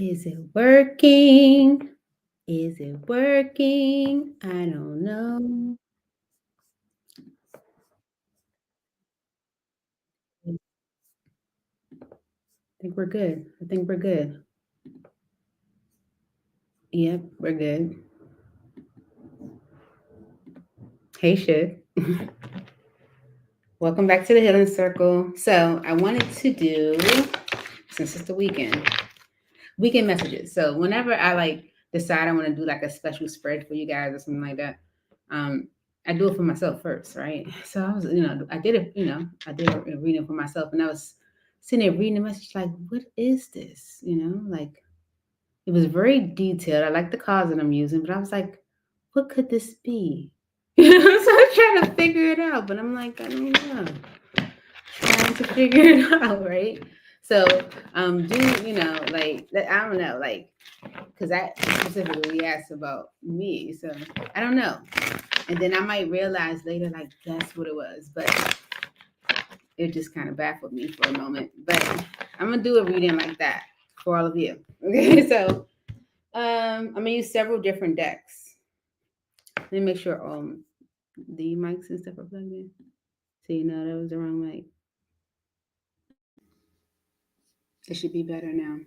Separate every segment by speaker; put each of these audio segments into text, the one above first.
Speaker 1: Is it working? Is it working? I don't know. I think we're good. I think we're good. Yep, we're good. Hey, Shit. Welcome back to the Healing Circle. So I wanted to do, since it's the weekend messages. So whenever I decide I want to do like a special spread for you guys or something like that, um, I do it for myself first, right? So I was, I did a reading for myself, and I was sitting there reading the message like, what is this? Like it was very detailed. I like the cards that I'm using, but I was like, what could this be? So I'm trying to figure it out, but I'm like, I don't know. Trying to figure it out, right? So, I don't know, because I specifically asked about me, so I don't know. And then I might realize later, like, that's what it was, but it just kind of baffled me for a moment. But I'm gonna do a reading like that for all of you. Okay, so I'm gonna use several different decks. Let me make sure the mics and stuff are plugged in. So you know that was the wrong mic. It should be better now.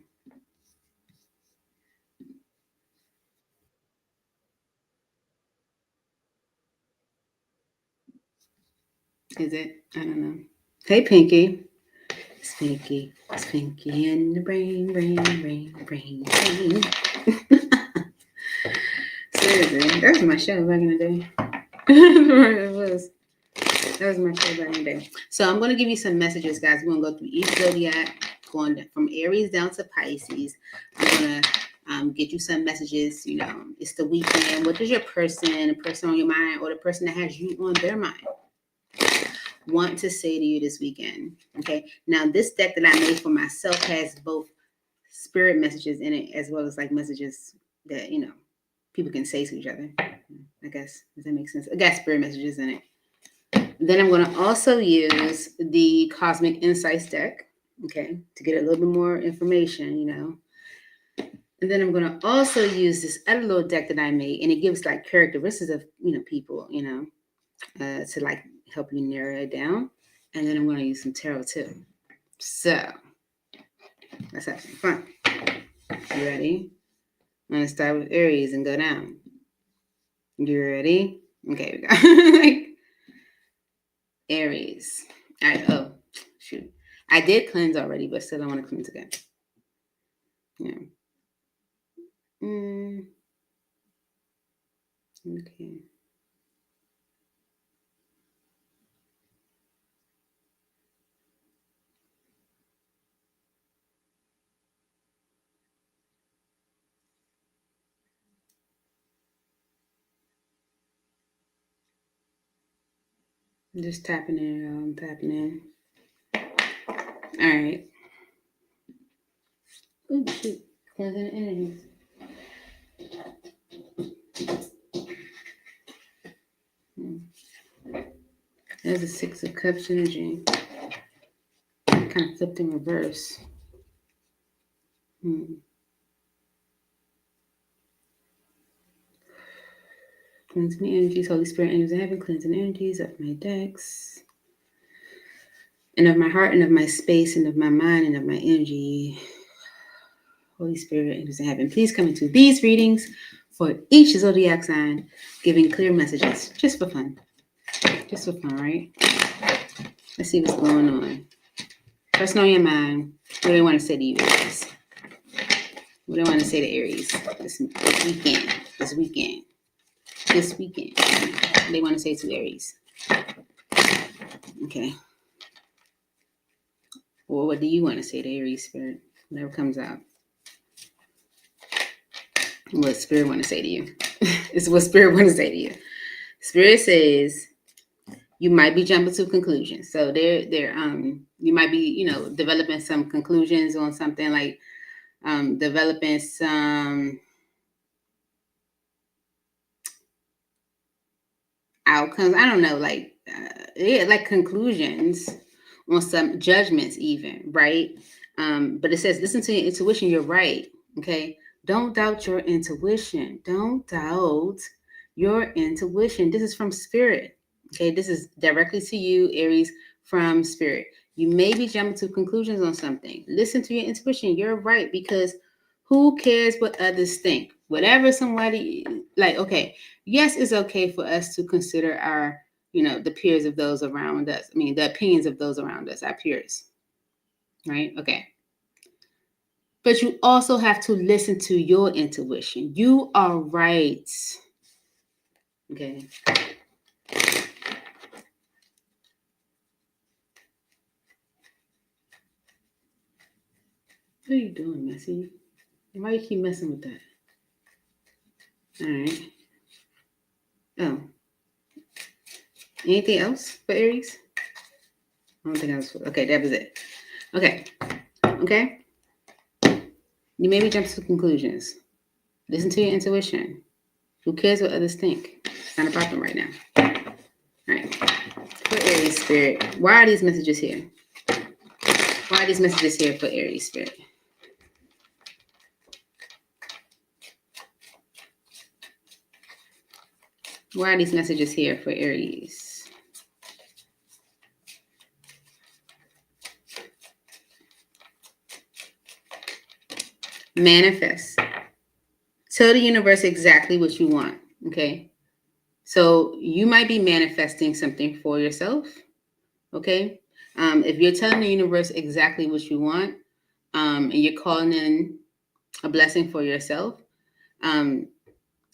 Speaker 1: Is it? I don't know. Hey, Pinky. It's Pinky. It's Pinky in the brain. Seriously, that was my show back in the day. It was. That was my show back in the day. So I'm going to give you some messages, guys. We're going to go through each zodiac, going from Aries down to Pisces. I'm going to get you some messages. It's the weekend. What does the person on your mind, or the person that has you on their mind, want to say to you this weekend? Okay. Now, this deck that I made for myself has both spirit messages in it, as well as like messages that people can say to each other. I guess, does that make sense? I got spirit messages in it. Then I'm going to also use the Cosmic Insights deck, okay, to get a little bit more information. And then I'm going to also use this other little deck that I made, and it gives like characteristics of people, to like help you narrow it down. And then I'm going to use some tarot too. So let's have some fun. You ready? I'm going to start with Aries and go down. You ready? Okay, we go. Aries. All right. Oh, shoot. I did cleanse already, but still I want to cleanse again. Yeah. Okay. I'm just tapping in. I'm tapping in. All right. Oh, shoot. Cleansing energies. There's a Six of Cups energy. Kind of flipped in reverse. Cleansing the energies, Holy Spirit, angels of heaven, cleansing the energies of my decks, and of my heart, and of my space, and of my mind, and of my energy. Holy Spirit, angels of heaven, please come into these readings for each zodiac sign, giving clear messages, just for fun. Just for fun, right? Let's see what's going on. Person on your mind, what do they want to say to you, Aries? What do they want to say to Aries this weekend? This weekend. What do they want to say to Aries? Okay. Well, what do you want to say to Aries, Spirit? Whatever comes out. What Spirit want to say to you? It's what Spirit want to say to you. Spirit says you might be jumping to conclusions. So you might be, developing some conclusions on something, like developing some outcomes. I don't know, like conclusions on some judgments, even, right? But it says listen to your intuition. You're right. Okay? Don't doubt your intuition. Don't doubt your intuition. This is from spirit. Okay? This is directly to you, Aries, from spirit. You may be jumping to conclusions on something. Listen to your intuition. You're right, because who cares what others think? Whatever somebody, like, okay, yes, it's okay for us to consider our, the peers of those around us. I mean, the opinions of those around us, our peers, right? Okay. But you also have to listen to your intuition. You are right. Okay. What are you doing, Messy? Why you keep messing with that? All right. Oh. Anything else for Aries? I don't think I was. Okay, that was it. Okay. Okay. You maybe jump to conclusions. Listen to your intuition. Who cares what others think? It's not about them right now. All right. For Aries Spirit, why are these messages here? Why are these messages here for Aries Spirit? Why are these messages here for Aries? Manifest. Tell the universe exactly what you want, okay? So you might be manifesting something for yourself, okay? If you're telling the universe exactly what you want, and you're calling in a blessing for yourself,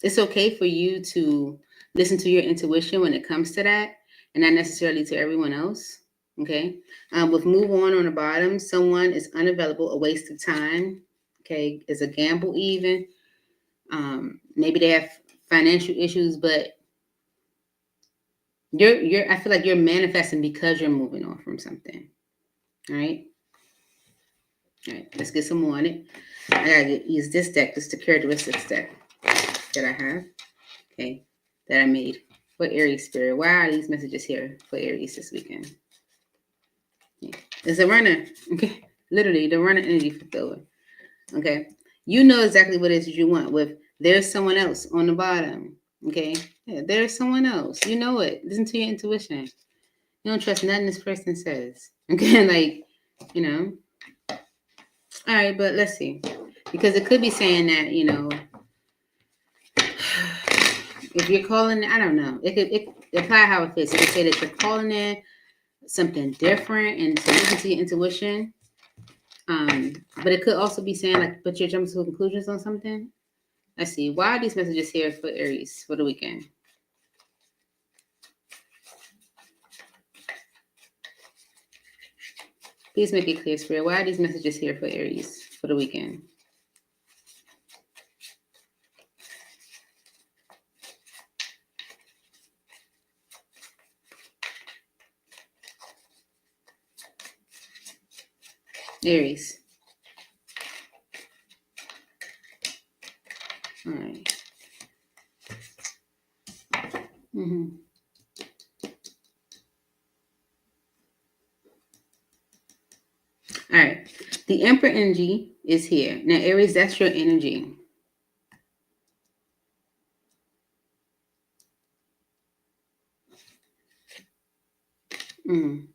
Speaker 1: it's okay for you to listen to your intuition when it comes to that, and not necessarily to everyone else, okay? With move on the bottom, someone is unavailable, a waste of time, okay? It's a gamble even. Maybe they have financial issues, but I feel like you're manifesting because you're moving on from something. All right. All right. Let's get some more on it. I gotta use this deck. This is the characteristics deck that I have. Okay. That I made for Aries Spirit. Why are these messages here for Aries this weekend? Yeah. It's a runner. Okay. Literally, the runner energy flipped over. Okay. You know exactly what it is you want. With there's someone else on the bottom. Okay. Yeah, there's someone else. You know it. Listen to your intuition. You don't trust nothing this person says. Okay, like, you know. All right, but let's see. Because it could be saying that, if you're calling, I don't know. It apply how it fits. It could say that you're calling in something different and to listen to your intuition. But it could also be saying like, but you're jumping to conclusions on something. Let's see. Why are these messages here for Aries for the weekend? Please make it clear, Spirit. Why are these messages here for Aries for the weekend? Aries. All right. Mm-hmm. All right. The Emperor energy is here. Now, Aries, that's your energy. Mm.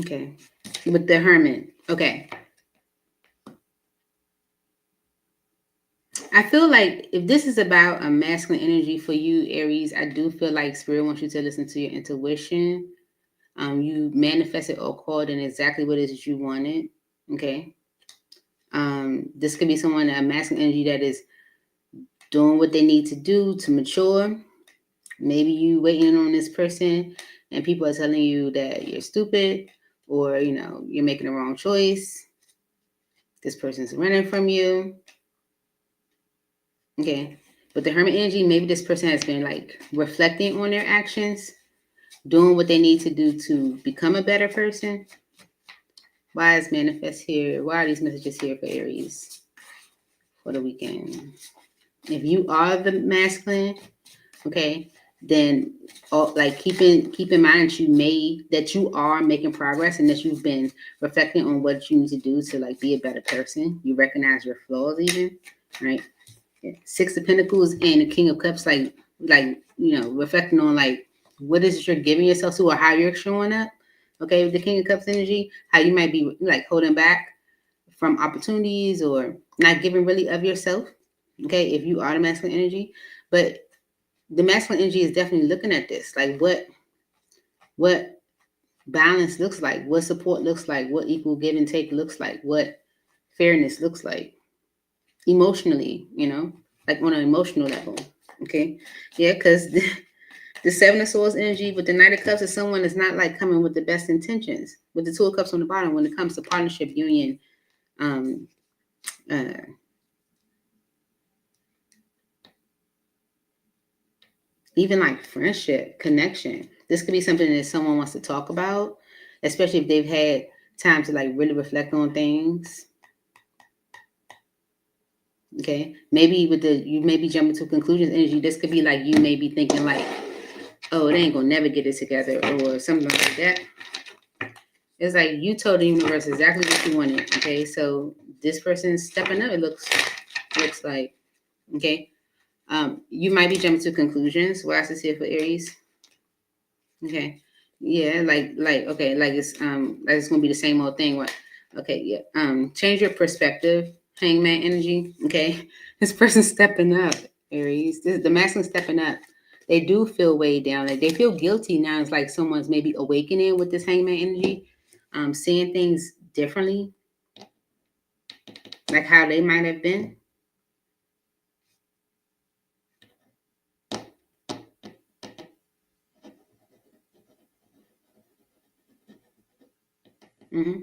Speaker 1: Okay. With the Hermit. Okay. I feel like if this is about a masculine energy for you, Aries, I do feel like Spirit wants you to listen to your intuition. You manifested or called in exactly what it is you wanted. Okay. This could be someone, a masculine energy that is doing what they need to do to mature. Maybe you waiting on this person and people are telling you that you're stupid or, you're making the wrong choice. This person's running from you. Okay. With the Hermit energy, maybe this person has been like reflecting on their actions, doing what they need to do to become a better person. Why is manifest here? Why are these messages here for Aries for the weekend? If you are the masculine, okay, then like keep in mind that you are making progress and that you've been reflecting on what you need to do to like be a better person. You recognize your flaws even, right? Yeah. Six of Pentacles and the King of Cups, like reflecting on like what is it you're giving yourself to or how you're showing up. Okay, with the King of Cups energy, how you might be like holding back from opportunities or not giving really of yourself. Okay, if you are the masculine energy, but the masculine energy is definitely looking at this, like what balance looks like, what support looks like, what equal give and take looks like, what fairness looks like emotionally, like on an emotional level. Okay, yeah, because the Seven of Swords energy with the Knight of Cups is someone that's not like coming with the best intentions. With the Two of Cups on the bottom, when it comes to partnership, union, um, uh, even like friendship, connection. This could be something that someone wants to talk about, especially if they've had time to like really reflect on things. Okay, maybe you may be jumping to conclusions energy. This could be like you may be thinking like, oh, they ain't gonna never get it together or something like that. It's like you told the universe exactly what you wanted. Okay, so this person's stepping up. It looks like, okay. You might be jumping to conclusions. What else is here for Aries? Okay, yeah, like okay, like it's gonna be the same old thing. What? Okay, yeah. Change your perspective. Hangman energy. Okay, this person's stepping up. Aries, the masculine stepping up. They do feel weighed down. Like they feel guilty now. It's like someone's maybe awakening with this hangman energy, seeing things differently, like how they might have been. Mm-hmm.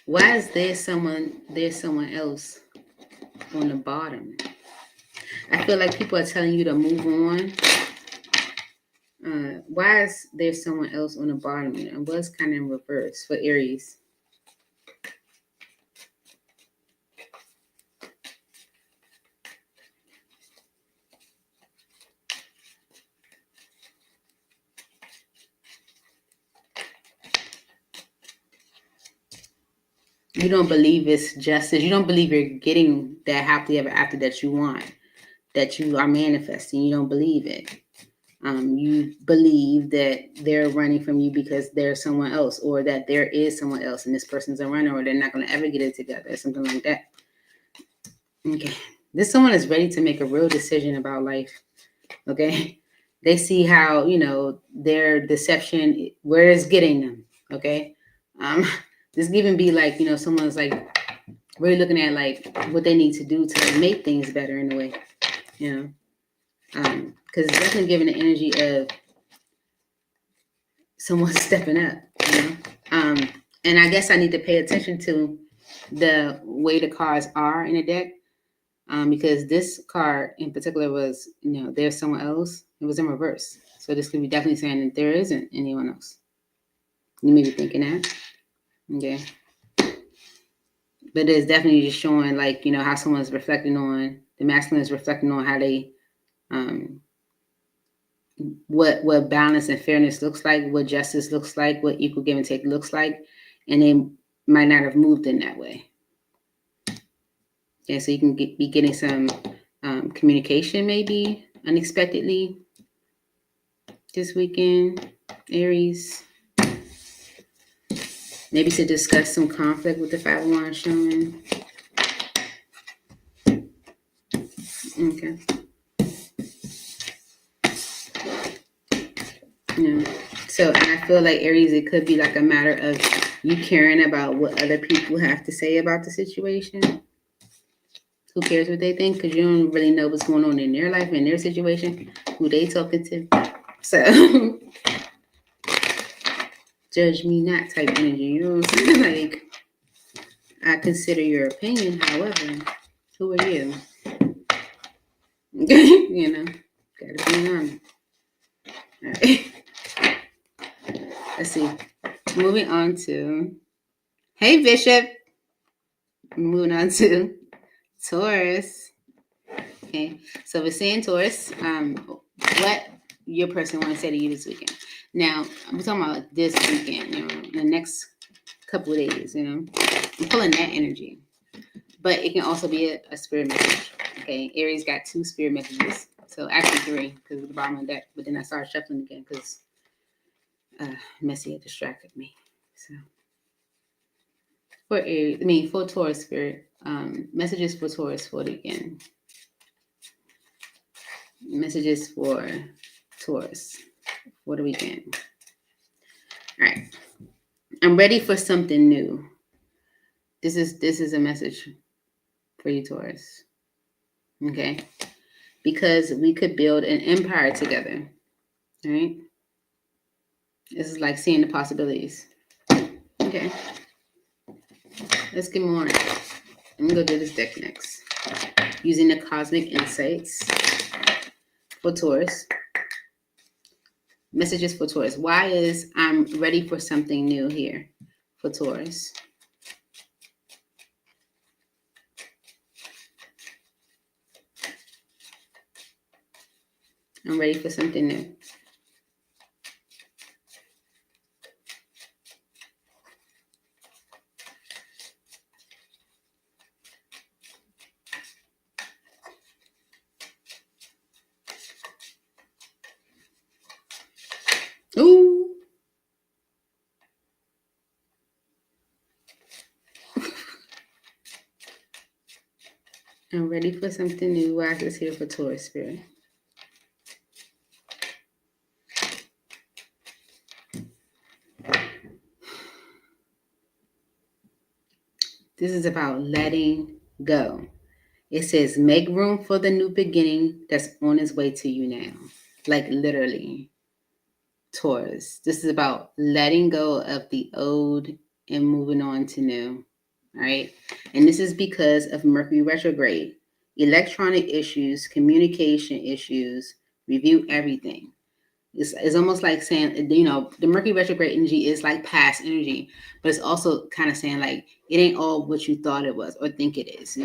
Speaker 1: Why is there's someone else on the bottom? I feel like people are telling you to move on. Why is there someone else on the bottom? And what's kind of in reverse for Aries? You don't believe it's justice. You don't believe you're getting that happily ever after that you want, that you are manifesting. You don't believe it. You believe that they're running from you because there's someone else, or that there is someone else and this person's a runner, or they're not going to ever get it together, or something like that. Okay. This someone is ready to make a real decision about life. Okay. They see how, their deception, where it's getting them. Okay. This could even be like, someone's like really looking at like what they need to do to make things better in a way, because it's definitely giving the energy of someone stepping up, and I guess I need to pay attention to the way the cards are in the deck, because this card in particular was, there's someone else. It was in reverse, so this could be definitely saying that there isn't anyone else. You may be thinking that, okay, but it's definitely just showing like, how someone's reflecting on, the masculine is reflecting on how they, what balance and fairness looks like, what justice looks like, what equal give and take looks like, and they might not have moved in that way. Yeah, so you can be getting some communication maybe unexpectedly this weekend, Aries. Maybe to discuss some conflict with the Five of Wands showing. Okay. So, and I feel like Aries, it could be like a matter of you caring about what other people have to say about the situation. Who cares what they think? Because you don't really know what's going on in their life, in their situation, who they talking to. So, judge me not type energy. You know what I'm saying? Like, I consider your opinion. However, who are you? Gotta be honest. All right. Let's see. Moving on to, hey Bishop. Moving on to Taurus. Okay, so we're saying Taurus. What your person want to say to you this weekend? Now I'm talking about this weekend. The next couple of days. I'm pulling that energy, but it can also be a spirit message. Okay, Aries got 2 spirit messages, so actually 3 because of the bottom of the deck. But then I started shuffling again because Messy had distracted me. So for Aries, for Taurus spirit, messages for Taurus for the weekend. Messages for Taurus for the weekend. All right. I'm ready for something new. This is a message for you, Taurus. Okay? Because we could build an empire together. All right? This is like seeing the possibilities. Okay. Let's get more on it. I'm going to go do this deck next. Using the cosmic insights for Taurus. Messages for Taurus. Why is I'm ready for something new here for Taurus? I'm ready for something new. Ooh. I'm ready for something new. Why is this here for Taurus spirit? This is about letting go. It says, make room for the new beginning that's on its way to you now. Like literally, Taurus. This is about letting go of the old and moving on to new. All right. And this is because of Mercury retrograde, electronic issues, communication issues, review everything. It's almost like saying, the Mercury retrograde energy is like past energy, but it's also kind of saying like, it ain't all what you thought it was or think it is,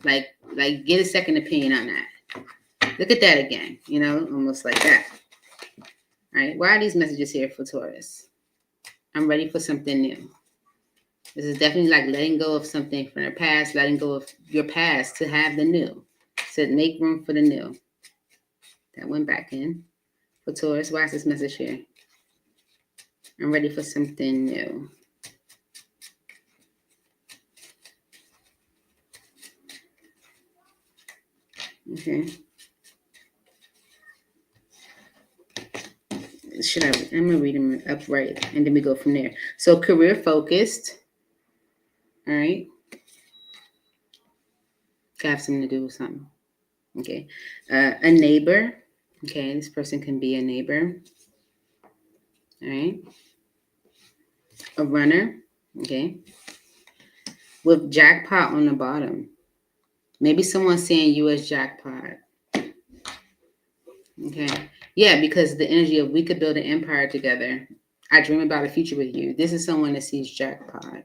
Speaker 1: Like get a second opinion on that. Look at that again, almost like that. All right. Why are these messages here for Taurus? I'm ready for something new. This is definitely like letting go of something from the past, letting go of your past to have the new. So make room for the new. That went back in. For Taurus, why is this message here? I'm ready for something new. Okay. I'm going to read them upright, and then we go from there. So career focused. All right. Could have something to do with something. Okay. A neighbor. Okay. This person can be a neighbor. All right. A runner. Okay. With jackpot on the bottom. Maybe someone's saying U.S. jackpot. Okay. Yeah, because the energy of we could build an empire together. I dream about a future with you. This is someone that sees jackpot.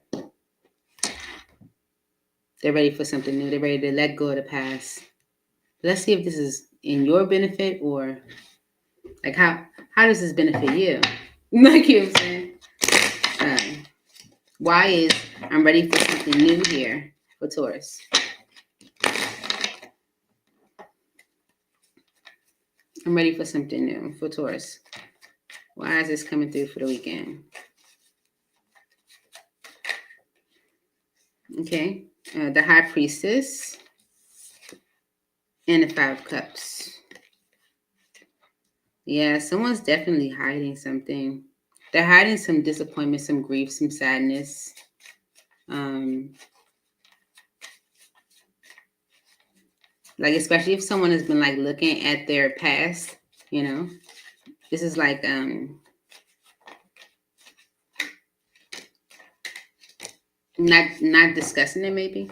Speaker 1: They're ready for something new. They're ready to let go of the past. Let's see if this is in your benefit or like how does this benefit you? Like you know what I'm saying? Why is I'm ready for something new here for Taurus? I'm ready for something new for Taurus. Why is this coming through for the weekend? Okay. The High Priestess and the 5 Cups. Yeah, someone's definitely hiding something. They're hiding some disappointment, some grief, some sadness. Like, especially if someone has been like looking at their past, this is like, not discussing it maybe.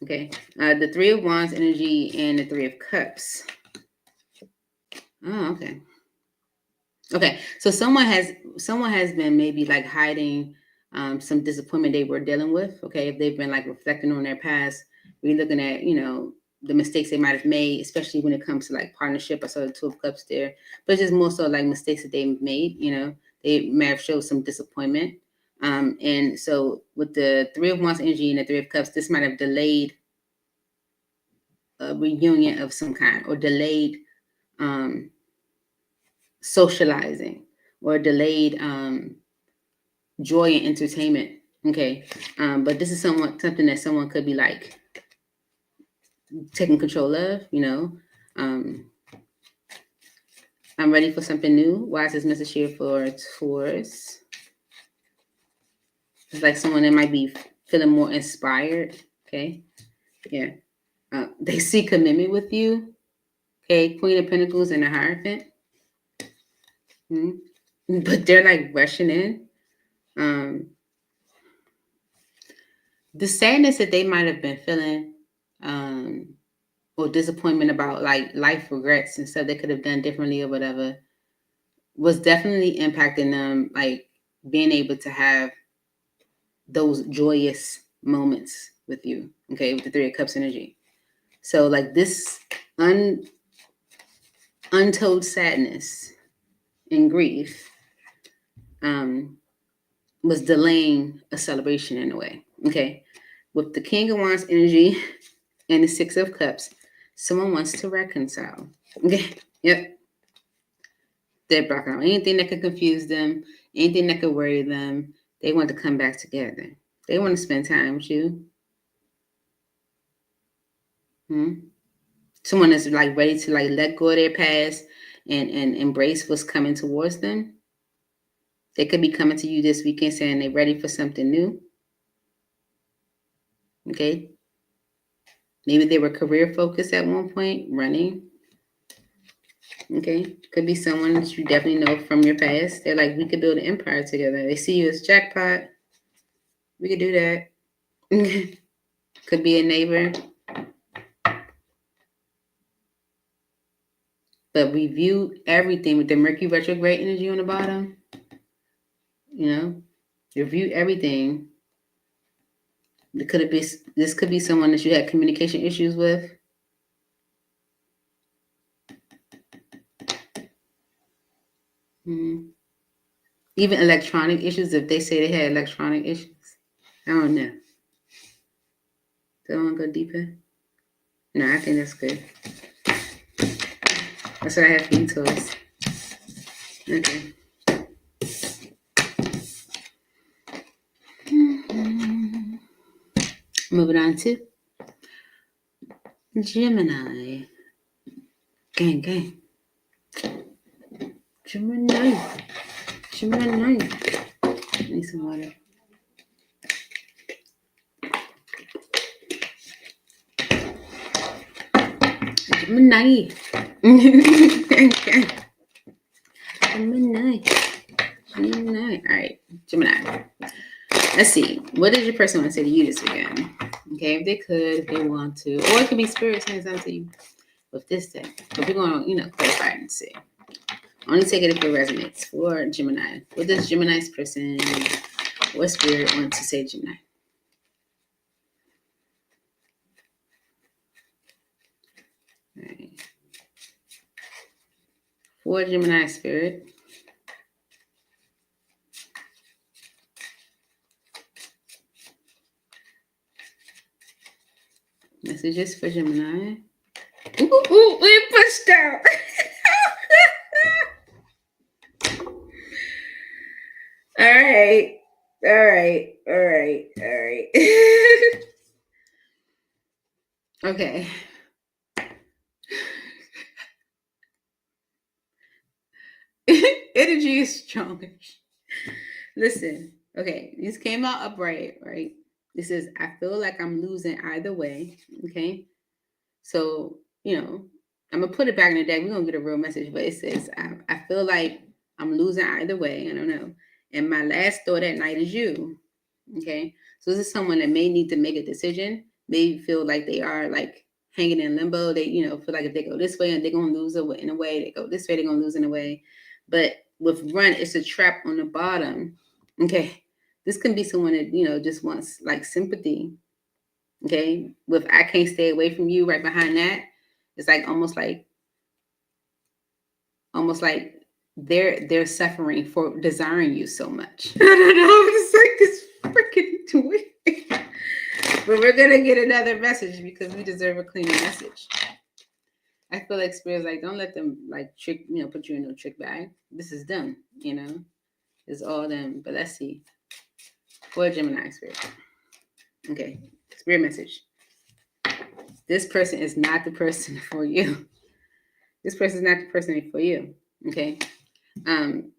Speaker 1: Okay. The 3 of Wands energy and the 3 of Cups. Oh, okay. Okay, so someone has been maybe like hiding some disappointment they were dealing with. Okay, if they've been like reflecting on their past, we're looking at the mistakes they might have made, especially when it comes to like partnership. I saw the Two of Cups there, but it's just more so like mistakes that they've made. They may have showed some disappointment, and so with the Three of Wands energy and the Three of Cups, this might have delayed a reunion of some kind or delayed socializing or delayed joy and entertainment. Okay. But this is something that someone could be like taking control of. I'm ready for something new. Why is this message here for Taurus? It's like someone that might be feeling more inspired. Okay. Yeah. They see commitment with you. Okay. Queen of Pentacles and the Hierophant. But they're like rushing in. The sadness that they might have been feeling, or disappointment about like life regrets and stuff they could have done differently or whatever, was definitely impacting them, like being able to have those joyous moments with you. Okay, with the Three of Cups energy. So like this untold sadness and grief was delaying a celebration in a way. Okay, with the King of Wands energy and the Six of Cups, someone wants to reconcile. Okay, yep. They're blocking out anything that could confuse them, anything that could worry them. They want to come back together. They want to spend time with you. Someone that's like ready to like let go of their past and embrace what's coming towards them. They could be coming to you this weekend saying they're ready for something new. Okay. Maybe they were career focused at one point, running. Okay. Could be someone that you definitely know from your past. They're like, we could build an empire together. They see you as jackpot. We could do that. Could be a neighbor. But we view everything with the Mercury retrograde energy on the bottom. Review everything. This could be someone that you had communication issues with. Even electronic issues, if they say they had electronic issues. I don't know. Do I want to go deeper? No, I think that's good. That's what I have for you, Taurus. Okay. Moving on to Gemini. Gang, gang. Gemini. I need some water. Gemini. Gemini. All right, Gemini. Let's see. What does your person want to say to you this weekend? Okay, if they could, if they want to, or it could be spirit saying something to you with this thing. But we're going to, clarify and see. Only take it if it resonates for Gemini. What does Gemini's person or spirit want to say to Gemini? All right. For Gemini spirit. Messages for Gemini. Ooh, we pushed out. All right. Okay. Energy is strong. Listen, okay, this came out upright, right? This is, I feel like I'm losing either way. Okay. So, I'm going to put it back in the deck. We're going to get a real message, but it says, I feel like I'm losing either way. I don't know. And my last thought at night is you. Okay. So this is someone that may need to make a decision, may feel like they are like hanging in limbo. They, feel like if they go this way and they're going to lose in a way, they go this way, they're going to lose in a way. But with run, it's a trap on the bottom. Okay. This can be someone that, just wants like sympathy. Okay. With I can't stay away from you right behind that. It's like almost like they're suffering for desiring you so much. I don't know. It's like this freaking twin. But we're gonna get another message because we deserve a cleaner message. I feel like Spirit's like, don't let them like trick, put you in no trick bag. This is them, It's all them. But let's see. For Gemini Spirit. Okay. Spirit message. This person is not the person for you. This person is not the person for you. Okay. And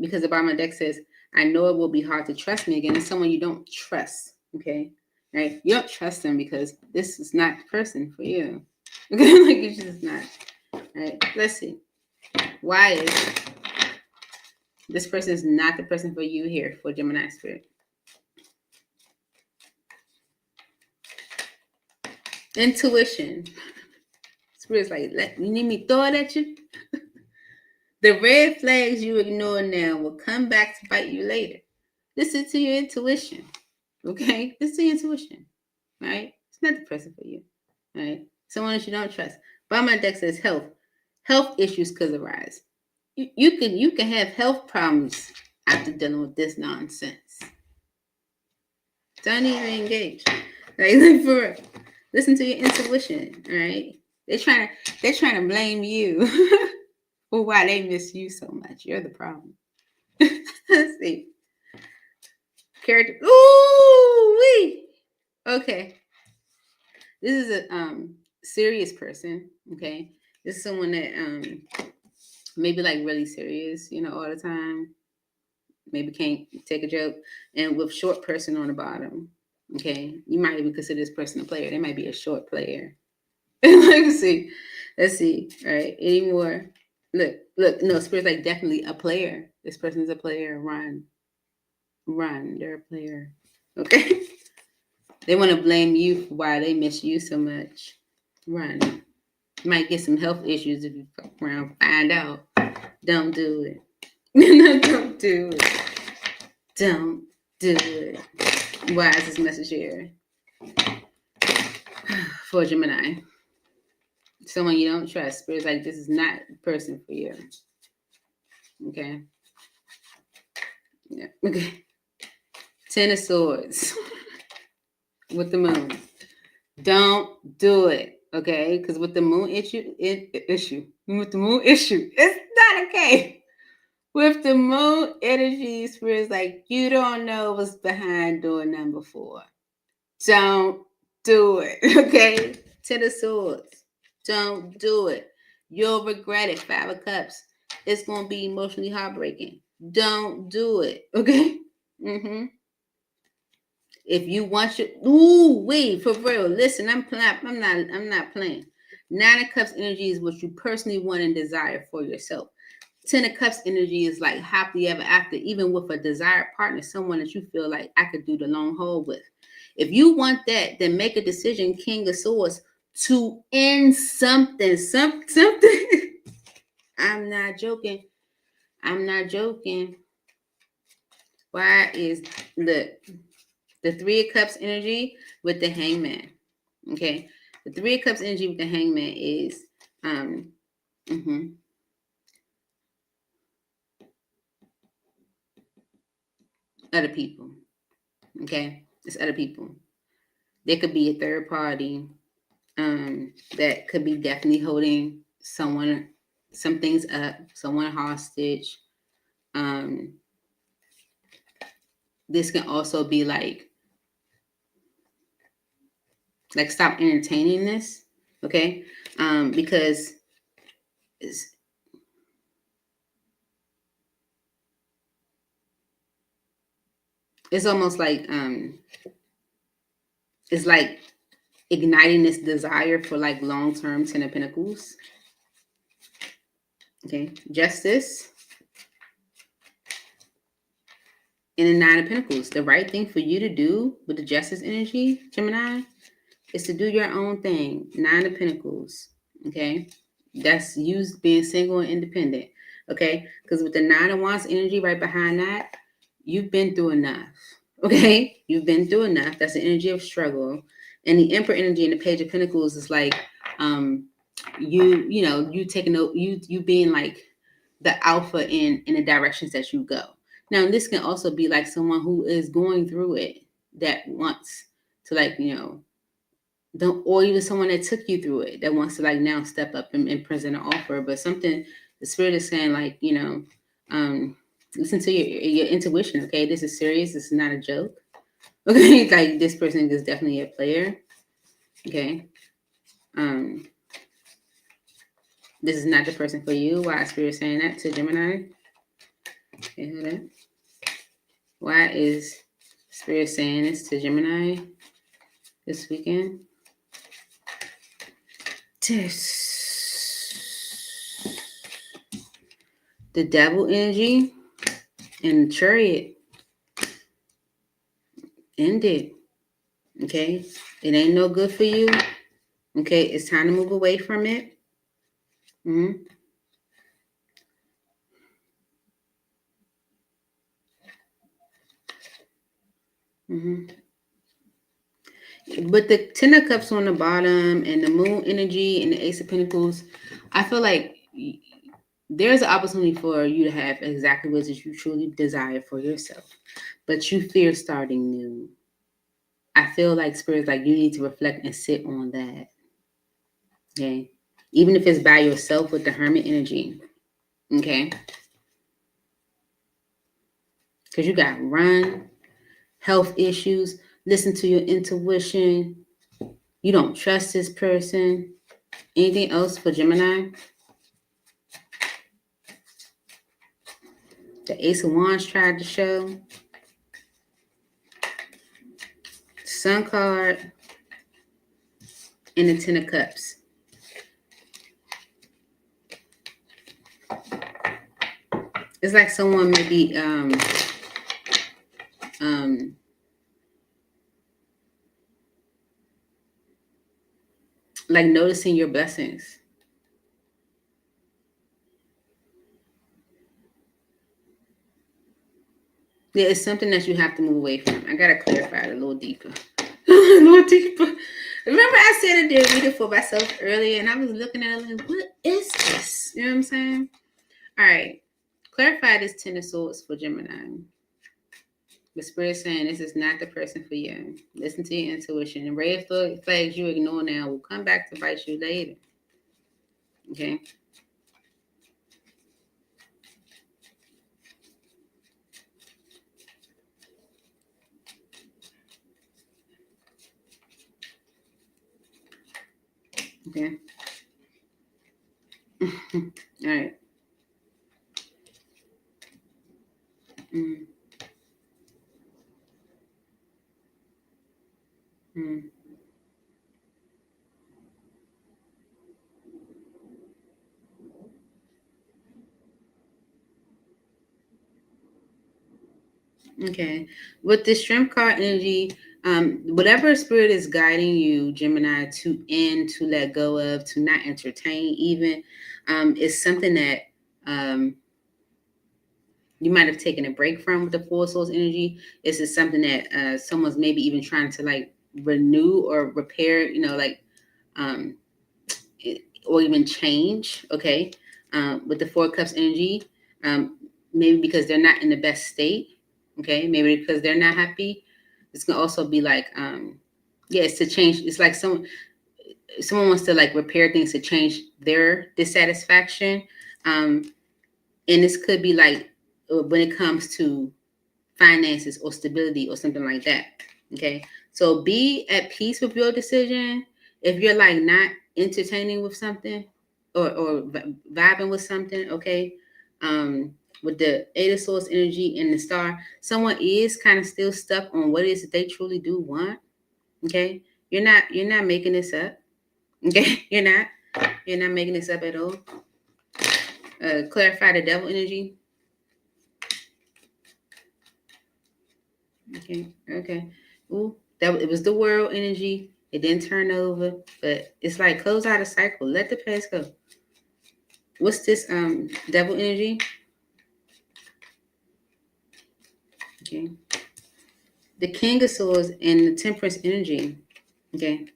Speaker 1: because the bottom of the deck says, I know it will be hard to trust me again. It's someone you don't trust. Okay. Right? You don't trust them because this is not the person for you. Okay. Like it's just not. Right. Let's see. Why is this person is not the person for you here for Gemini Spirit? Intuition. Spirit's like, you need me to throw it at you? The red flags you ignore now will come back to bite you later. Listen to your intuition. Okay? Listen to your intuition. Right? It's not the person for you. Right? Someone that you don't trust. Bottom of my deck says health. Health issues could arise. You can have health problems after dealing with this nonsense. Don't even engage. Like for real. Listen to your intuition. All right? They're trying to blame you for why they miss you so much. You're the problem. Let's see. Character. Ooh wee. Okay. This is a serious person. Okay. This is someone that maybe like really serious, all the time. Maybe can't take a joke. And with short person on the bottom. Okay. You might even consider this person a player. They might be a short player. Let's see. All right. Any more? Look. No, Spirit's like definitely a player. This person's a player. Run. They're a player. Okay. They want to blame you for why they miss you so much. Run. You might get some health issues if you fuck around. Find out. Don't do it. No, don't do it. Don't do it. Why is this message here? For Gemini. Someone you don't trust. Spirit's like, this is not the person for you. Okay. Yeah. Okay. 10 of Swords. With the moon. Don't do it. Okay? Because with the moon issue, with the moon issue, it's not okay. With the moon energy, Spirit's like, you don't know what's behind door number 4. Don't do it. Okay? 10 of Swords. Don't do it. You'll regret it. 5 of Cups. It's going to be emotionally heartbreaking. Don't do it. Okay? If you want your wait, for real. Listen, I'm not playing. 9 of Cups energy is what you personally want and desire for yourself. 10 of Cups energy is like happily ever after, even with a desired partner, someone that you feel like I could do the long haul with. If you want that, then make a decision, King of Swords, to end something. I'm not joking. Why is the 3 of Cups energy with the Hangman? Okay. The 3 of Cups energy with the Hangman is other people. Okay. It's other people. There could be a third party that could be definitely holding some things up, someone hostage. This can also be like stop entertaining this, okay? Because it's almost like it's like igniting this desire for like long-term 10 of Pentacles. Okay, Justice. And the 9 of Pentacles. The right thing for you to do with the Justice energy, Gemini, is to do your own thing. 9 of Pentacles. Okay, that's you being single and independent. Okay, because with the 9 of Wands energy right behind that, you've been through enough. Okay, you've been through enough. That's the energy of struggle. And the Emperor energy and the Page of Pentacles is like, you taking you being like the alpha in the directions that you go. Now, this can also be like someone who is going through it that wants to, like, don't, or even someone that took you through it that wants to like now step up and present an offer. But something the spirit is saying, like, listen to your intuition. Okay, this is serious. This is not a joke. Okay, like this person is definitely a player. Okay, this is not the person for you. Why is spirit saying that to Gemini? Okay, hold on. Why is spirit saying this to Gemini this weekend? The Devil energy and the Chariot. End it. Okay, it ain't no good for you. Okay, it's time to move away from it. Mm-hmm. Mm-hmm. But the Ten of Cups on the bottom and the Moon energy and the Ace of Pentacles, I feel like there's an opportunity for you to have exactly what you truly desire for yourself, but you fear starting new. I feel like Spirit's like you need to reflect and sit on that. Okay, even if it's by yourself with the Hermit energy. Okay, because you got run, health issues. Listen to your intuition. You don't trust this person. Anything else for Gemini? The Ace of Wands tried to show. Sun card. And the Ten of Cups. It's like someone maybe like noticing your blessings. Yeah, it's something that you have to move away from. I gotta clarify it a little deeper. A little deeper. Remember, I said I did read it for myself earlier, and I was looking at it like, what is this? You know what I'm saying? All right. Clarify this Ten of Swords for Gemini. The Spirit saying this is not the person for you. Listen to your intuition. The red flags you ignore now will come back to bite you later. Okay? Okay? All right. Mm. Mm. Okay. With the Strength card energy, whatever spirit is guiding you, Gemini, to end, to let go of, to not entertain even, is something that you might have taken a break from with the Four Souls energy. This is something that someone's maybe even trying to like renew or repair, um, or even change. Okay. With the Four Cups energy, maybe because they're not in the best state. Okay. Maybe because they're not happy. It's going to also be like, it's to change. It's like someone wants to like repair things to change their dissatisfaction. And this could be like when it comes to finances or stability or something like that. Okay. So be at peace with your decision. If you're like not entertaining with something or vibing with something, okay. With the Eight of Swords energy and the Star, someone is kind of still stuck on what it is that they truly do want. Okay. You're not making this up. Okay. You're not making this up at all. Clarify the Devil energy. Okay. Ooh, it was the World energy. It didn't turn over, but it's like close out a cycle. Let the past go. What's this devil energy? Okay. The King of Swords and the Temperance energy. Okay.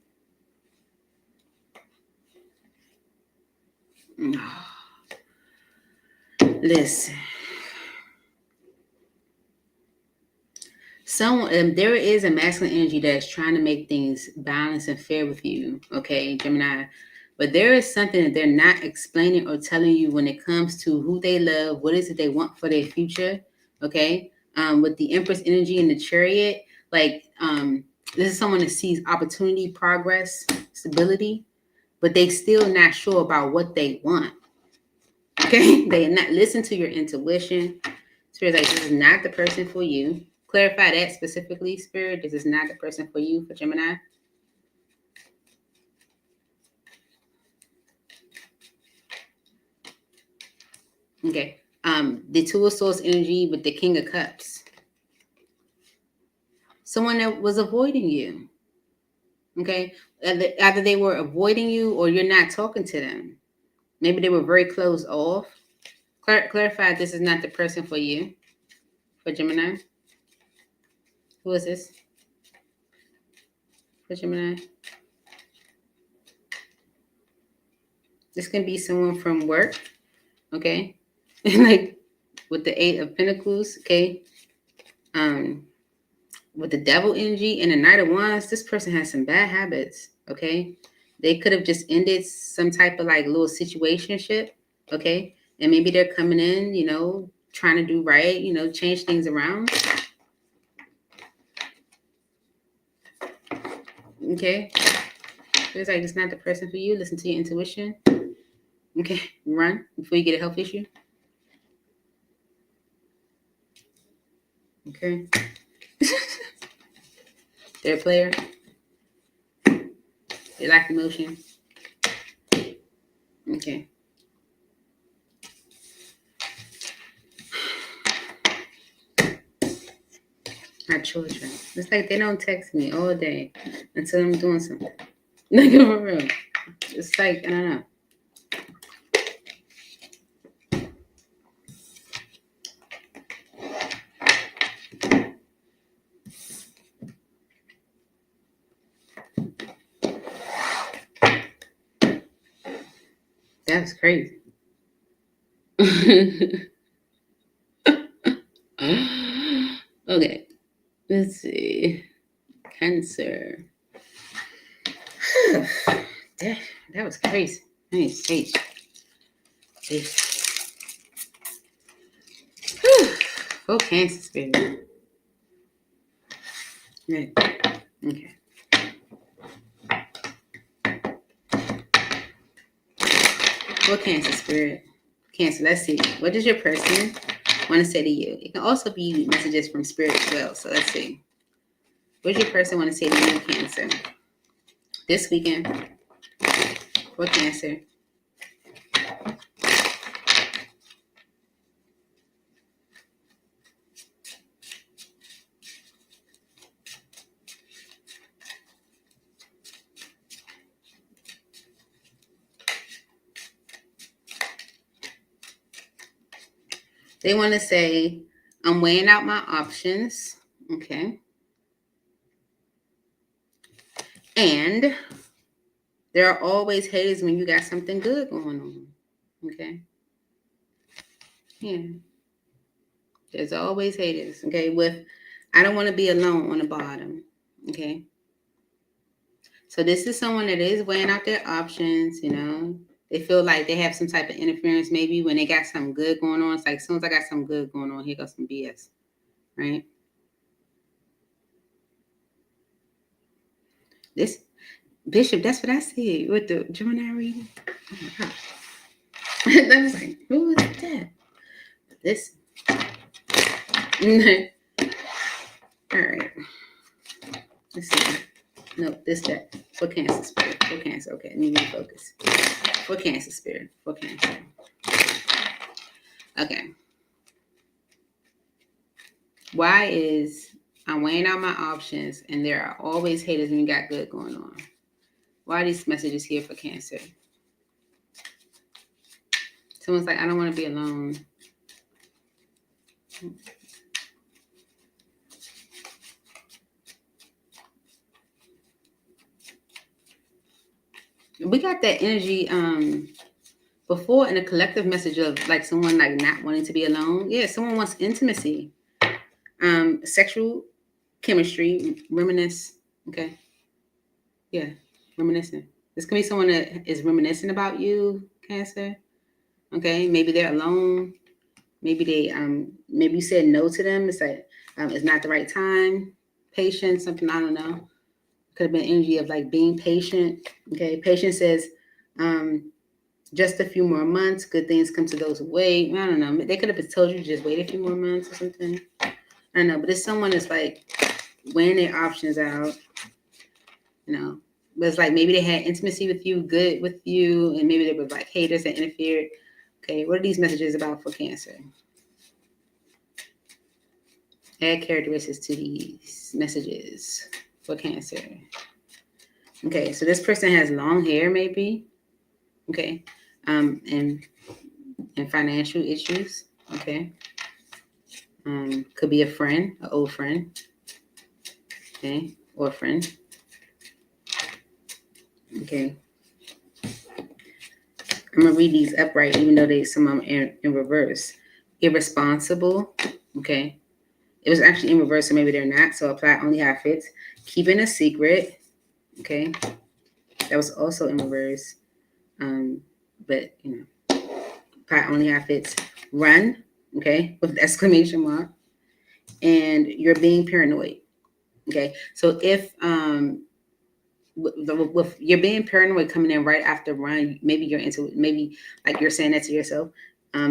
Speaker 1: Listen. There is a masculine energy that's trying to make things balanced and fair with you, okay, Gemini. But there is something that they're not explaining or telling you when it comes to who they love, what is it they want for their future, okay? With the Empress energy and the Chariot, this is someone that sees opportunity, progress, stability, but they still not sure about what they want, okay? They not listen to your intuition. Spirit's like, this is not the person for you. Clarify that specifically, Spirit. This is not the person for you, for Gemini. Okay. The Two of Swords energy with the King of Cups. Someone that was avoiding you. Okay. Either they were avoiding you or you're not talking to them. Maybe they were very closed off. Clarify this is not the person for you, for Gemini. Who is this? For Gemini. This can be someone from work. Okay. Like with the Eight of Pentacles. Okay. With the Devil energy and the Knight of Wands, this person has some bad habits, okay? They could have just ended some type of like little situationship, okay? And maybe they're coming in, trying to do right, change things around. Okay? It's like it's not the person for you. Listen to your intuition. Okay? Run before you get a health issue. Okay? They're a player. They lack emotion. Okay. My children. It's like they don't text me all day until I'm doing something. Like, for real. It's like, I don't know. That's crazy. Okay. Let's see. Cancer. that was crazy. Hey. Oh, Cancer spirit. Right. Okay. Well, Cancer spirit. Cancer, let's see. What does your person want to say to you? It can also be messages from spirit as well. So let's see. What does your person want to say to you, Cancer? This weekend. For Cancer. They want to say, I'm weighing out my options. Okay. And there are always haters when you got something good going on. Okay. Yeah. There's always haters. Okay. I don't want to be alone on the bottom. Okay. So this is someone that is weighing out their options, They feel like they have some type of interference maybe when they got something good going on. It's like, as soon as I got something good going on, here goes some BS. Right? This Bishop, that's what I said with the Gemini reading. Oh my God. I was like, who is that? This. All right. Let's see. No, that. For Cancer spirit. For Cancer. Okay, I need to focus. For Cancer spirit. For Cancer. Okay. Why is I'm weighing out my options and there are always haters when you got good going on? Why are these messages here for Cancer? Someone's like, I don't want to be alone. We got that energy before in a collective message of like someone like not wanting to be alone. Yeah, someone wants intimacy, sexual chemistry, reminisce. Okay, yeah, reminiscing. This can be someone that is reminiscing about you, Cancer. Okay, maybe they're alone. Maybe maybe you said no to them. It's like it's not the right time. Patience, something, I don't know. Could have been energy of like being patient. Okay, patience says just a few more months. Good things come to those who wait. I don't know. They could have told you to just wait a few more months or something. I don't know. But it's someone that's like weighing their options out. You know, but it's like maybe they had intimacy with you, good with you, and maybe they were like haters that interfered. Okay, what are these messages about for Cancer? Add characteristics to these messages for Cancer. Okay, so this person has long hair, maybe. Okay, and financial issues. Okay, could be a friend, an old friend. Okay, or a friend. Okay, I'm gonna read these upright, even though some of them in reverse. Irresponsible. Okay, it was actually in reverse, so maybe they're not. So apply only how it fits. Keeping a secret. Okay, that was also in reverse. But you know, apply only how it fits. Run. Okay, with the exclamation mark. And you're being paranoid. Okay, so if with you're being paranoid coming in right after run, maybe you're into maybe like you're saying that to yourself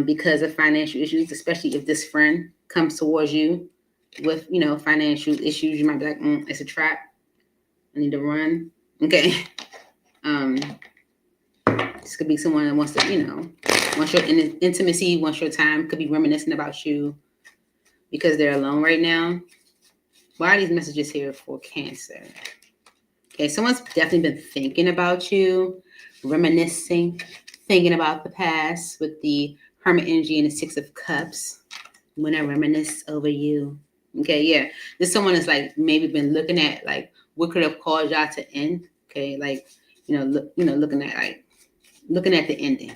Speaker 1: because of financial issues, especially if this friend comes towards you with financial issues, you might be like, it's a trap. I need to run. Okay. This could be someone that wants to wants your intimacy, wants your time, could be reminiscing about you because they're alone right now. Why are these messages here for Cancer? Okay, someone's definitely been thinking about you, reminiscing, thinking about the past with the Hermit energy and the Six of Cups. When I reminisce over you. Okay, yeah. This someone is like maybe been looking at like what could have caused y'all to end. Okay, like looking at the ending.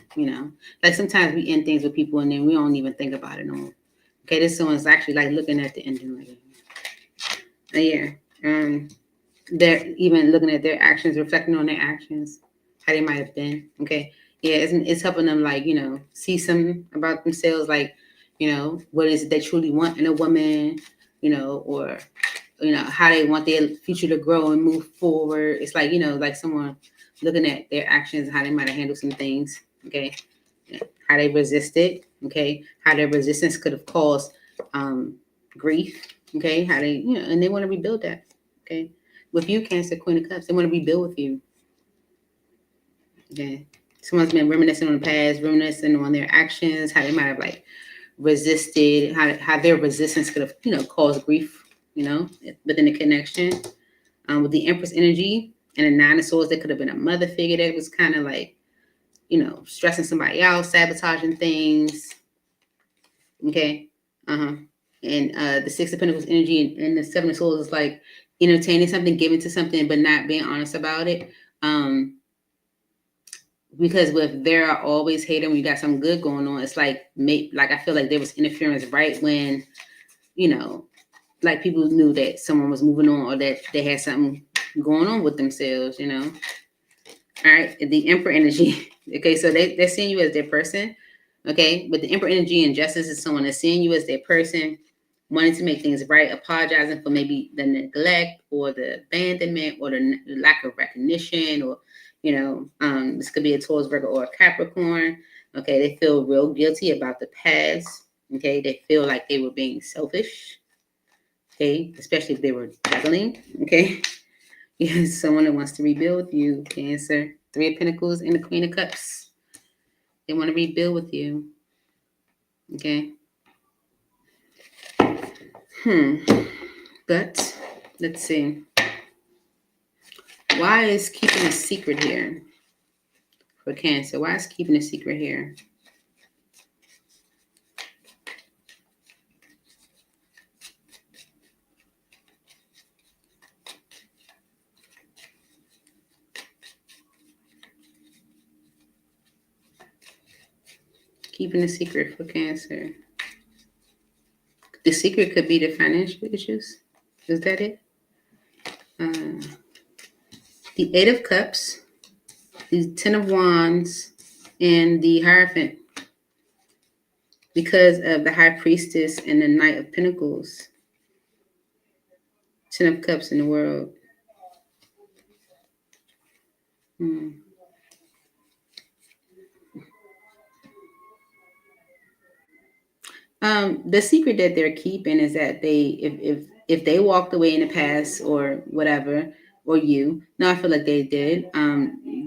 Speaker 1: Like sometimes we end things with people and then we don't even think about it no more. Okay, this someone's actually like looking at the ending right now. Yeah. They're even looking at their actions, reflecting on their actions, how they might have been. Okay. Yeah, it's helping them like, see something about themselves, like, what is it they truly want in a woman, or how they want their future to grow and move forward. It's like, like someone looking at their actions, how they might have handled some things. Okay. How they resisted. Okay. How their resistance could have caused grief. Okay. How they, and they want to rebuild that. Okay. With you, Cancer, Queen of Cups, they want to rebuild with you. Okay. Someone's been reminiscing on the past, reminiscing on their actions, how they might have like resisted, how their resistance could have, caused grief, within the connection. With the Empress energy and the Nine of Swords, there could have been a mother figure that was kind of like, stressing somebody out, sabotaging things. Okay. And the Six of Pentacles energy and the Seven of Swords is like entertaining something, giving to something, but not being honest about it. Because with there are always hating when you got something good going on, it's like I feel like there was interference right when, like people knew that someone was moving on or that they had something going on with themselves, All right, the Emperor energy. Okay, so they're seeing you as their person. Okay, but the Emperor energy and Justice is someone that's seeing you as their person, wanting to make things right, apologizing for maybe the neglect or the abandonment or the lack of recognition, or this could be a Taurus, Virgo, or a Capricorn. Okay, they feel real guilty about the past. Okay, they feel like they were being selfish. Okay, especially if they were juggling. Okay, yes, someone that wants to rebuild with you, Cancer. Three of Pentacles and the Queen of Cups. They want to rebuild with you. Okay. But let's see. Why is keeping a secret here for Cancer? Why is keeping a secret here? Keeping a secret for Cancer. The secret could be the financial issues. Is that it? The Eight of Cups, the Ten of Wands, and the Hierophant. Because of the High Priestess and the Knight of Pentacles. Ten of Cups in the world. The secret that they're keeping is that if they walked away in the past or whatever, or you, no, I feel like they did,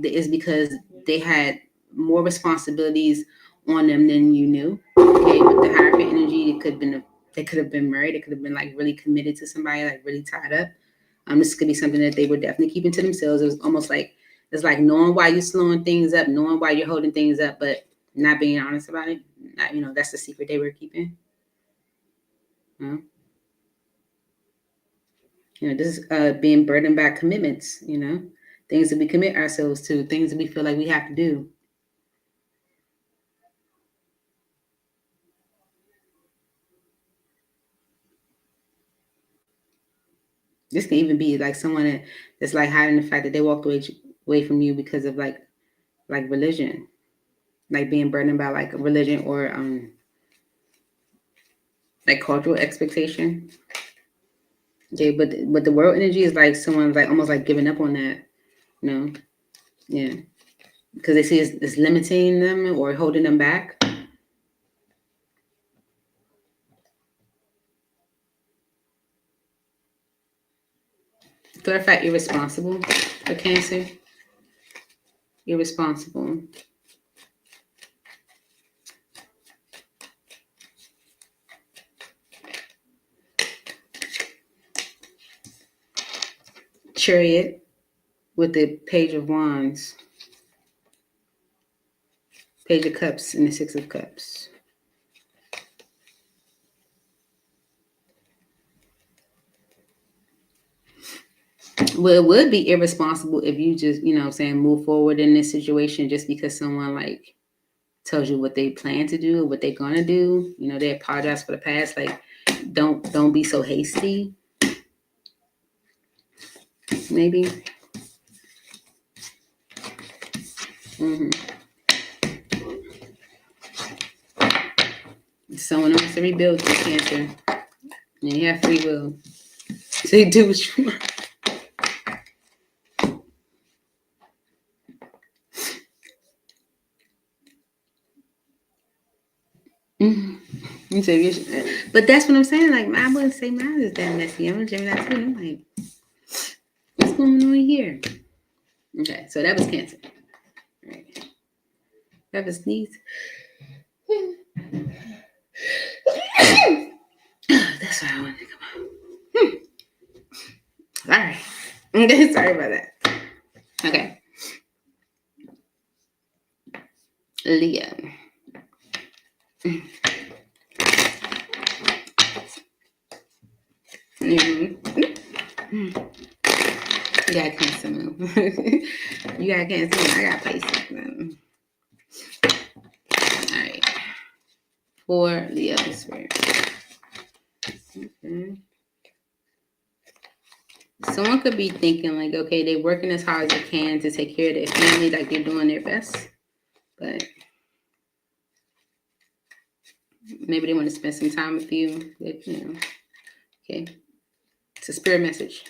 Speaker 1: is because they had more responsibilities on them than you knew. Okay, with the Hierophant energy, they could have been married, they could have been like really committed to somebody, like really tied up. This could be something that they were definitely keeping to themselves. It was almost like it's like knowing why you're slowing things up, knowing why you're holding things up, but not being honest about it. That's the secret they were keeping. This is being burdened by commitments, things that we commit ourselves to, things that we feel like we have to do. This can even be like someone that's like hiding the fact that they walked away from you because of like religion, like being burdened by like religion or like cultural expectation. Okay, but the world energy is like someone's like almost like giving up on that, yeah, because they see it's limiting them or holding them back. Clarify irresponsible for Cancer. Irresponsible. Chariot with the Page of Wands. Page of Cups and the Six of Cups. Well, it would be irresponsible if you just, move forward in this situation just because someone like tells you what they plan to do or what they're gonna do. They apologize for the past. Like, don't be so hasty. Maybe. Someone wants to rebuild the Cancer. And you have free will. So you do what you want. But that's what I'm saying. Like, I wouldn't say mine is that messy. I'm a Gemini too. I'm like, what's going on here? Okay, so that was Cancer. All right. That was Neesie. That's what I want to think about. All right. Okay, sorry about that. Okay. Leo. You got Cancer moon. You got Cancer moon. I got Pisces moon. All right. For Leo spirit. Okay. Someone could be thinking like, okay, they're working as hard as they can to take care of their family, like they're doing their best, but maybe they want to spend some time with you. Okay. It's a spirit message.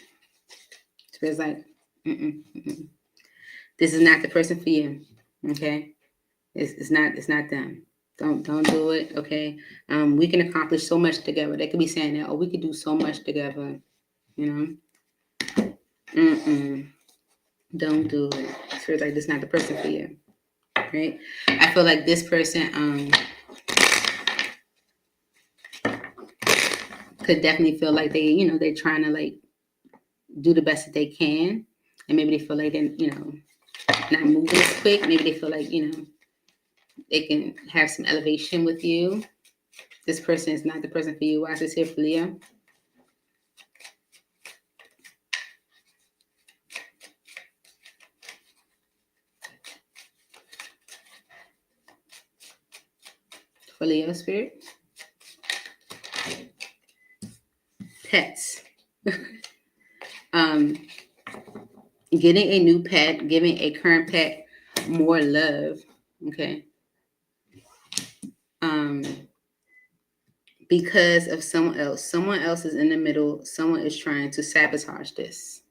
Speaker 1: Spirit's like, this is not the person for you. Okay. It's not them. Don't do it. Okay. We can accomplish so much together. They could be saying that, oh, we could do so much together. Don't do it. Spirit's like, this is not the person for you. Right? I feel like this person could definitely feel like they, they're trying to like do the best that they can. And maybe they feel like they're, not moving as quick. Maybe they feel like, they can have some elevation with you. This person is not the person for you. Why is this here for Leo? for Leo spirit. Pets. Getting a new pet, giving a current pet more love. Okay. Because of someone else. Someone else is in the middle. Someone is trying to sabotage this.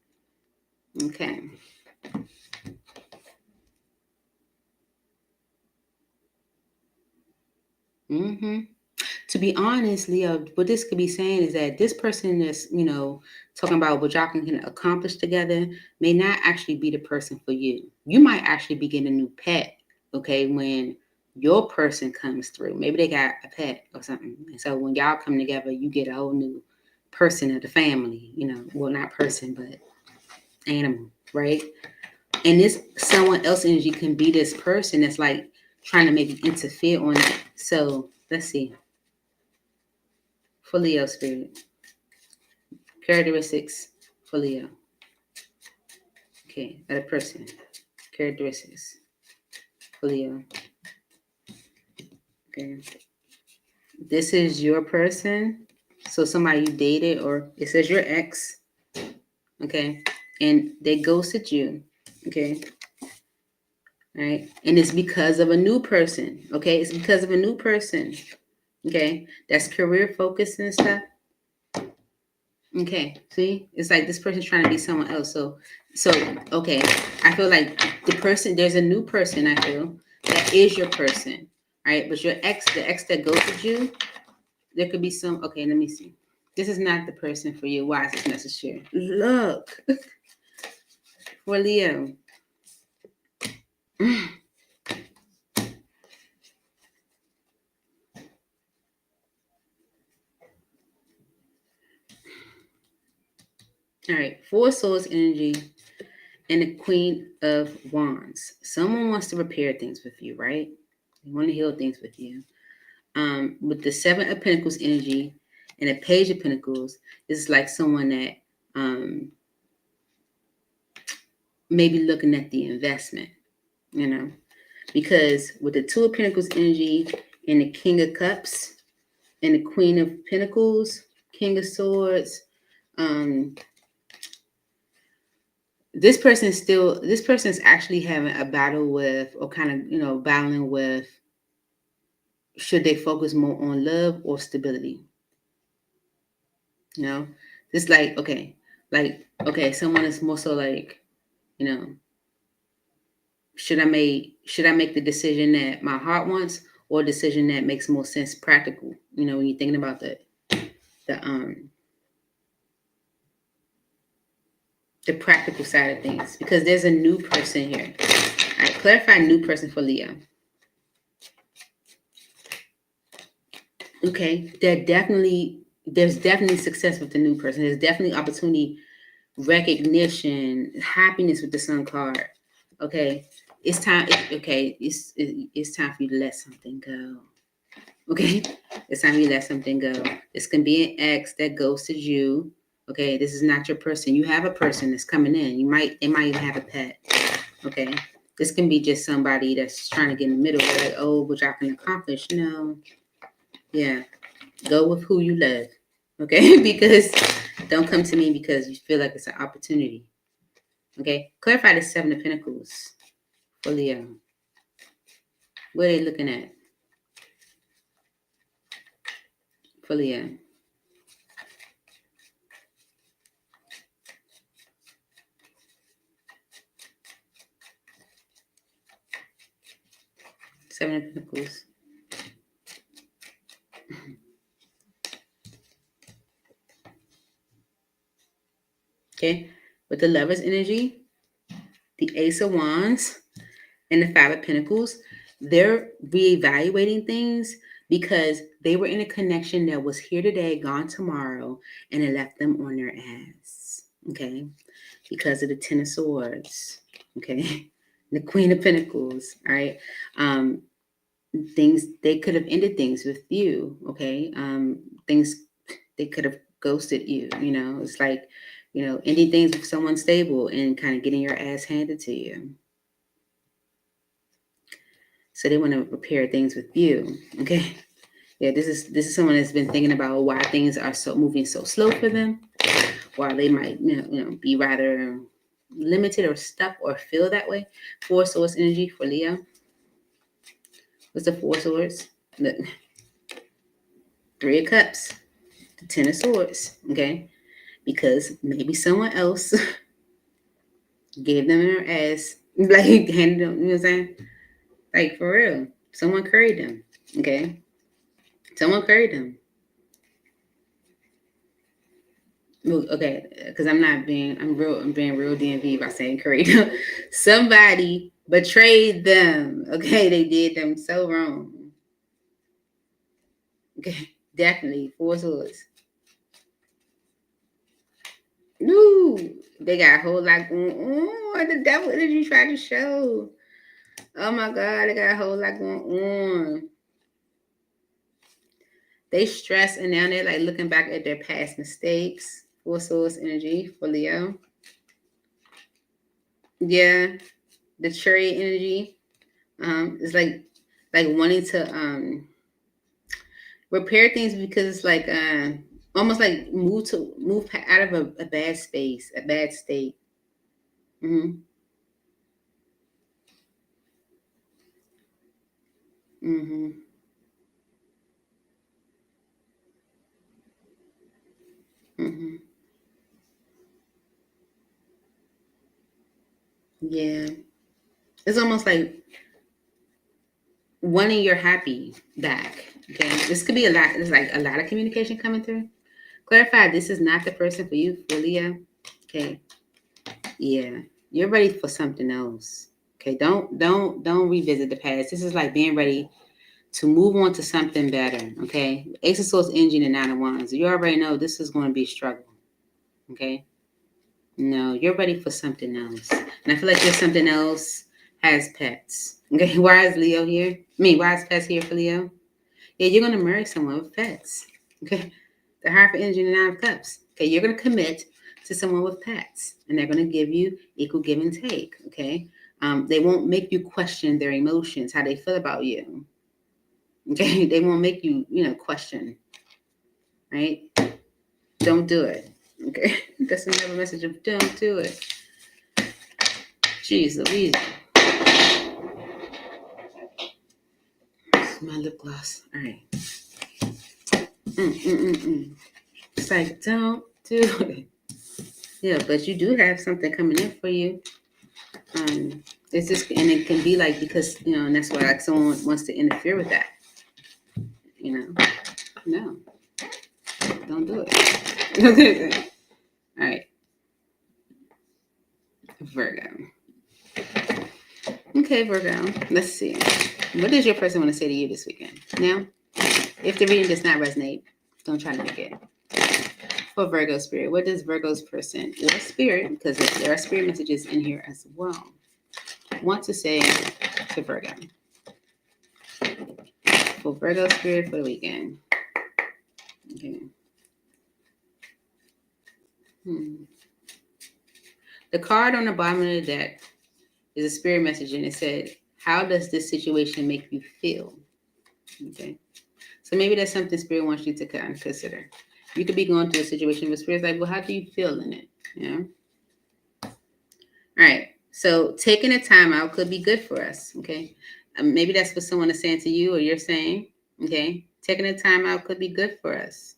Speaker 1: Okay. To be honest, Leo, what this could be saying is that this person that's, talking about what y'all can accomplish together may not actually be the person for you. You might actually be getting a new pet, okay, when your person comes through. Maybe they got a pet or something. And so when y'all come together, you get a whole new person of the family, well, not person, but animal, right? And this someone else energy can be this person that's like trying to maybe interfere on it. So let's see. For Leo spirit. Characteristics for Leo. Okay, other person. Characteristics for Leo. Okay. This is your person. So somebody you dated, or it says your ex. Okay. And they ghosted you. Okay. All right. And it's because of a new person. Okay. It's because of a new person. Okay. That's career focused and stuff. Okay, see, it's like this person's trying to be someone else. So okay, I feel like there's a new person. I feel that is your person, right? But the ex that ghosted you, there could be some. Okay, let me see. This is not the person for you. Why is this message here? Look, for Leo. All right, Four of Swords energy and the Queen of Wands. Someone wants to repair things with you, right? They want to heal things with you. With the Seven of Pentacles energy and the Page of Pentacles, it's like someone that may be looking at the investment, because with the Two of Pentacles energy and the King of Cups and the Queen of Pentacles, King of Swords, this person's actually having a battle with, or kind of, battling with, should they focus more on love or stability? It's like, okay, someone is more so like, should I make the decision that my heart wants, or a decision that makes more sense practical, when you're thinking about the practical side of things, because there's a new person here. All right, clarify new person for Leo. Okay, there's definitely success with the new person. There's definitely opportunity, recognition, happiness with the Sun card. Okay, it's time. It's time for you to let something go. Okay, it's time for you to let something go. This can be an ex that ghosted you. Okay, this is not your person. You have a person that's coming in. They might even have a pet. Okay, this can be just somebody that's trying to get in the middle. Like, oh, which I can accomplish. No, yeah, go with who you love. Okay, because don't come to me because you feel like it's an opportunity. Okay, clarify the Seven of Pentacles for Leo. What are they looking at for Leo? Seven of Pentacles. Okay, with the Lover's energy, the Ace of Wands, and the Five of Pentacles, they're reevaluating things because they were in a connection that was here today, gone tomorrow, and it left them on their ass. Okay, because of the Ten of Swords. Okay, the Queen of Pentacles. All right, things they could have ended things with you. Okay, things they could have ghosted you. It's like, ending things with someone stable and kind of getting your ass handed to you. So they want to repair things with you. Okay. Yeah, this is someone that's been thinking about why things are so moving so slow for them, why they might be rather limited or stuck or feel that way. Four Swords energy for Leo. What's the Four Swords? The Three of Cups, the Ten of Swords. Okay, because maybe someone else gave them their ass, like handed them. You know what I'm saying? Like for real, someone curried them. Okay, someone curried them. Okay, because I'm being real DMV by saying curried them. Somebody betrayed them. Okay, they did them so wrong. Okay, definitely Four Swords. No, they got a whole lot going on. What the devil did you try to show? Oh my God, they got a whole lot going on. They stress and now they're like looking back at their past mistakes. Four Swords energy for Leo. Yeah, the Chariot energy. It's like wanting to repair things because it's like almost like move out of a bad space, a bad state. Mm-hmm. Mm-hmm. Mm-hmm. Yeah. It's almost like wanting your happy back. Okay. This could be a lot. There's like a lot of communication coming through. Clarify, this is not the person for you, for Leo. Okay. Yeah. You're ready for something else. Okay. Don't revisit the past. This is like being ready to move on to something better. Okay. Ace of Swords engine and Nine of Wands. You already know this is going to be a struggle. Okay. No, you're ready for something else. And I feel like there's something else has pets. Okay. Why is Leo here? Why is pets here for Leo? Yeah, you're going to marry someone with pets. Okay. The Hierophant energy and the Nine of Cups. Okay. You're going to commit to someone with pets and they're going to give you equal give and take. Okay. They won't make you question their emotions, how they feel about you. Okay. They won't make you, question. Right. Don't do it. Okay. That's another message of don't do it. Jeez Louise. My lip gloss. All right. It's like, don't do it. Yeah, but you do have something coming in for you. It's just, and it can be like, because, and that's why like someone wants to interfere with that. No, don't do it. All right. Virgo. Okay, Virgo. Let's see. What does your person want to say to you this weekend? Now, if the reading does not resonate, don't try to make it. For Virgo spirit, what does Virgo's person or spirit, because there are spirit messages in here as well, want to say to Virgo? For Virgo spirit for the weekend. Okay. The card on the bottom of the deck is a spirit message, and it said, how does this situation make you feel? Okay. So maybe that's something spirit wants you to kind of consider. You could be going through a situation where spirit's like, well, how do you feel in it? All right. So taking a time out could be good for us. Okay. Maybe that's what someone is saying to you or you're saying. Okay. Taking a time out could be good for us.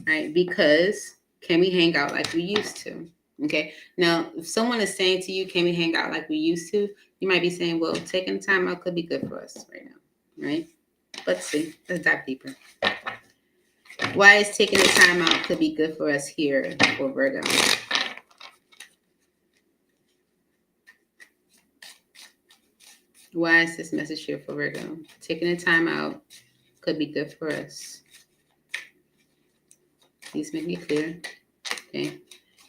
Speaker 1: Right. Because can we hang out like we used to? Okay. Now, if someone is saying to you, can we hang out like we used to? You might be saying, well, taking time out could be good for us right now. Right. Let's see. Let's dive deeper. Why is taking the time out could be good for us here for Virgo? Why is this message here for Virgo? Taking the time out could be good for us. Please make it clear. Okay.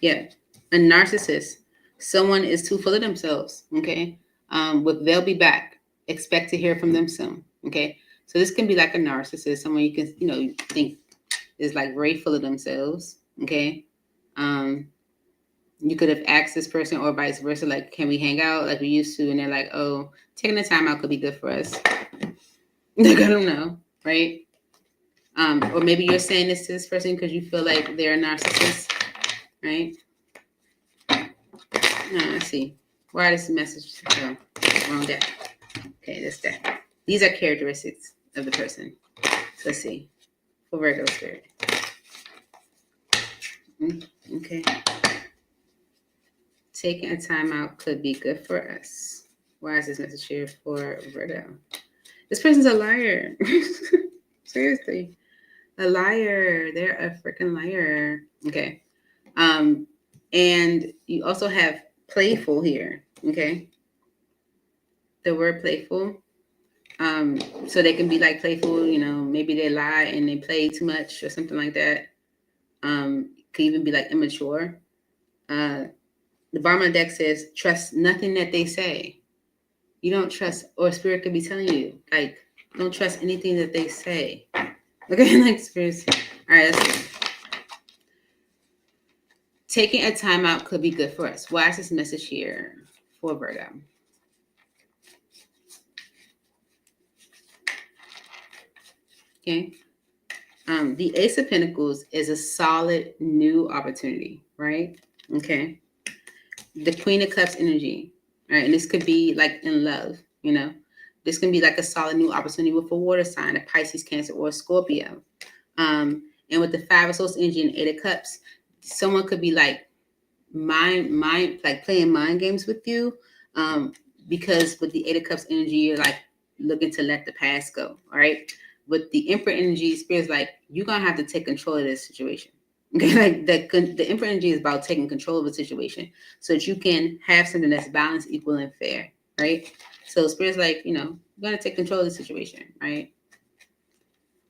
Speaker 1: Yeah. A narcissist. Someone is too full of themselves. Okay. They'll be back. Expect to hear from them soon. Okay. So this can be like a narcissist, someone you can, think is like very full of themselves. Okay. You could have asked this person or vice versa, like, can we hang out like we used to? And they're like, oh, taking the time out could be good for us. They're gonna know, right? Or maybe you're saying this to this person because you feel like they're a narcissist, right? Let's see. Why does the message go? Wrong deck. Okay, this deck. These are characteristics of the person. So let's see. For Virgo spirit. Okay. Taking a time out could be good for us. Why is this message here for Virgo? This person's a liar. Seriously. A liar. They're a freaking liar. Okay. And you also have playful here. Okay. The word playful. So they can be like playful, you know, maybe they lie and they play too much or something like that. Could even be like immature. The bottom of the deck says, trust nothing that they say. You don't trust, or spirit could be telling you, like, don't trust anything that they say. Okay, like spirits. All right, let's see. Taking a time out could be good for us. Why is this message here for Virgo? Okay. The Ace of Pentacles is a solid new opportunity, right? Okay. The Queen of Cups energy, right? And this could be like in love, you know. This can be like a solid new opportunity with a water sign, a Pisces, Cancer, or a Scorpio. And with the Five of Swords energy and Eight of Cups, someone could be like like playing mind games with you. Because with the Eight of Cups energy, you're like looking to let the past go, all right? With the Emperor energy, Spirit's like, you're going to have to take control of this situation. Okay, like the Emperor energy is about taking control of the situation so that you can have something that's balanced, equal, and fair, right? So Spirit's like, you know, you're going to take control of the situation, right?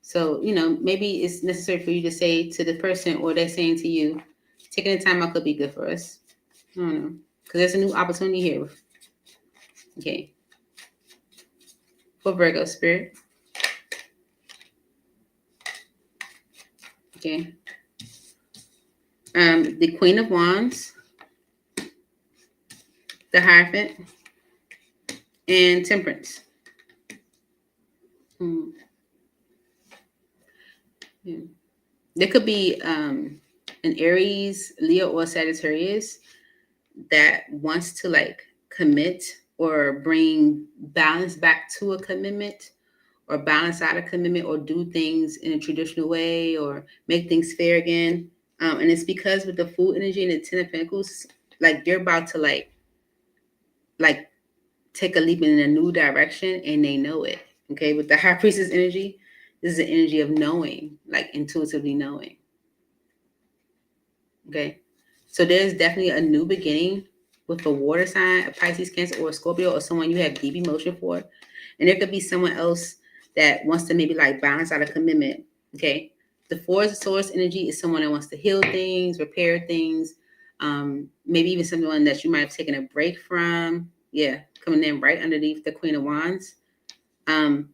Speaker 1: So, you know, maybe it's necessary for you to say to the person, or they're saying to you, taking the time out could be good for us. I don't know. Because there's a new opportunity here. Okay. For Virgo spirit. Okay. The Queen of Wands, the Hierophant, and Temperance. Yeah. There could be an Aries, Leo, or Sagittarius that wants to like commit or bring balance back to a commitment, or balance out a commitment, or do things in a traditional way, or make things fair again. And it's because with the Fool energy and the Ten of Pentacles, like they're about to like take a leap in a new direction, and they know it. Okay, with the High Priestess energy, this is the energy of knowing, like intuitively knowing. Okay, so there's definitely a new beginning with a water sign, a Pisces, Cancer, or a Scorpio, or someone you have deep emotion for. And there could be someone else that wants to maybe like balance out a commitment. Okay, the Four of Swords energy is someone that wants to heal things, repair things, maybe even someone that you might have taken a break from. Yeah, coming in right underneath the Queen of Wands. And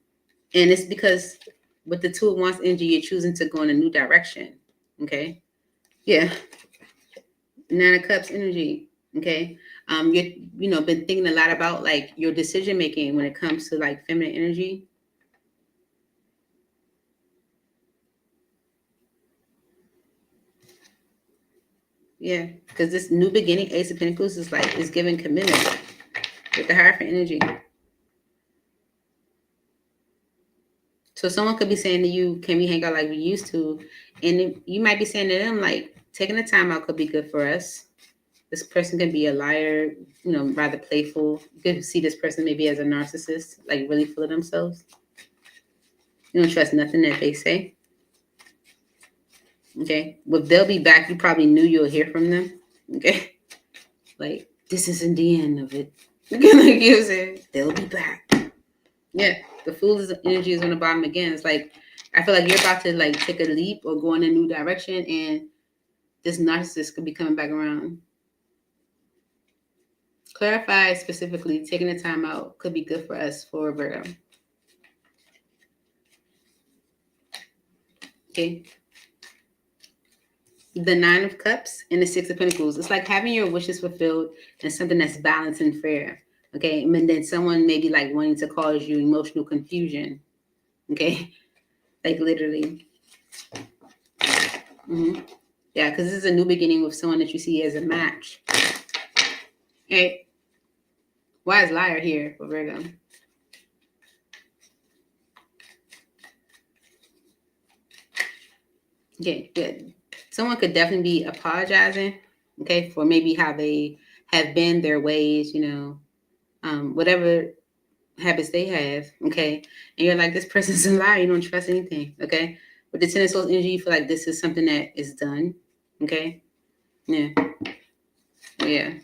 Speaker 1: it's because with the Two of Wands energy, you're choosing to go in a new direction. Okay, yeah. Nine of Cups energy. Okay, you know, been thinking a lot about like your decision making when it comes to like feminine energy. Yeah, because this new beginning, Ace of Pentacles, is giving commitment with the Hierophant energy. So someone could be saying to you, "Can we hang out like we used to?" And you might be saying to them, like, "Taking the time out could be good for us." This person can be a liar, you know, rather playful. You could see this person maybe as a narcissist, like really full of themselves. You don't trust nothing that they say. Okay. Well, they'll be back. You probably knew you'll hear from them. Okay. Like, this isn't the end of it. Like you said, they'll be back. Yeah. The Fool's energy is on the bottom again. It's like, I feel like you're about to like take a leap or go in a new direction, and this narcissist could be coming back around. Clarify specifically, taking the time out could be good for us for Virgo. Okay. The Nine of Cups and the Six of Pentacles. It's like having your wishes fulfilled and something that's balanced and fair. Okay. And then someone maybe like wanting to cause you emotional confusion. Okay. Like literally. Yeah, because this is a new beginning with someone that you see as a match. Hey, why is liar here for Virgo? Okay, good. Someone could definitely be apologizing, okay, for maybe how they have been, their ways, whatever habits they have, okay? And you're like, this person's a liar. You don't trust anything, okay? With the Ten of Swords energy, you feel like this is something that is done, okay? Yeah. Yeah.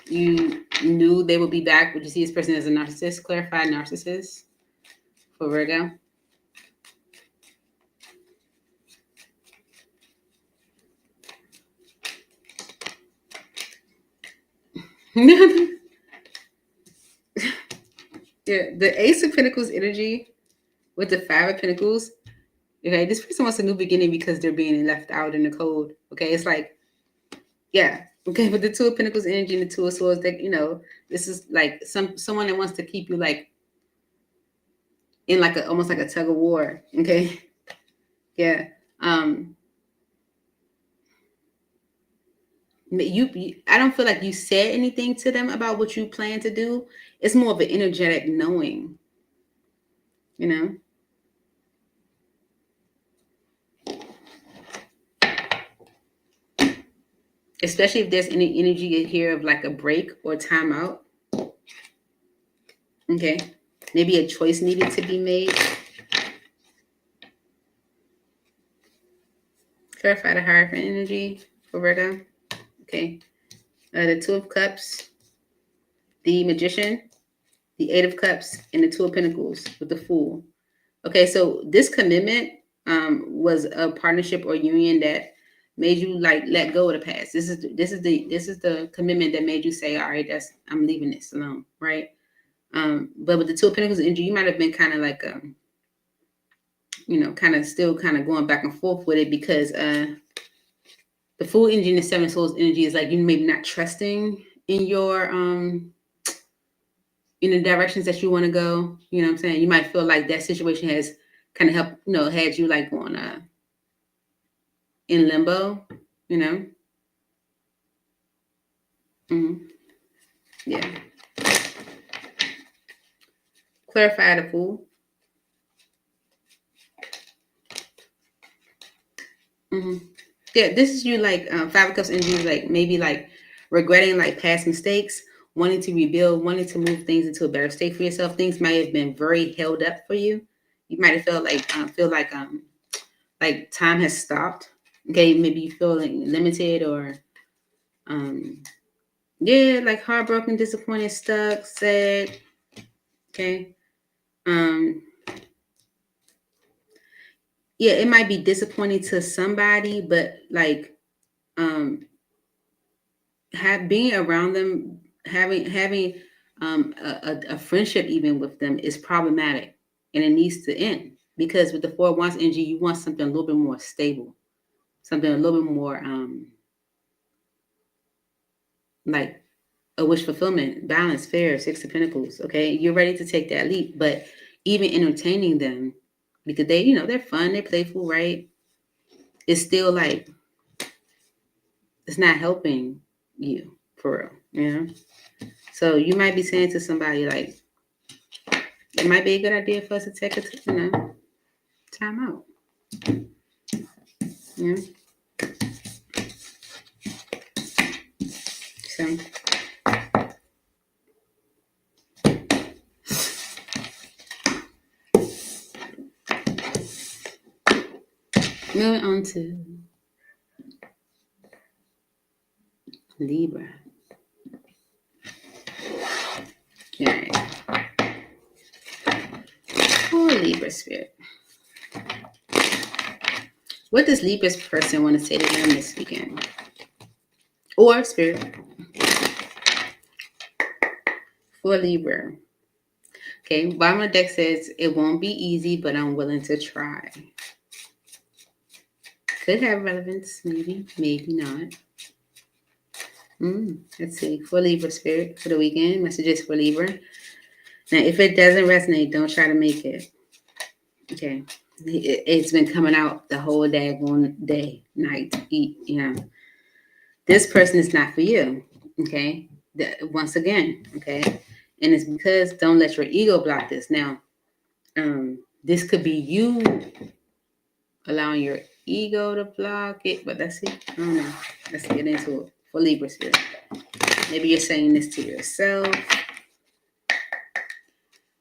Speaker 1: You knew they would be back. Would you see this person as a narcissist? Clarified narcissist for Virgo. Yeah, the Ace of Pentacles energy with the Five of Pentacles. Okay, this person wants a new beginning because they're being left out in the cold. Okay, it's like, yeah. Okay, with the Two of Pentacles energy and the Two of Swords, that this is like someone that wants to keep you like in like almost like a tug of war. Okay, yeah. I don't feel like you said anything to them about what you plan to do. It's more of an energetic knowing, especially if there's any energy here of like a break or timeout. Okay, maybe a choice needed to be made. Clarify the Hierophant energy for Virgo. Okay, the Two of Cups, the Magician, the Eight of Cups, and the Two of Pentacles with the Fool. Okay, so this commitment was a partnership or union that made you like let go of the past. This is the commitment that made you say, all right, I'm leaving this alone, right? But with the Two of Pentacles energy, you might have been kind of like kind of still kind of going back and forth with it because the Fool energy and the Seven of Swords energy is like you maybe not trusting in your in the directions that you want to go. You know what I'm saying? You might feel like that situation has kind of helped, had you like going in limbo, Mm-hmm. Yeah. Clarify the Fool. Mm-hmm. Yeah, this is you like Five of Cups energy, like maybe like regretting like past mistakes, wanting to rebuild, wanting to move things into a better state for yourself. Things might have been very held up for you. You might have felt like time has stopped. Okay, maybe you feel like limited or yeah, like heartbroken, disappointed, stuck, sad. Okay. Yeah, it might be disappointing to somebody, but like being around them, having a friendship even with them is problematic, and it needs to end because with the Four of Wands energy, you want something a little bit more stable, something a little bit more like a wish fulfillment, balance, fair, Six of Pentacles. Okay, you're ready to take that leap, but even entertaining them because they're fun, they're playful, right? It's still like it's not helping you for real, So you might be saying to somebody like, it might be a good idea for us to take a time out. Yeah. So moving on to Libra. All right. Poor Libra spirit. What does Libra's person want to say to them this weekend? Or spirit for Libra. Okay, bottom of the deck says it won't be easy, but I'm willing to try. Could have relevance, maybe not. Let's see. For Libra spirit for the weekend, messages for Libra. Now, if it doesn't resonate, don't try to make it. Okay. It's been coming out the whole daggone day, night, This person is not for you, okay? Once again, okay? And it's because don't let your ego block this. Now, this could be you allowing your ego to block it, but let's see. I don't know. Let's get into it for Libra spirit. Maybe you're saying this to yourself.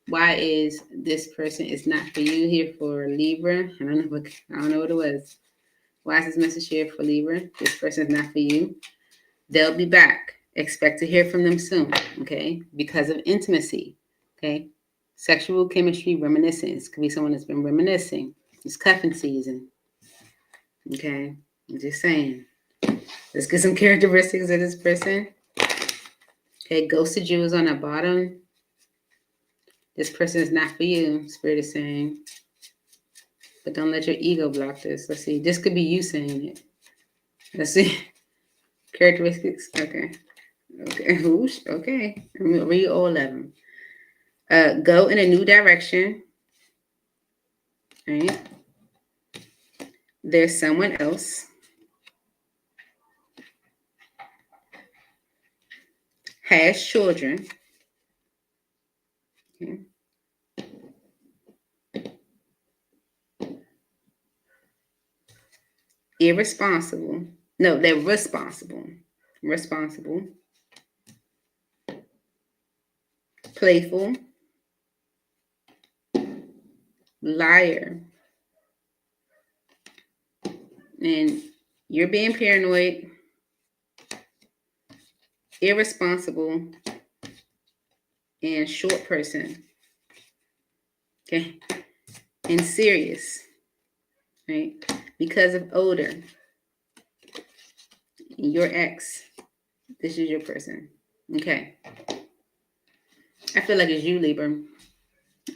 Speaker 1: Why is this person is not for you here for Libra? I don't know what it was. Why is this message here for Libra? This person is not for you. They'll be back. Expect to hear from them soon, okay? Because of intimacy, okay? Sexual chemistry, reminiscence. Could be someone that's been reminiscing. It's cuffing season, okay? I'm just saying. Let's get some characteristics of this person. Okay, ghosted jewels on the bottom. This person is not for you, Spirit is saying. But don't let your ego block this. Let's see. This could be you saying it. Let's see. Characteristics. Okay. Okay. Whoosh. Okay. I'm going to read all of them. Go in a new direction. Right? There's someone else. Has children. Okay. Irresponsible. No, they're responsible. Responsible. Playful. Liar. And you're being paranoid. Irresponsible. And short person. Okay. And serious. Right? Because of older. Your ex. This is your person. Okay. I feel like it's you, Libra. All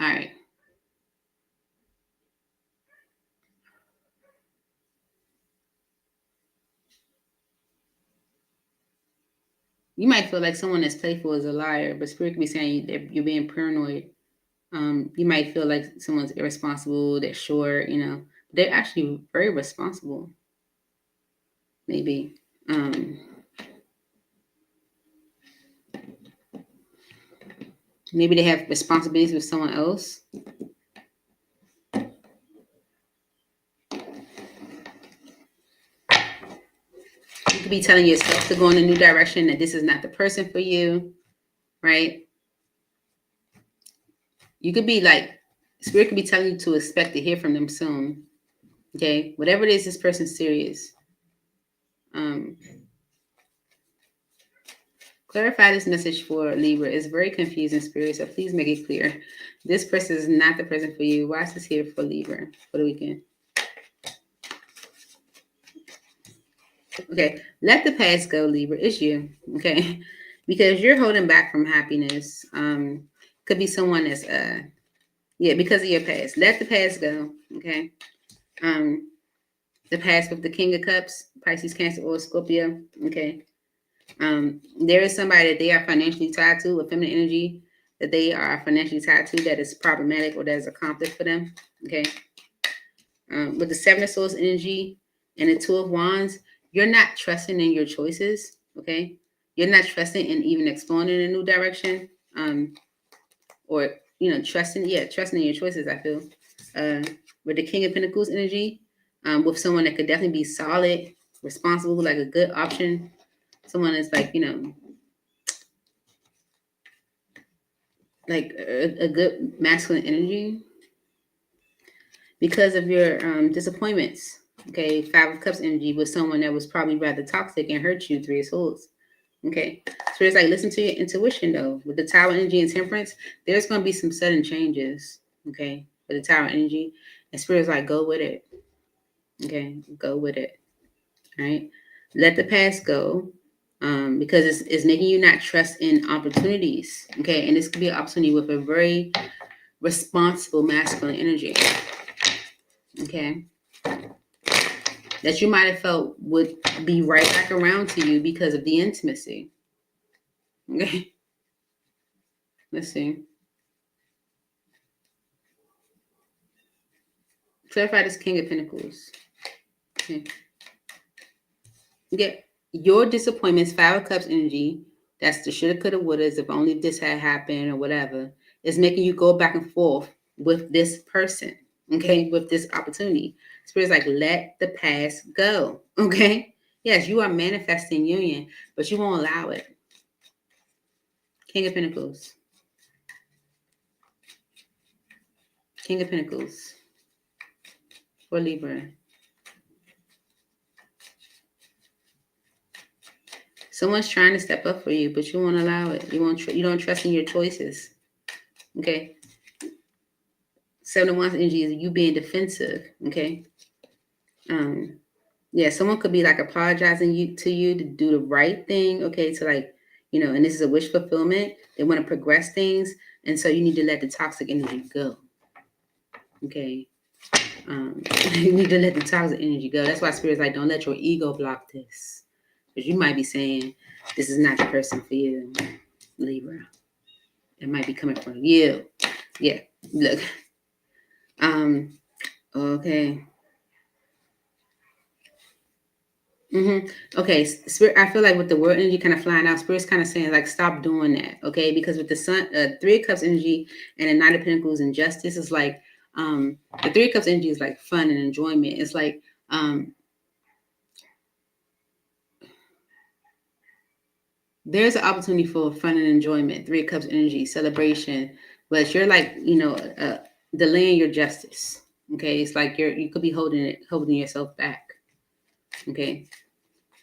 Speaker 1: right. You might feel like someone that's playful is a liar, but Spirit could be saying you're being paranoid. You might feel like someone's irresponsible, they're short, They're actually very responsible. Maybe. Maybe they have responsibilities with someone else. You could be telling yourself to go in a new direction, that this is not the person for you, right? You could be like, Spirit could be telling you to expect to hear from them soon. Okay? Whatever it is, this person's serious. Clarify this message for Libra. It's very confusing, Spirit, so please make it clear. This person is not the person for you. Why is this here for Libra for the weekend? Okay, let the past go, Libra. It's you, okay? Because you're holding back from happiness. Could be someone that's because of your past. Let the past go, okay? The past with the King of Cups, Pisces, Cancer, or Scorpio, okay? There is somebody that they are financially tied to, with feminine energy, that they are financially tied to, that is problematic or that is a conflict for them, okay? With the Seven of Swords energy and the Two of Wands, you're not trusting in your choices, okay? You're not trusting in even exploring in a new direction, or trusting in your choices. I feel with the King of Pentacles energy, with someone that could definitely be solid, responsible, like a good option, someone that's like like a good masculine energy, because of your disappointments. Okay, Five of Cups energy with someone that was probably rather toxic and hurt you. Three of Swords. Okay, so it's like, listen to your intuition though. With the Tower energy and Temperance, there's going to be some sudden changes. Okay, with the Tower energy, and Spirit's like, go with it. Okay, go with it. All right, let the past go. Because it's making you not trust in opportunities. Okay, and this could be an opportunity with a very responsible masculine energy. Okay, that you might have felt would be right back around to you because of the intimacy. Okay, let's see. Clarify this King of Pentacles. Okay. Get your disappointments, 5 of Cups energy. That's the shoulda, coulda, wouldas. If only this had happened or whatever, is making you go back and forth with this person. Okay, with this opportunity. Spirit's like, let the past go. Okay. Yes, you are manifesting union, but you won't allow it. King of Pentacles. King of Pentacles. For Libra. Someone's trying to step up for you, but you won't allow it. You don't trust in your choices. Okay. 7 of Wands energy is you being defensive. Okay. Yeah, someone could be like apologizing to you to do the right thing. Okay, to like, and this is a wish fulfillment. They want to progress things, and so you need to let the toxic energy go. Okay. You need to let the toxic energy go. That's why Spirit's like, don't let your ego block this. Because you might be saying, this is not the person for you, Libra. It might be coming from you. Yeah, look. Okay. Okay, Spirit, I feel like with the word energy kind of flying out, Spirit's kind of saying, like, stop doing that, okay? Because with the Sun, 3 of Cups energy and the 9 of Pentacles and Justice is like, the 3 of Cups energy is like fun and enjoyment. It's like, there's an opportunity for fun and enjoyment, 3 of Cups energy, celebration, but you're like, delaying your justice, okay? It's like you could be holding yourself back, okay?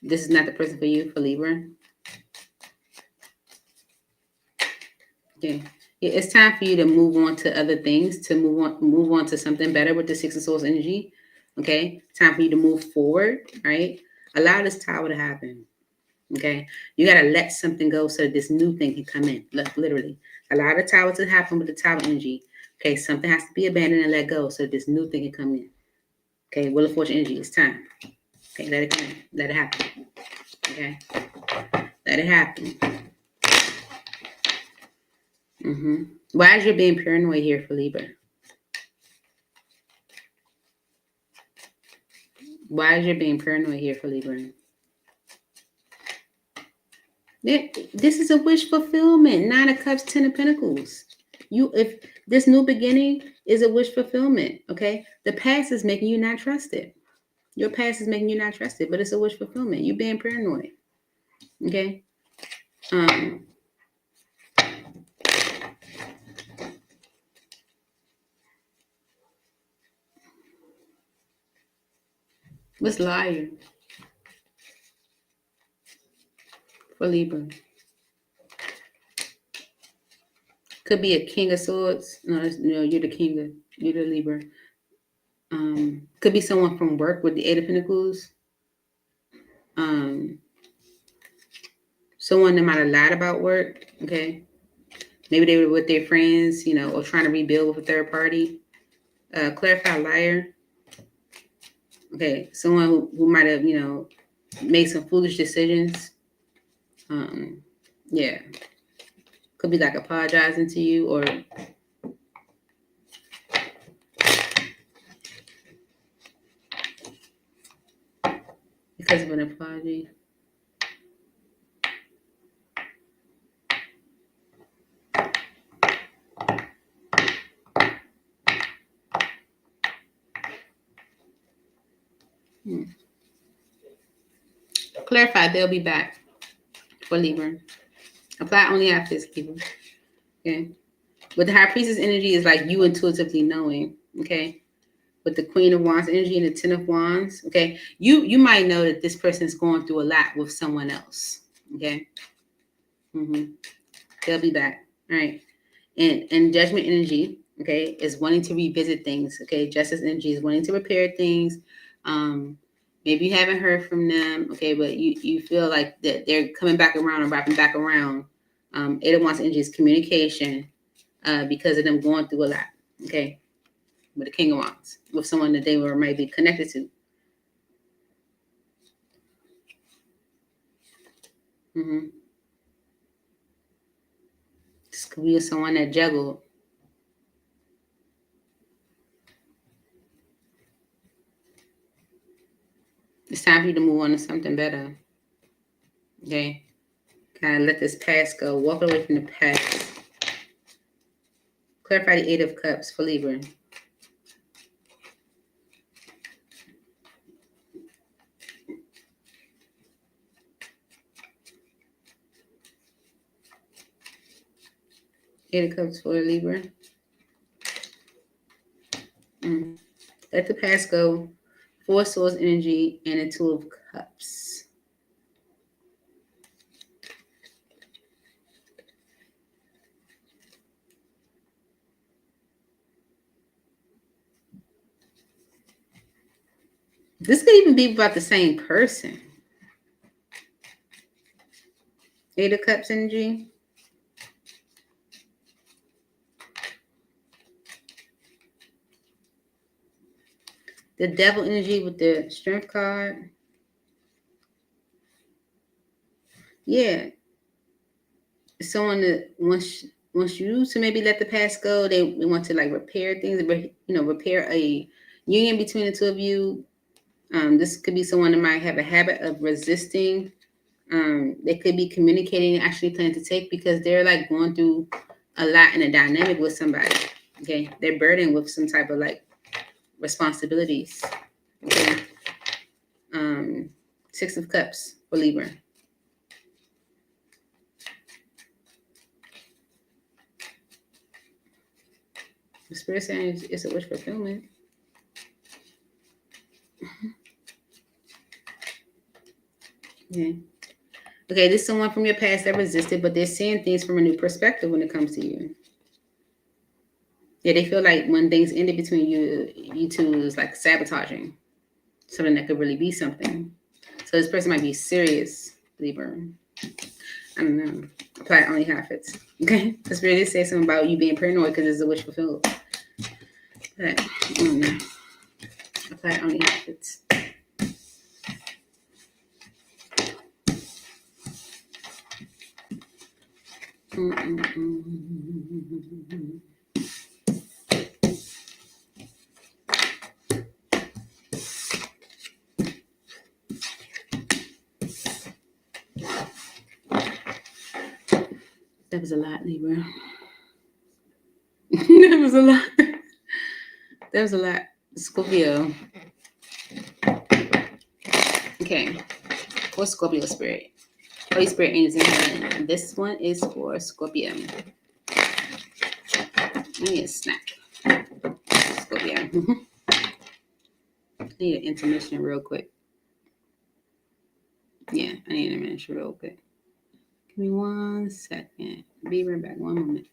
Speaker 1: This is not the person for you, for Libra. Okay. Yeah, it's time for you to move on to other things, to move on to something better with the 6 of Swords energy. Okay. Time for you to move forward, right? Allow this tower to happen. Okay. You got to let something go so that this new thing can come in. Look, literally. Allow the tower to happen with the tower energy. Okay. Something has to be abandoned and let go so that this new thing can come in. Okay. Wheel of Fortune energy. It's time. Okay. Let it come in. Let it happen. Okay. Let it happen. Why is you being paranoid here for Libra? Why is you being paranoid here for Libra? This is a wish fulfillment. 9 of Cups, 10 of Pentacles. If this new beginning is a wish fulfillment, okay? The past is making you not trusted. Your past is making you not trusted, but it's a wish fulfillment. You being paranoid, okay? What's liar for Libra? Could be a King of Swords. No, you're you're the Libra. Could be someone from work with the 8 of Pentacles. Someone that might have lied about work, okay? Maybe they were with their friends, or trying to rebuild with a third party. Clarify liar. Okay, someone who might have, made some foolish decisions. Yeah. Could be like apologizing to you or because of an apology. Clarify, they'll be back for Libra. Apply only after this, Libra. Okay. With the High Priestess energy is like you intuitively knowing. Okay. With the Queen of Wands energy and the 10 of Wands. Okay. You might know that this person's going through a lot with someone else. Okay. They'll be back. All right. And Judgment energy, okay, is wanting to revisit things. Okay. Justice energy is wanting to repair things. Maybe you haven't heard from them, okay, but you feel like that they're coming back around and wrapping back around. 8 of Wands energy is communication because of them going through a lot, okay, with the King of Wands, with someone that they were maybe connected to. This could be someone that juggled. It's time for you to move on to something better. Okay? Kind of let this past go. Walk away from the past. Clarify the Eight of Cups for Libra. Eight of Cups for Libra. Let the past go. Four Swords energy and a Two of Cups. This could even be about the same person. Eight of Cups energy. The Devil energy with the Strength card. Yeah. Someone that wants you to maybe let the past go. They want to like repair things, repair a union between the two of you. This could be someone that might have a habit of resisting. They could be communicating and actually planning to take because they're like going through a lot in a dynamic with somebody. Okay, they're burdened with some type of like responsibilities. Okay. Six of Cups for Libra. The Spirit saying it's a wish fulfillment. Yeah. Okay, this is someone from your past that resisted, but they're seeing things from a new perspective when it comes to you. Yeah, they feel like when things ended between you two is like sabotaging something that could really be something. So this person might be serious, Libra. I don't know. Apply it only how it fits. Okay? The Spirit did say something about you being paranoid because it's a wish fulfilled. But I don't know. Apply it only how it fits. That was a lot, Libra. That was a lot. That was a lot. Scorpio. Okay. For Scorpio Spirit. Holy Spirit angels in heaven. This one is for Scorpio. I need a snack. Scorpio. I need an intermission real quick. Yeah, I need an intermission real quick. Give me 1 second. Be right back. 1 moment.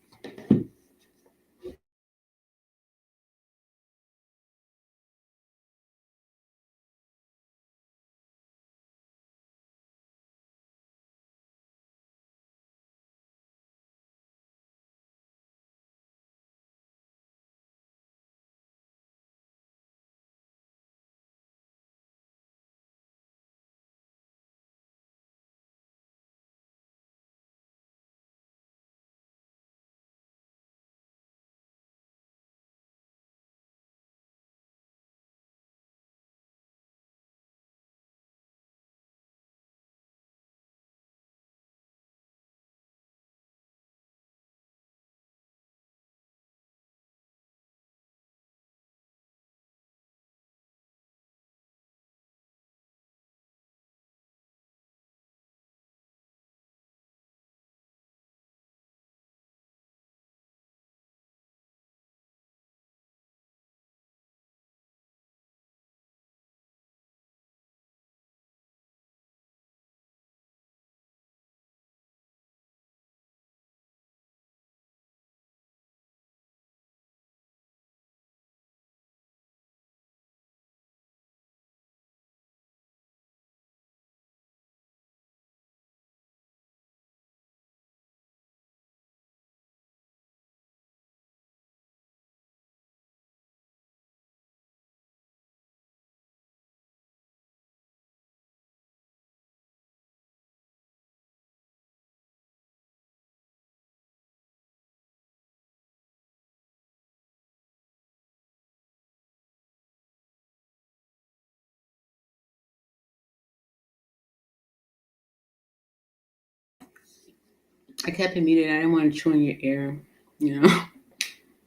Speaker 1: I kept it muted. I didn't want to chew in your ear. You know,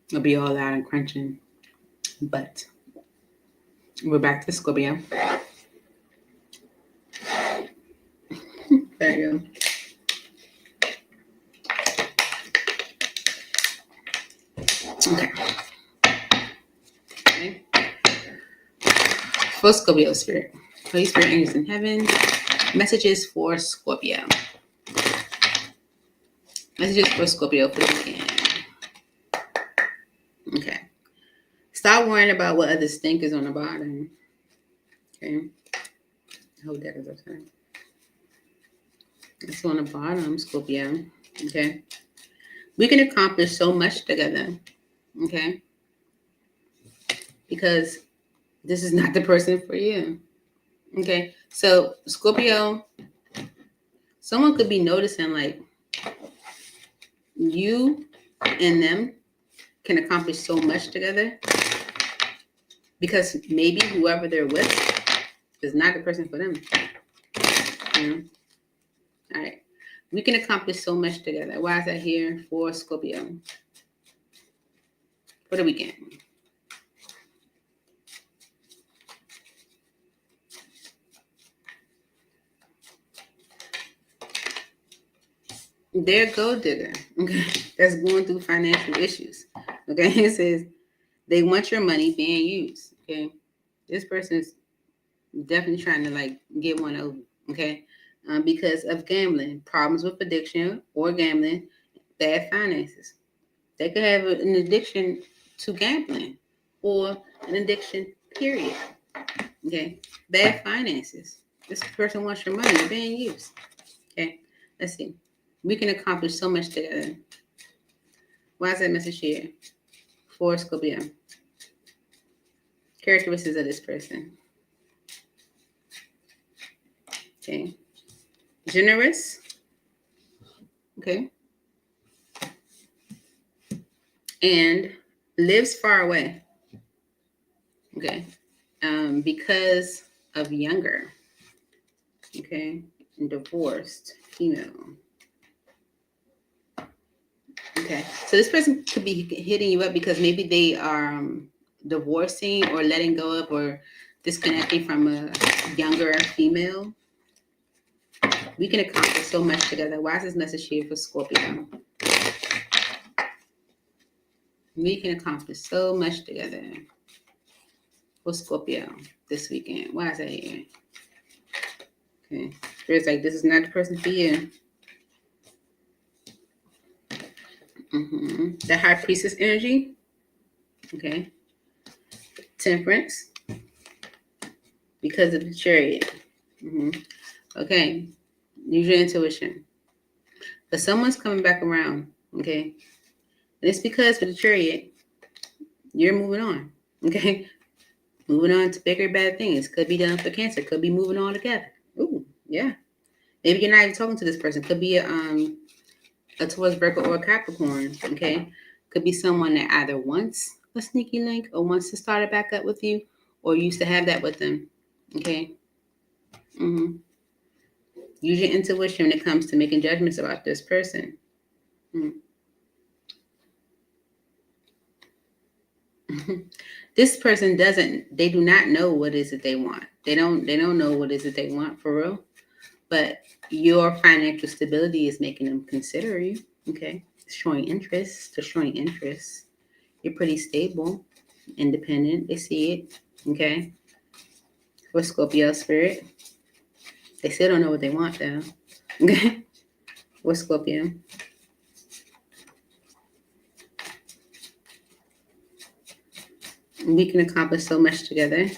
Speaker 1: it'll be all loud and crunching. But we're back to Scorpio. There you go. Okay. For Scorpio spirit. Holy Spirit, angels in heaven. Messages for Scorpio. Messages for Scorpio for the weekend. Okay. Stop worrying about what others think is on the bottom. Okay. I hope that is okay. It's on the bottom, Scorpio. Okay. We can accomplish so much together. Okay. Because this is not the person for you. Okay. So, Scorpio, someone could be noticing like you and them can accomplish so much together because maybe whoever they're with is not the person for them. You know? All right. We can accomplish so much together. Why is that here for Scorpio? For the weekend. They're a gold digger, okay, that's going through financial issues. Okay, it says they want your money being used. Okay, this person is definitely trying to like get one over. Okay, because of gambling, problems with addiction or gambling, bad finances. They could have an addiction to gambling or an addiction, period. Okay, bad finances. This person wants your money being used. Okay, let's see. We can accomplish so much together. Why is that message here? For Scorpio. Characteristics of this person. Okay. Generous. Okay. And lives far away. Okay. Because of younger. Okay. And divorced female. Okay. So this person could be hitting you up because maybe they are divorcing or letting go of or disconnecting from a younger female. We can accomplish so much together. Why is this message here for Scorpio? We can accomplish so much together for Scorpio this weekend. Why is that here? Okay. Spirit's like, this is not the person for you. The High Priestess energy. Okay. Temperance. Because of the Chariot. Okay. Use your intuition. But someone's coming back around. Okay. And it's because for the Chariot, you're moving on. Okay. Moving on to bigger, bad things. Could be done for Cancer. Could be moving on together. Ooh, yeah. Maybe you're not even talking to this person. Could be a Taurus, Virgo, or a Capricorn. Okay. Could be someone that either wants a sneaky link or wants to start it back up with you or used to have that with them. Okay. Use your intuition when it comes to making judgments about this person. This person they do not know what it is that they want. They don't know what it is that they want for real. But your financial stability is making them consider you. Okay. Showing interest. They're showing interest. You're pretty stable, independent. They see it. Okay. For Scorpio spirit. They still don't know what they want though. Okay. For Scorpio. We can accomplish so much together.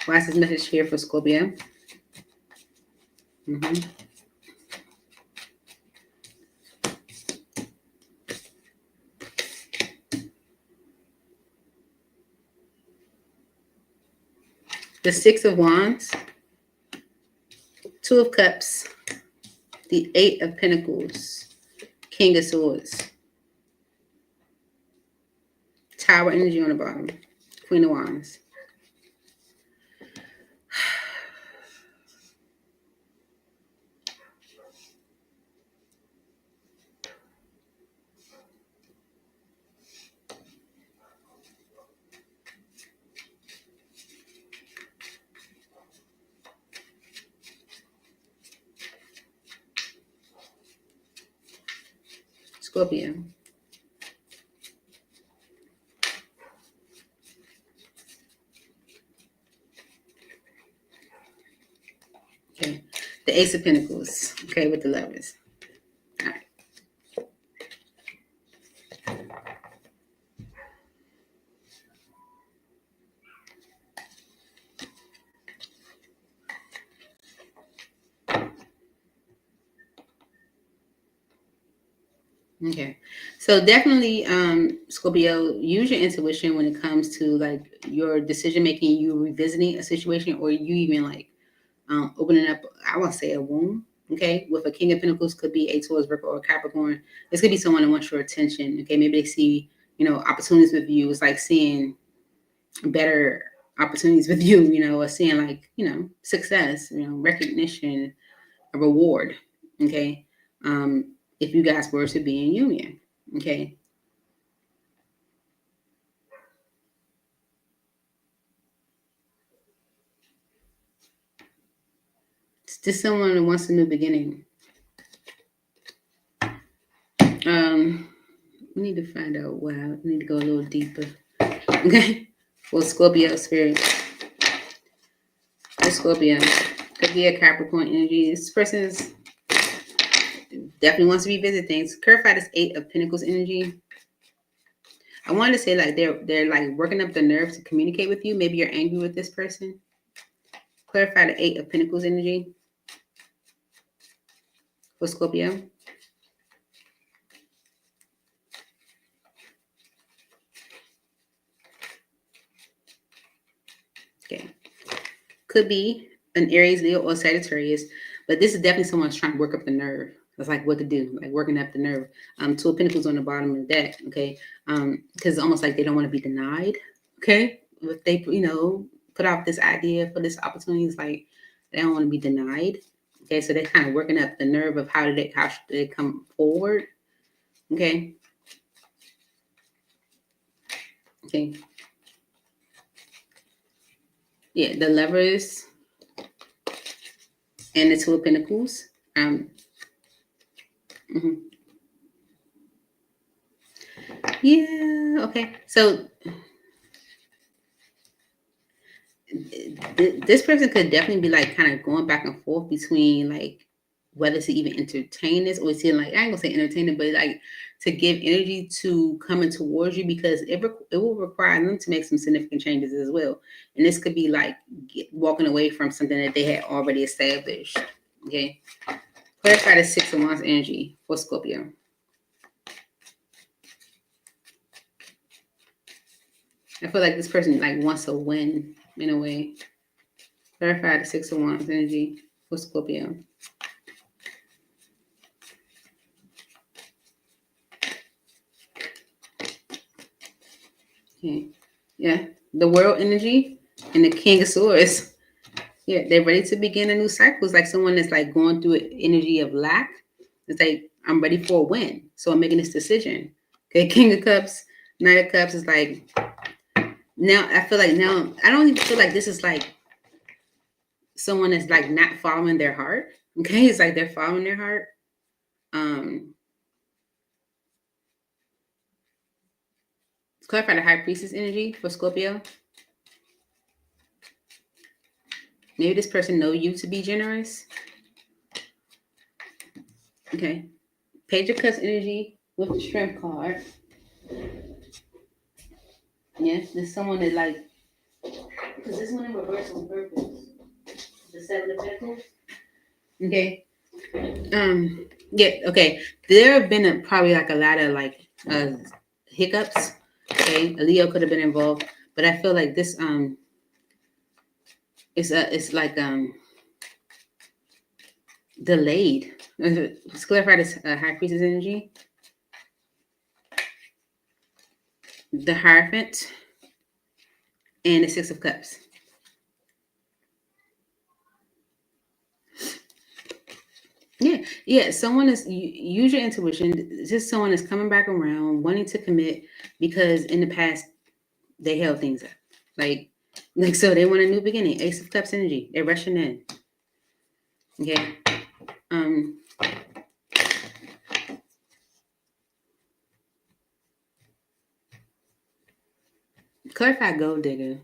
Speaker 1: Why is this message here for Scorpio? The Six of Wands, Two of Cups, the Eight of Pentacles, King of Swords, Tower energy on the bottom, Queen of Wands. Scorpio. Okay. The Ace of Pentacles. Okay, with the Lovers. All right. Okay. So definitely, Scorpio, use your intuition when it comes to like your decision making, you revisiting a situation, or you even like opening up, I want to say a womb. Okay. With a King of Pentacles, could be a Taurus, Virgo, or Capricorn. This could be someone that wants your attention. Okay. Maybe they see, opportunities with you. It's like seeing better opportunities with you, or seeing like, success, recognition, a reward. Okay. If you guys were to be in union. Okay. It's just someone that wants a new beginning. We need to find out why. We need to go a little deeper. Okay. Well, Scorpio spirit. The Scorpio. Could be a Capricorn energy. This person is definitely wants to revisit things. Clarify this Eight of Pentacles energy. I wanted to say like they're like working up the nerves to communicate with you. Maybe you're angry with this person. Clarify the Eight of Pentacles energy for Scorpio. Okay. Could be an Aries, Leo, or Sagittarius, but this is definitely someone's trying to work up the nerve. That's like what to do, like working up the nerve. Two of Pentacles on the bottom of the deck, okay? Because it's almost like they don't want to be denied, okay? If they, put out this idea for this opportunity, it's like they don't want to be denied, okay? So they're kind of working up the nerve of how should they come forward, okay? Okay. Yeah, the Lovers and the Two of Pentacles. Yeah, okay. So this person could definitely be like kind of going back and forth between like whether to even entertain this or to like, I ain't gonna say entertain it, but like to give energy to coming towards you, because it will require them to make some significant changes as well. And this could be like walking away from something that they had already established. Okay. Clarify the Six of Wands energy for Scorpio. I feel like this person like wants to win in a way. Clarify the Six of Wands energy for Scorpio. Okay. Yeah. The World energy and the King of Swords. Yeah, they're ready to begin a new cycle. It's like someone that's like going through an energy of lack. It's like, I'm ready for a win. So I'm making this decision. Okay, King of Cups, Knight of Cups is like, now I feel like now, I don't even feel like this is like someone that's like not following their heart. Okay, it's like they're following their heart. Clarify the High Priestess energy for Scorpio. Maybe this person know you to be generous. Okay. Page of Cups energy with the Strength card. Yes, there's someone that like, because this one in reverse on purpose. The Seven of Pentacles. Okay. Yeah. Okay. There have been probably like a lot of like hiccups. Okay. A Leo could have been involved, but I feel like this it's like delayed. Let's clarify this High Priestess energy. The Hierophant and the Six of Cups. Yeah. Someone is use your intuition. Just someone is coming back around, wanting to commit because in the past they held things up. Like so they want a new beginning. Ace of Cups energy. They're rushing in. Okay. Clarify gold digger.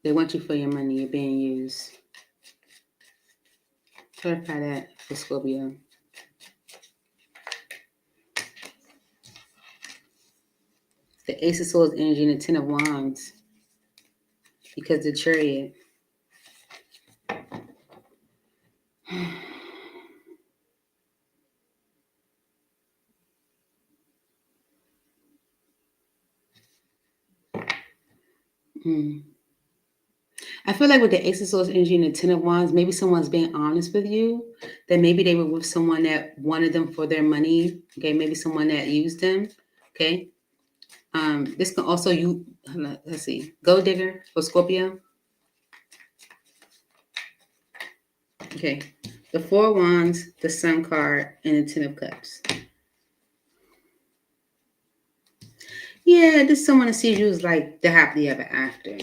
Speaker 1: They want you for your money. You're being used. Clarify that for Scorpio. The Ace of Swords energy and the Ten of Wands. Because the Chariot. I feel like with the Ace of Swords energy and the Ten of Wands, maybe someone's being honest with you. That maybe they were with someone that wanted them for their money. Okay, maybe someone that used them. Okay. This can also let's see. Gold digger for Scorpio. Okay. The Four of Wands, the Sun card, and the Ten of Cups. Yeah, this someone that sees you as like the happily ever after.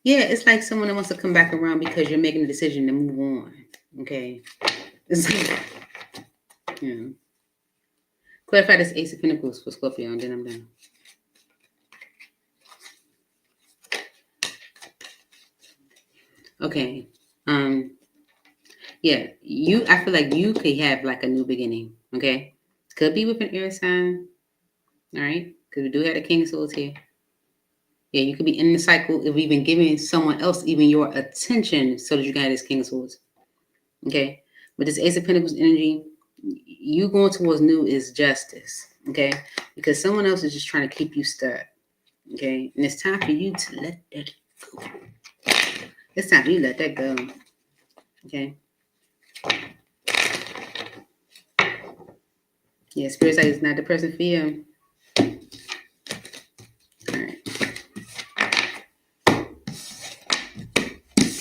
Speaker 1: Yeah, it's like someone that wants to come back around because you're making a decision to move on. Okay. It's like, yeah. Clarify this Ace of Pentacles for Scorpio, and then I'm done. Okay. Yeah, I feel like you could have like a new beginning. Okay. Could be with an air sign. All right. Because we do have the King of Swords here. Yeah, you could be in the cycle of even giving someone else even your attention so that you got this King of Swords. Okay. With this Ace of Pentacles energy, you going towards new is justice. Okay. Because someone else is just trying to keep you stuck. Okay. And it's time for you to let that go. It's time for you to let that go. Okay. Yeah, Spirit side is not the person for you. All right.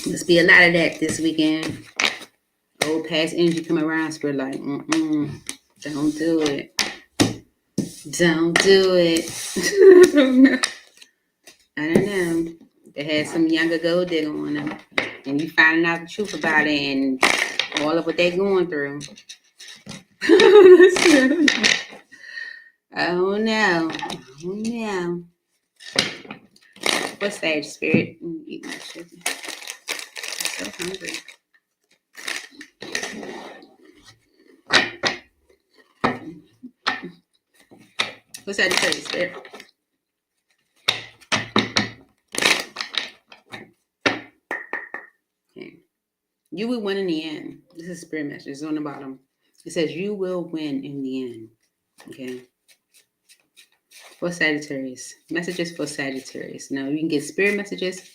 Speaker 1: Must be a lot of that this weekend. Old past energy coming around. Spirit like, don't do it. Don't do it. I don't know. They had some younger gold digger on them. And you finding out the truth about it and all of what they're going through. Oh no. Oh no. What's that, Spirit? I'm eating my sugar. I'm so hungry. What's that, Spirit? Okay. You will win in the end. This is Spirit message. It's on the bottom. It says you will win in the end. Okay. For Sagittarius. Messages for Sagittarius. Now you can get Spirit messages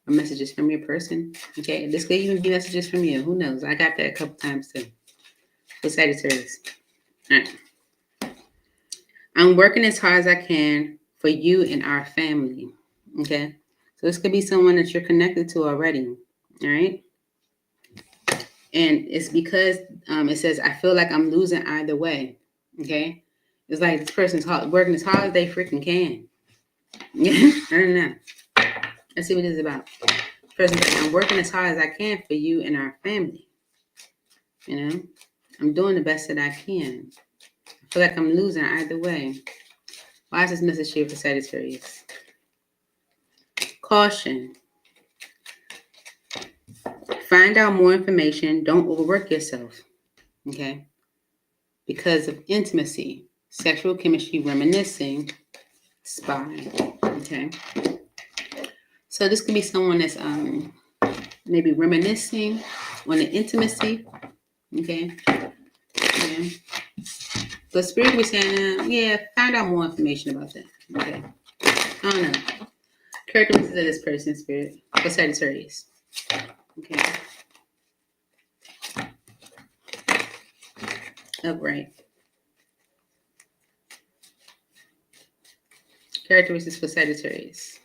Speaker 1: or messages from your person. Okay. This could even be messages from you. Who knows? I got that a couple times too. For Sagittarius. All right. I'm working as hard as I can for you and our family. Okay. So this could be someone that you're connected to already. All right. And it's because it says, I feel like I'm losing either way. Okay. It's like this person's working as hard as they freaking can. I don't know. Let's see what this is about. Person's like, I'm working as hard as I can for you and our family. You know, I'm doing the best that I can. I feel like I'm losing either way. Why is this message here for Sagittarius? Caution. Find out more information. Don't overwork yourself. Okay. Because of intimacy, sexual chemistry, reminiscing, spy. Okay. So this could be someone that's maybe reminiscing on the intimacy. Okay. Yeah. But Spirit was saying, find out more information about that. Okay. I don't know. Characteristics of this person, Spirit. For Sagittarius. Okay. Upright. Characteristics for Sagittarius.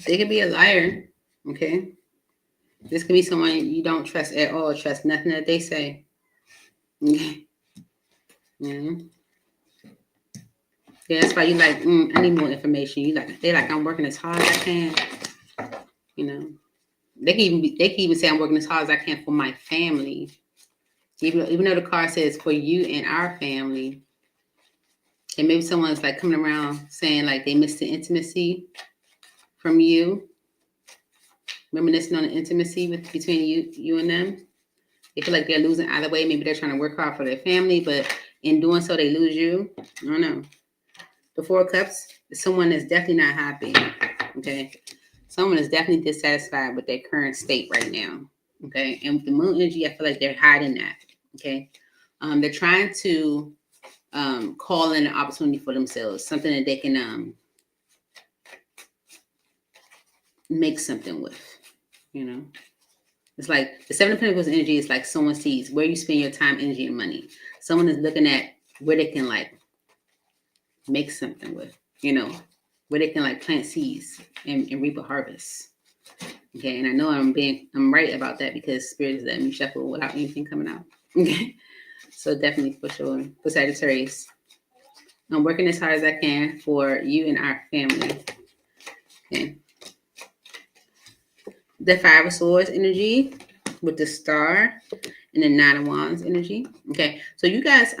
Speaker 1: They could be a liar. Okay. This could be someone you don't trust at all, trust nothing that they say. Okay. Yeah. Yeah, that's why you like, I need more information. They like, I'm working as hard as I can. You know, they can even say I'm working as hard as I can for my family. Even though the card says for you and our family. And maybe someone's like coming around saying like they missed the intimacy from you. Reminiscing on the intimacy between you and them. They feel like they're losing either way. Maybe they're trying to work hard for their family, but in doing so, they lose you. I don't know. The Four of Cups is someone that's definitely not happy. Okay. Someone is definitely dissatisfied with their current state right now. Okay. And with the moon energy, I feel like they're hiding that. Okay. They're trying to call in an opportunity for themselves, something that they can make something with, you know. It's like the Seven of Pentacles energy is like someone sees where you spend your time, energy, and money. Someone is looking at where they can like make something with, you know, where they can like plant seeds and reap a harvest. Okay, and I know I'm right about that because Spirit is letting me shuffle without anything coming out. Okay, so definitely for sure. For Sagittarius, I'm working as hard as I can for you and our family. Okay. The Five of Swords energy with the Star and the Nine of Wands energy. Okay, so you guys,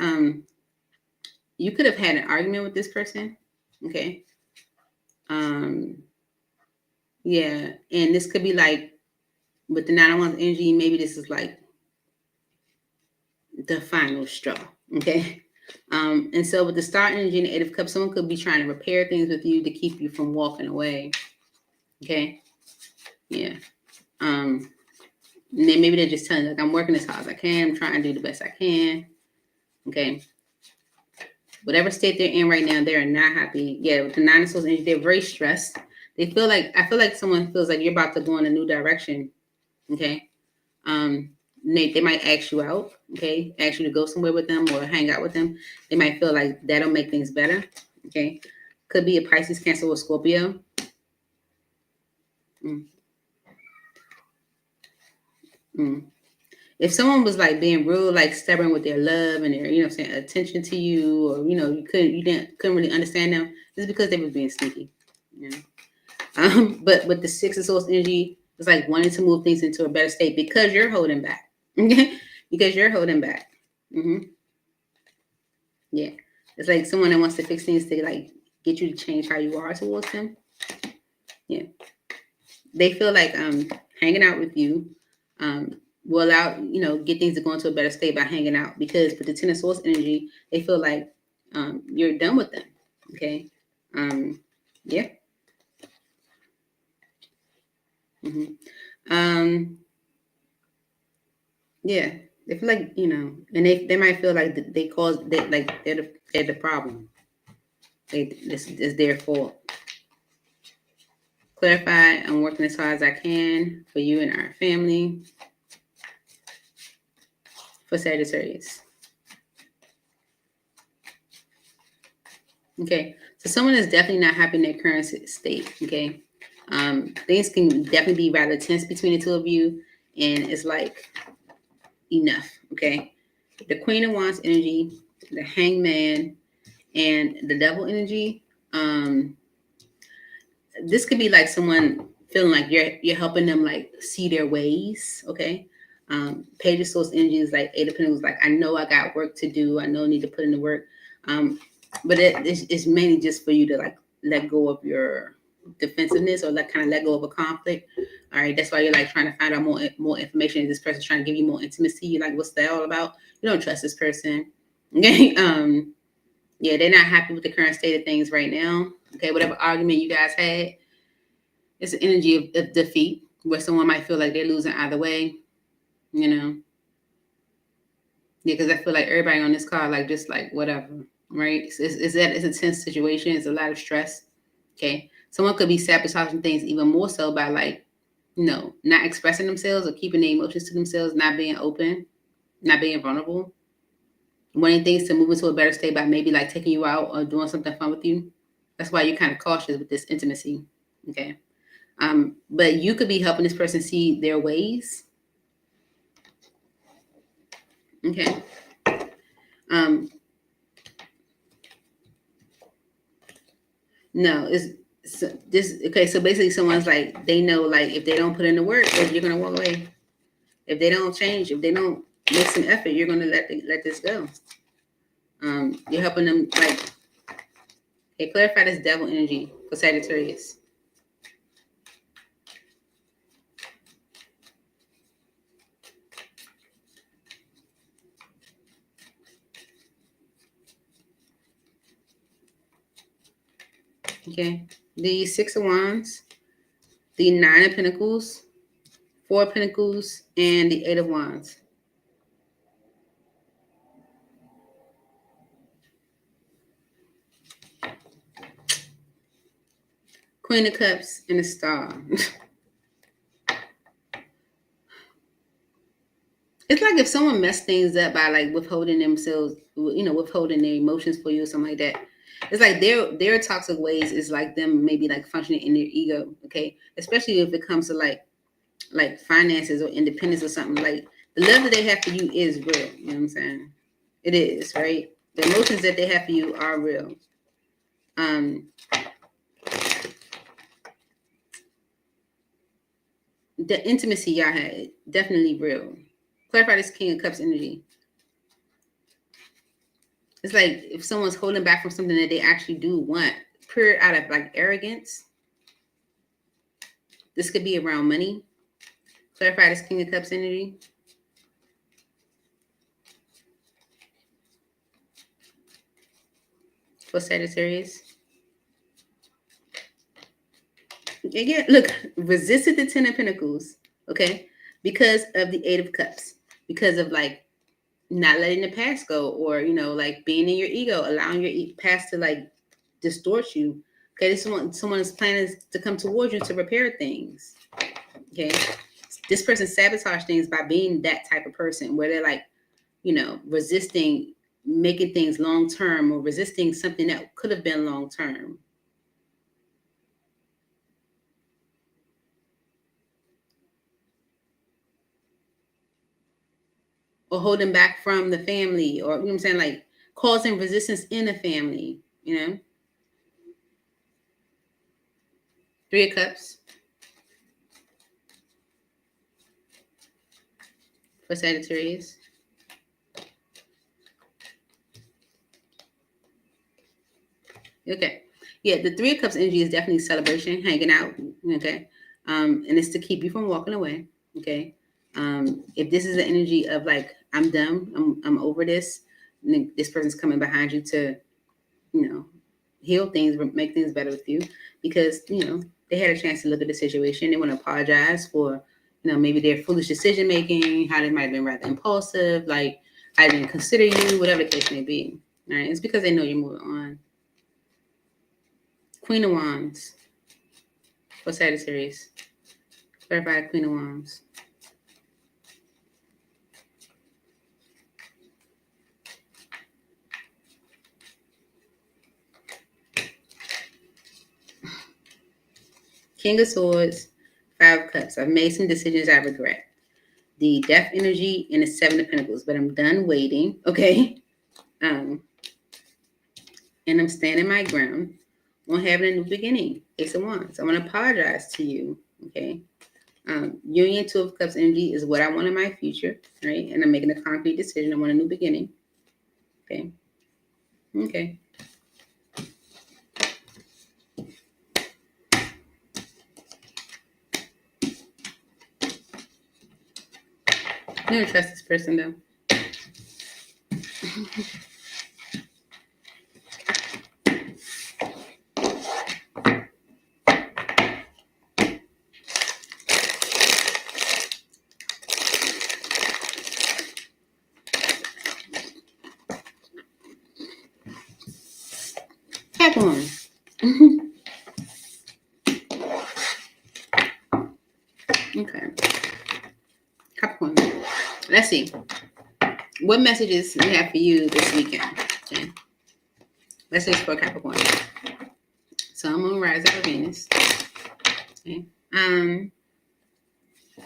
Speaker 1: you could have had an argument with this person. Okay. Yeah, and this could be like with the Nine of Wands energy. Maybe this is like the final straw. Okay. And so with the Star energy and the Eight of Cups, someone could be trying to repair things with you to keep you from walking away. Okay. Yeah. And then maybe they're just telling you, like, I'm working as hard as I can. I'm trying to do the best I can. Okay. Whatever state they're in right now, they're not happy. Yeah, with the Nine of Swords energy, they're very stressed. I feel like someone feels like you're about to go in a new direction. Okay. They might ask you out. Okay. Ask you to go somewhere with them or hang out with them. They might feel like that'll make things better. Okay. Could be a Pisces, Cancer, or Scorpio. Mm. Mm. If someone was like being real, like stubborn with their love and their, saying, attention to you, or you couldn't really understand them, it's because they were being sneaky. You know? But with the Six of Swords energy, it's like wanting to move things into a better state because you're holding back. Okay, because you're holding back. Yeah, it's like someone that wants to fix things to like get you to change how you are towards them. Yeah, they feel like hanging out with you will allow, get things to go into a better state by hanging out, because with the Ten of Swords energy, they feel like you're done with them. Okay. Yeah. Yeah. They feel like, and they might feel like they're the problem. This is their fault. Clarify, I'm working as hard as I can for you and our family. For Sagittarius. Okay, so someone is definitely not happy in their current state. Okay, things can definitely be rather tense between the two of you, and it's like enough. Okay, the Queen of Wands energy, the Hangman, and the Devil energy. This could be like someone feeling like you're helping them like see their ways. Okay. Page of Swords energy is like Eight of Pentacles. Like, I know I got work to do. I know I need to put in the work. But it's mainly just for you to like let go of your defensiveness, or like kind of let go of a conflict. All right. That's why you're like trying to find out more information. This person's trying to give you more intimacy. You're like, what's that all about? You don't trust this person. Okay. Yeah, they're not happy with the current state of things right now. Okay, whatever argument you guys had, it's an energy of defeat where someone might feel like they're losing either way. Yeah, because I feel like everybody on this card, like, just like whatever, right? It's a tense situation. It's a lot of stress. Okay, someone could be sabotaging things even more so by like, not expressing themselves or keeping their emotions to themselves, not being open, not being vulnerable, wanting things to move into a better state by maybe like taking you out or doing something fun with you. That's why you're kind of cautious with this intimacy. Okay. But you could be helping this person see their ways. Okay. No, it's this. Okay, so basically, someone's like, they know, like, if they don't put in the work, then you're gonna walk away. If they don't change, if they don't make some effort, you're gonna let this go. You're helping them, like, okay, clarify this devil energy for Sagittarius. Okay, the Six of Wands, the Nine of Pentacles, Four of Pentacles, and the Eight of Wands. Queen of Cups and the Star. It's like if someone messed things up by, like, withholding themselves, withholding their emotions for you or something like that. It's like their toxic ways is like them maybe like functioning in their ego. Okay, especially if it comes to like finances or independence or something. Like, the love that they have for you is real. You know what I'm saying? It is, right? The emotions that they have for you are real. The intimacy y'all had, definitely real. Clarify this King of Cups energy. It's like if someone's holding back from something that they actually do want, pure out of like arrogance. This could be around money. Clarify this King of Cups energy. For Sagittarius. Yeah, look, resisted the Ten of Pentacles, okay? Because of the Eight of Cups. Because of, like, not letting the past go, or, like, being in your ego, allowing your past to, like, distort you. Okay, someone's plan is to come towards you to repair things. Okay, this person sabotaged things by being that type of person where they're like, resisting making things long term, or resisting something that could have been long term. Or holding back from the family, or, you know what I'm saying, like causing resistance in the family, Three of Cups for Sagittarius. Okay. Yeah, the Three of Cups energy is definitely celebration, hanging out. Okay. And it's to keep you from walking away. Okay. If this is the energy of like, I'm done, I'm over this, this person's coming behind you to, heal things, make things better with you, because, they had a chance to look at the situation. They want to apologize for, maybe their foolish decision making, how they might have been rather impulsive, like I didn't consider you, whatever the case may be. All right. It's because they know you're moving on. Queen of Wands for Sagittarius. Clarify Queen of Wands. King of Swords, Five of Cups. I've made some decisions I regret. The Death energy and the Seven of Pentacles, but I'm done waiting. Okay. And I'm standing my ground on having a new beginning. Ace of Wands. I want to apologize to you. Okay. Union, Two of Cups energy is what I want in my future, right? And I'm making a concrete decision. I want a new beginning. Okay. Okay. I never trust this person though. Capricorn. Okay. Capricorn. Let's see. What messages we have for you this weekend? Okay. Messages for Capricorn. Sun, Moon, Rise, or Venus. Okay. You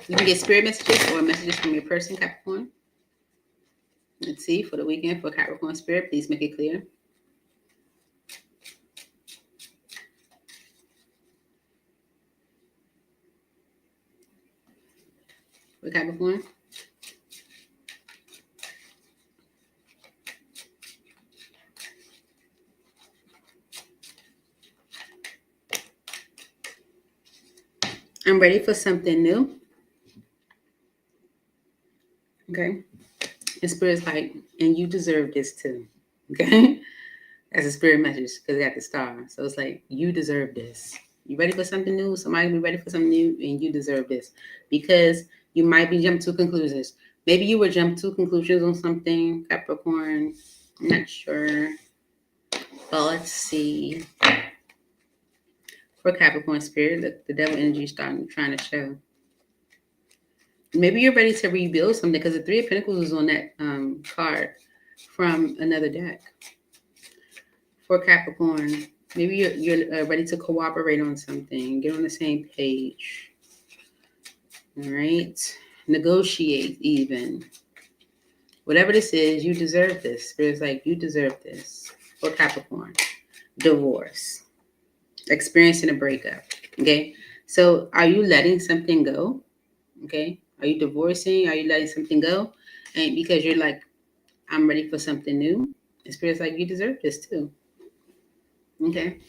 Speaker 1: can get spirit messages or messages from your person, Capricorn. Let's see, for the weekend for Capricorn spirit, please make it clear. For Capricorn. I'm ready for something new. Okay. And spirit's like, and you deserve this too. Okay. That's a spirit message because it got the star. So it's like, you deserve this. You ready for something new? Somebody be ready for something new, and you deserve this. Because you might be jumping to conclusions. Maybe you were jumping to conclusions on something, Capricorn. I'm not sure. But let's see. For Capricorn spirit, look, the devil energy is starting trying to show. Maybe you're ready to rebuild something because the Three of Pentacles is on that card from another deck. For Capricorn, maybe you're ready to cooperate on something, get on the same page. All right, negotiate even. Whatever this is, you deserve this. Spirit's like, you deserve this. For Capricorn, divorce, experiencing a breakup. Okay, so are you letting something go? Okay, are you divorcing? Are you letting something go? And because you're like, I'm ready for something new. And Spirit's like, you deserve this too. Okay.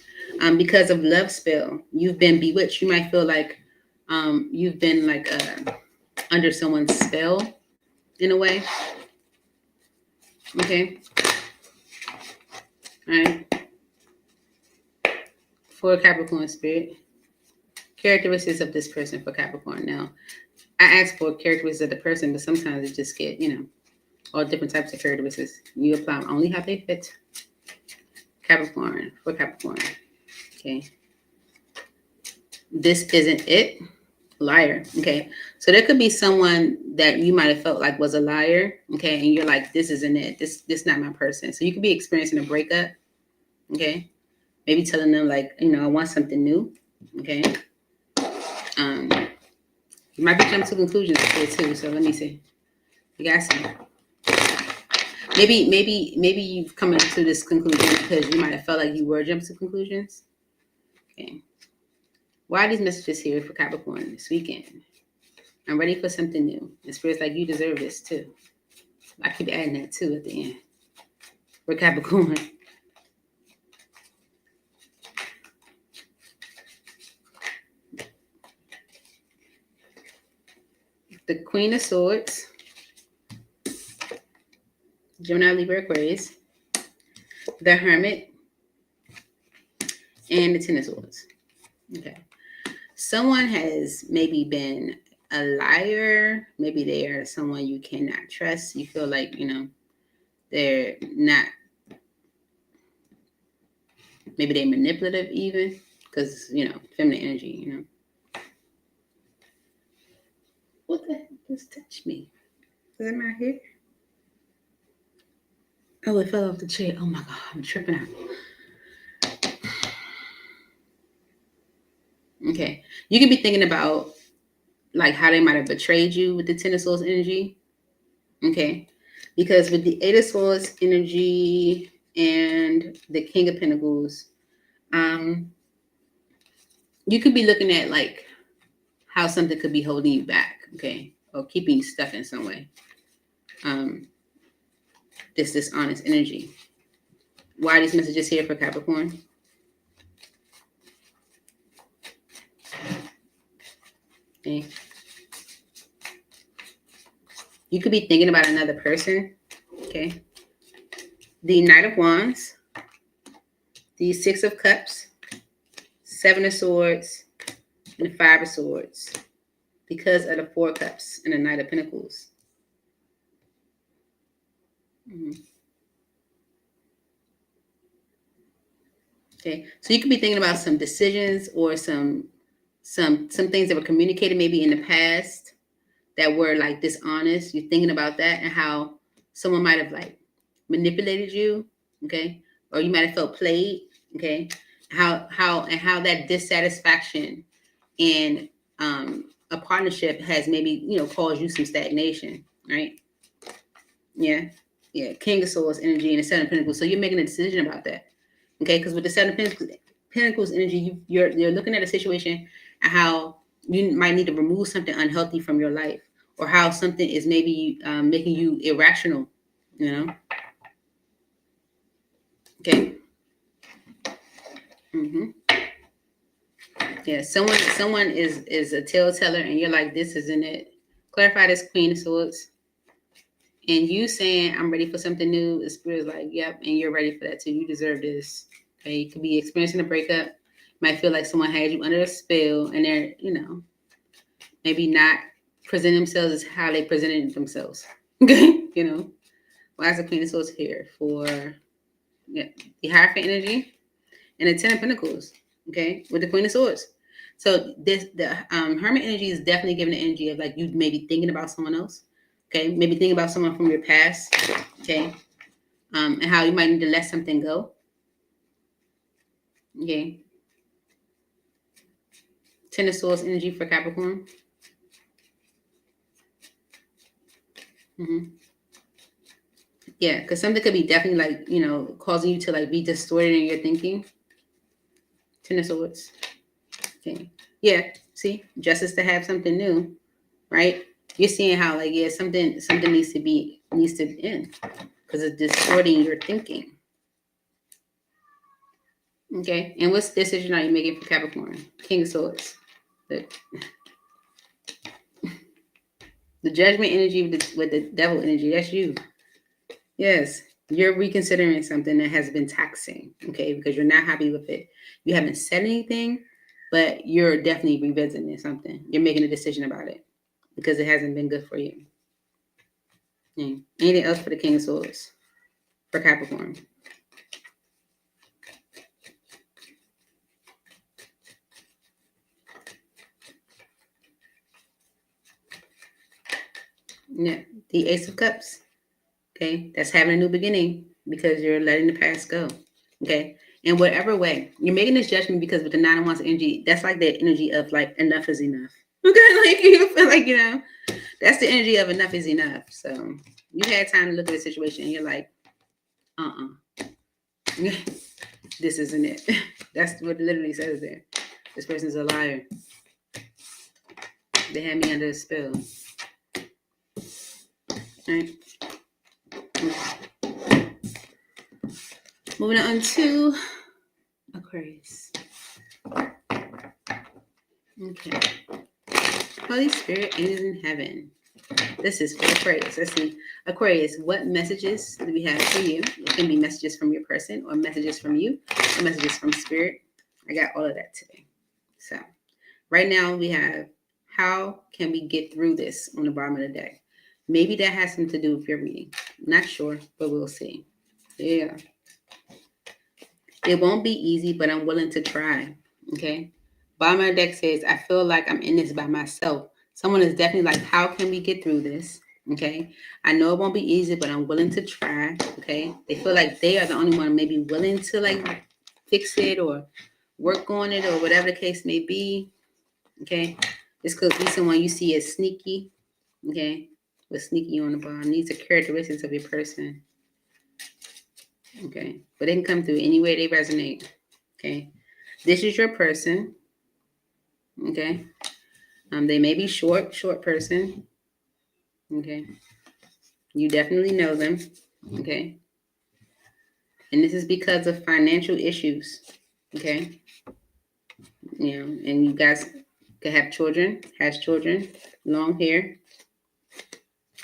Speaker 1: Because of love spell, you've been bewitched. You might feel like you've been like under someone's spell in a way. Okay. All right. For Capricorn spirit, characteristics of this person for Capricorn. Now, I asked for characteristics of the person, but sometimes it just get, all different types of characteristics. You apply them only how they fit. Capricorn, for Capricorn. Okay. This isn't it. Liar. Okay. So there could be someone that you might have felt like was a liar. Okay. And you're like, this isn't it. This not my person. So you could be experiencing a breakup. Okay. Maybe telling them like, I want something new. Okay. You might be jumping to conclusions here too. So let me see. You guys see. Maybe you've come to this conclusion because you might have felt like you were jumping to conclusions. Okay. Why are these messages here for Capricorn this weekend? I'm ready for something new. And Spirit's like, you deserve this too. I keep adding that too at the end. For Capricorn. The Queen of Swords. Gemini, Libra, Aquarius. The Hermit. And the Ten of Swords. Okay. Someone has maybe been a liar. Maybe they are someone you cannot trust. You feel like, they're not. Maybe they're manipulative even. Because, feminine energy, What the heck just touched me? Is it my hair? Oh, it fell off the chair. Oh my God, I'm tripping out. Okay. You could be thinking about like how they might have betrayed you with the Ten of Swords energy. Okay. Because with the Eight of Swords energy and the King of Pentacles, you could be looking at like how something could be holding you back, okay, or keeping you stuck in some way. This dishonest energy. Why are these messages here for Capricorn? Okay. You could be thinking about another person. Okay. The Knight of Wands. The Six of Cups. Seven of Swords. And the Five of Swords. Because of the Four of Cups and the Knight of Pentacles. Okay. So you could be thinking about some decisions or some things that were communicated maybe in the past that were like dishonest. You're thinking about that and how someone might have like manipulated you, okay, or you might have felt played, okay. How that dissatisfaction and a partnership has maybe, caused you some stagnation, right? Yeah. Yeah. King of Swords energy and the Seven of Pentacles. So you're making a decision about that. Okay. Because with the Seven of Pentacles energy, you're looking at a situation and how you might need to remove something unhealthy from your life, or how something is maybe making you irrational, Okay. Mm-hmm. Yeah. Someone is a telltale, and you're like, this isn't it. Clarify this, Queen of Swords. And you saying, I'm ready for something new, the spirit's like, yep, and you're ready for that too. You deserve this. Okay, you could be experiencing a breakup. Might feel like someone had you under a spell, and they're, maybe not present themselves as how they presented themselves. Okay, why is the Queen of Swords here? For the Hierophant energy and the Ten of Pentacles. Okay, with the Queen of Swords. So the Hermit energy is definitely giving the energy of like you maybe thinking about someone else. Okay, maybe thinking about someone from your past. Okay, and how you might need to let something go. Okay. Ten of Swords energy for Capricorn. Mm-hmm. Yeah, because something could be definitely like, causing you to like be distorted in your thinking. Ten of Swords. Okay. Yeah. See, justice to have something new, right? You're seeing how like something needs to end because it's distorting your thinking. Okay. And what's decision are you making for Capricorn? King of Swords. The Judgment energy with the Devil energy. That's you. Yes. You're reconsidering something that has been taxing. Okay. Because you're not happy with it. You haven't said anything, but you're definitely revisiting something. You're making a decision about it because it hasn't been good for you. Yeah. Anything else for the King of Swords for Capricorn? Yeah. The Ace of Cups. Okay. That's having a new beginning because you're letting the past go. Okay. In whatever way, you're making this judgment because with the Nine of Wands energy, that's like the energy of like enough is enough. Okay. Like you feel like, that's the energy of enough is enough. So you had time to look at the situation and you're like, this isn't it. That's what it literally says there. This person's a liar. They had me under a spell. Right. Moving on to Aquarius. Okay. Holy Spirit, angels in heaven. This is for Aquarius. Let's see. Aquarius, what messages do we have for you? It can be messages from your person or messages from you or messages from Spirit. I got all of that today. So right now we have, how can we get through this on the bottom of the deck? Maybe that has something to do with your reading. Not sure, but we'll see. Yeah. It won't be easy, but I'm willing to try. Okay. Bottom of the deck says, I feel like I'm in this by myself. Someone is definitely like, how can we get through this? Okay. I know it won't be easy, but I'm willing to try. Okay. They feel like they are the only one maybe willing to like fix it or work on it or whatever the case may be. Okay. This could be someone you see as sneaky. Okay. With sneaky on the bottom. These are characteristics of your person. Okay. But they can come through any way they resonate. Okay. This is your person. Okay. They may be short person. Okay. You definitely know them. Okay. And this is because of financial issues. Okay. And you guys could have children, has children, long hair,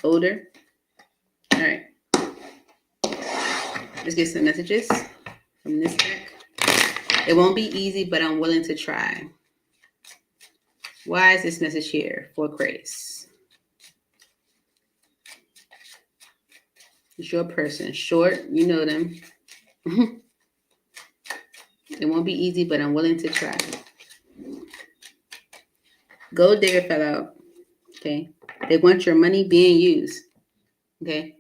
Speaker 1: older. All right. Let's get some messages from this deck. It won't be easy, but I'm willing to try. Why is this message here for Aquarius? It's your person. Short, you know them. It won't be easy, but I'm willing to try. Gold digger fell out. Okay. They want your money being used. Okay.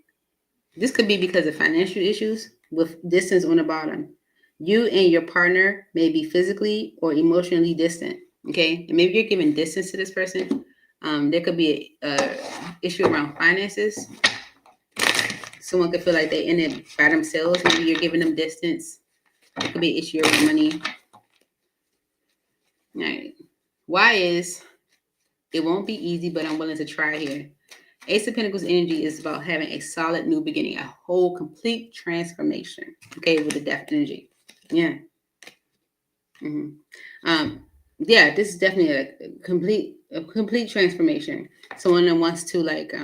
Speaker 1: This could be because of financial issues with distance on the bottom. You and your partner may be physically or emotionally distant. Okay, and maybe you're giving distance to this person. There could be a issue around finances. Someone could feel like they're in it by themselves. Maybe you're giving them distance. It could be an issue around money. All right. Why is it won't be easy, but I'm willing to try here. Ace of Pentacles energy is about having a solid new beginning, a whole complete transformation. Okay, with the Death energy. Yeah. Yeah, this is definitely a complete transformation. Someone that wants to like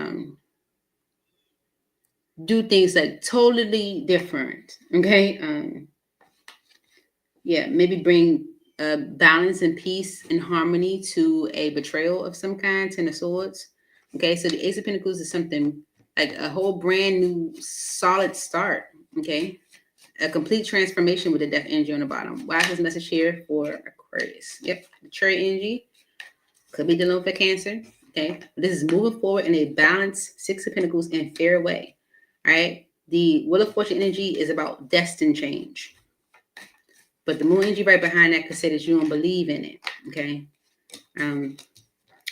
Speaker 1: do things like totally different. Okay. Yeah, maybe bring balance and peace and harmony to a betrayal of some kind, Ten of Swords. Okay, so the Ace of Pentacles is something like a whole brand new solid start. Okay, a complete transformation with the Death energy on the bottom. Why is this message here for Aquarius? Yep, the Chariot energy could be dealing with a Cancer. Okay, but this is moving forward in a balanced Six of Pentacles and fair way. All right, the Wheel of Fortune energy is about destined change. But the moon energy right behind that could say that you don't believe in it. Okay.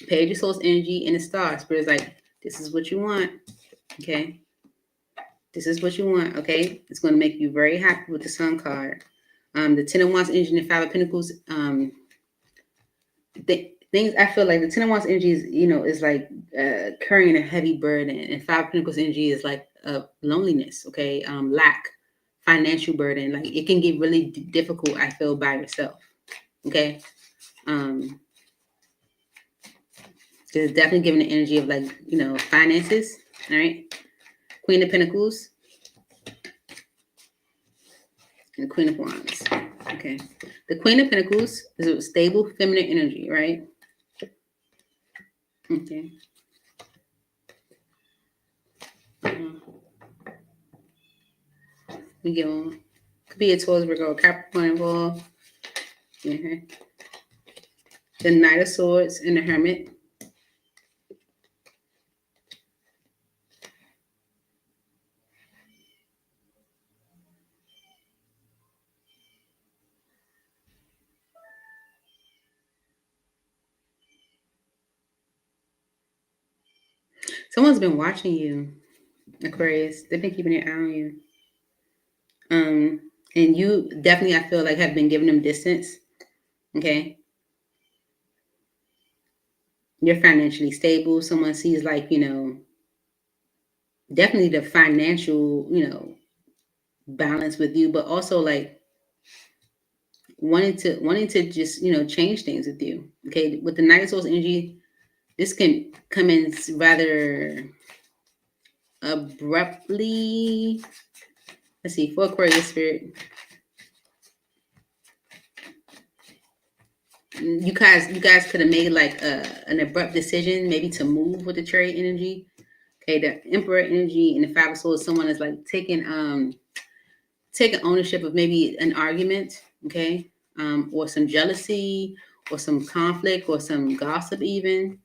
Speaker 1: Page of Soul's energy and the stars. Spirit's like, this is what you want. Okay. This is what you want. Okay. It's going to make you very happy with the Sun card. The Ten of Wands energy and the Five of Pentacles. Things I feel like the Ten of Wands energy is, is like carrying a heavy burden. And Five of Pentacles energy is like loneliness. Okay. Lack. Financial burden, like it can get really difficult, I feel, by yourself. Okay. There's definitely giving the energy of like, finances. All right. Queen of Pentacles and the Queen of Wands. Okay. The Queen of Pentacles is a stable feminine energy, right? Okay. We get on. Could be a Taurus, Virgo, Capricorn involved. Okay. The Knight of Swords and the Hermit. Someone's been watching you, Aquarius. They've been keeping an eye on you. And you definitely, I feel like, have been giving them distance. Okay. You're financially stable. Someone sees like, definitely the financial, balance with you, but also like wanting to just, change things with you. Okay. With the Knight of Swords energy, this can come in rather abruptly. Let's see, for Aquarius spirit. You guys could have made like an abrupt decision, maybe to move with the Chariot energy. Okay, the Emperor energy and the Five of Swords, someone is like taking ownership of maybe an argument, okay, or some jealousy, or some conflict, or some gossip, even.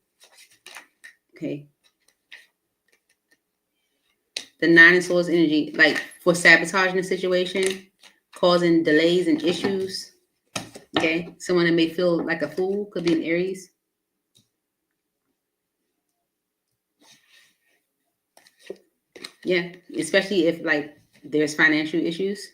Speaker 1: Okay. The Nine of Swords energy, like for sabotaging the situation, causing delays and issues. Okay, someone that may feel like a fool, could be an Aries. Yeah, especially if like there's financial issues.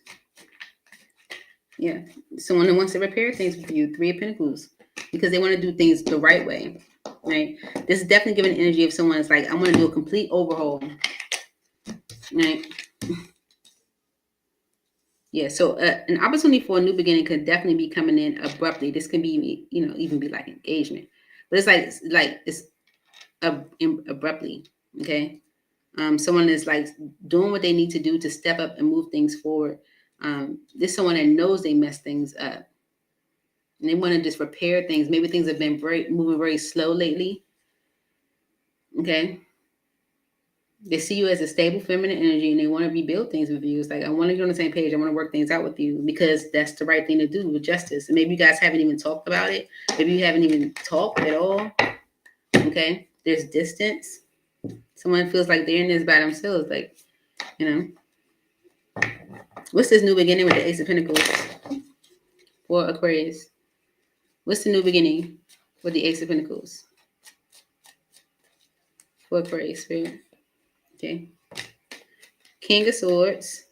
Speaker 1: Yeah, someone that wants to repair things with you, Three of Pentacles, because they want to do things the right way, right? This is definitely giving energy of someone that's like, I want to do a complete overhaul, right? Yeah, so an opportunity for a new beginning could definitely be coming in abruptly. This can be, even be like engagement, but it's like it's abruptly, okay? Someone is like doing what they need to do to step up and move things forward. This is someone that knows they mess things up, and they want to just repair things. Maybe things have been moving very slow lately. Okay. They see you as a stable feminine energy and they want to rebuild things with you. It's like, I want to get on the same page. I want to work things out with you because that's the right thing to do with justice. And maybe you guys haven't even talked about it. Maybe you haven't even talked at all. Okay. There's distance. Someone feels like they're in this by themselves. Like, what's this new beginning with the Ace of Pentacles for Aquarius? What's the new beginning with the Ace of Pentacles? For Aquarius spirit. Okay. King of Swords,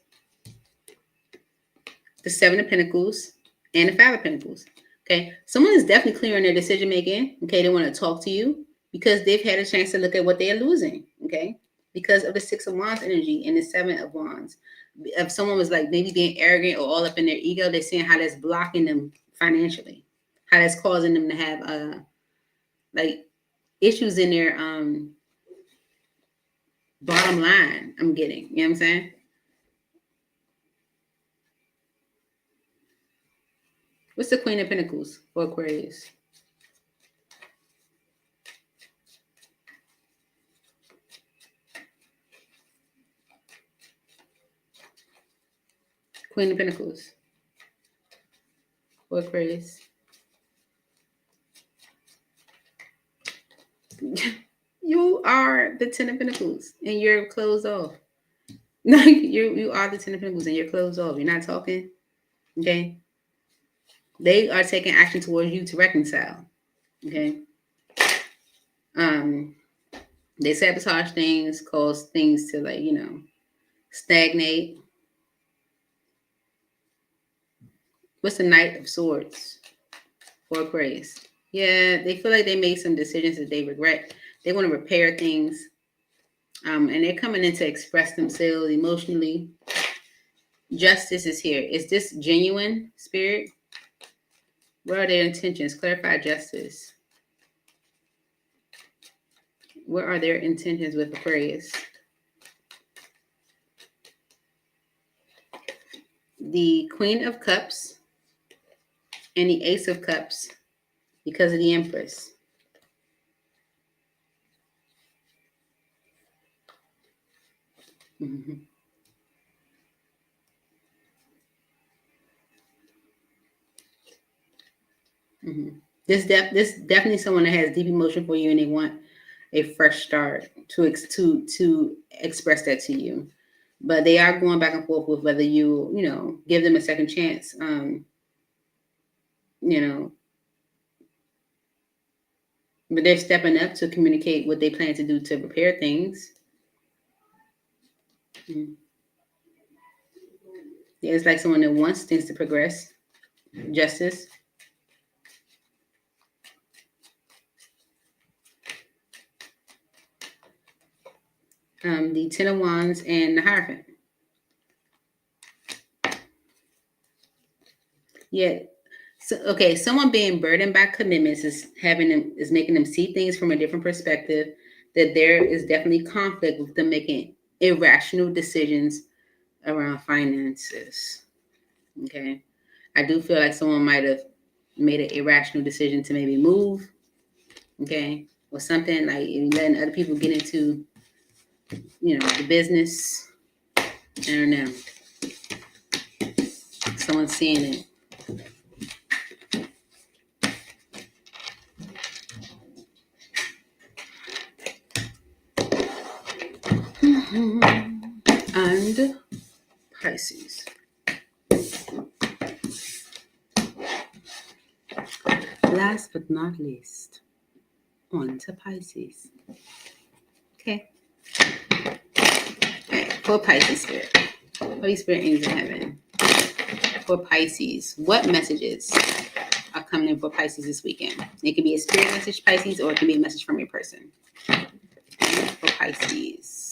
Speaker 1: the Seven of Pentacles, and the Five of Pentacles. Okay. Someone is definitely clear on their decision making. Okay. They want to talk to you because they've had a chance to look at what they are losing. Okay. Because of the Six of Wands energy and the Seven of Wands. If someone was like maybe being arrogant or all up in their ego, they're seeing how that's blocking them financially, how that's causing them to have like issues in their bottom line. I'm getting, you know what I'm saying? What's the Queen of Pentacles for Aquarius? Queen of Pentacles for Aquarius. You are the Ten of Pentacles and you're closed off. you are the Ten of Pentacles and you're closed off. You're not talking. Okay. They are taking action towards you to reconcile. Okay. They sabotage things, cause things to stagnate. What's the Knight of Swords for Aquarius? Yeah, they feel like they made some decisions that they regret. They want to repair things. And they're coming in to express themselves emotionally. Justice is here. Is this genuine, Spirit? What are their intentions? Clarify justice. What are their intentions with Aquarius? The Queen of Cups and the Ace of Cups because of the Empress. Mm-hmm. Mm-hmm. This definitely someone that has deep emotion for you and they want a fresh start to express that to you. But they are going back and forth with whether you give them a second chance. But they're stepping up to communicate what they plan to do to repair things. Mm-hmm. Yeah, it's like someone that wants things to progress. Justice. The Ten of Wands and the Hierophant. Yeah. So, okay, someone being burdened by commitments is making them see things from a different perspective. That there is definitely conflict with them making irrational decisions around finances. Okay, I do feel like someone might have made an irrational decision to maybe move. Okay, or something like letting other people get into the business. I don't know. Someone's seeing it. And Pisces. Last but not least, on to Pisces. Okay. Right. For Pisces spirit. Holy Spirit, angels in heaven. For Pisces, what messages are coming in for Pisces this weekend? It could be a spirit message, Pisces, or it could be a message from your person. For Pisces.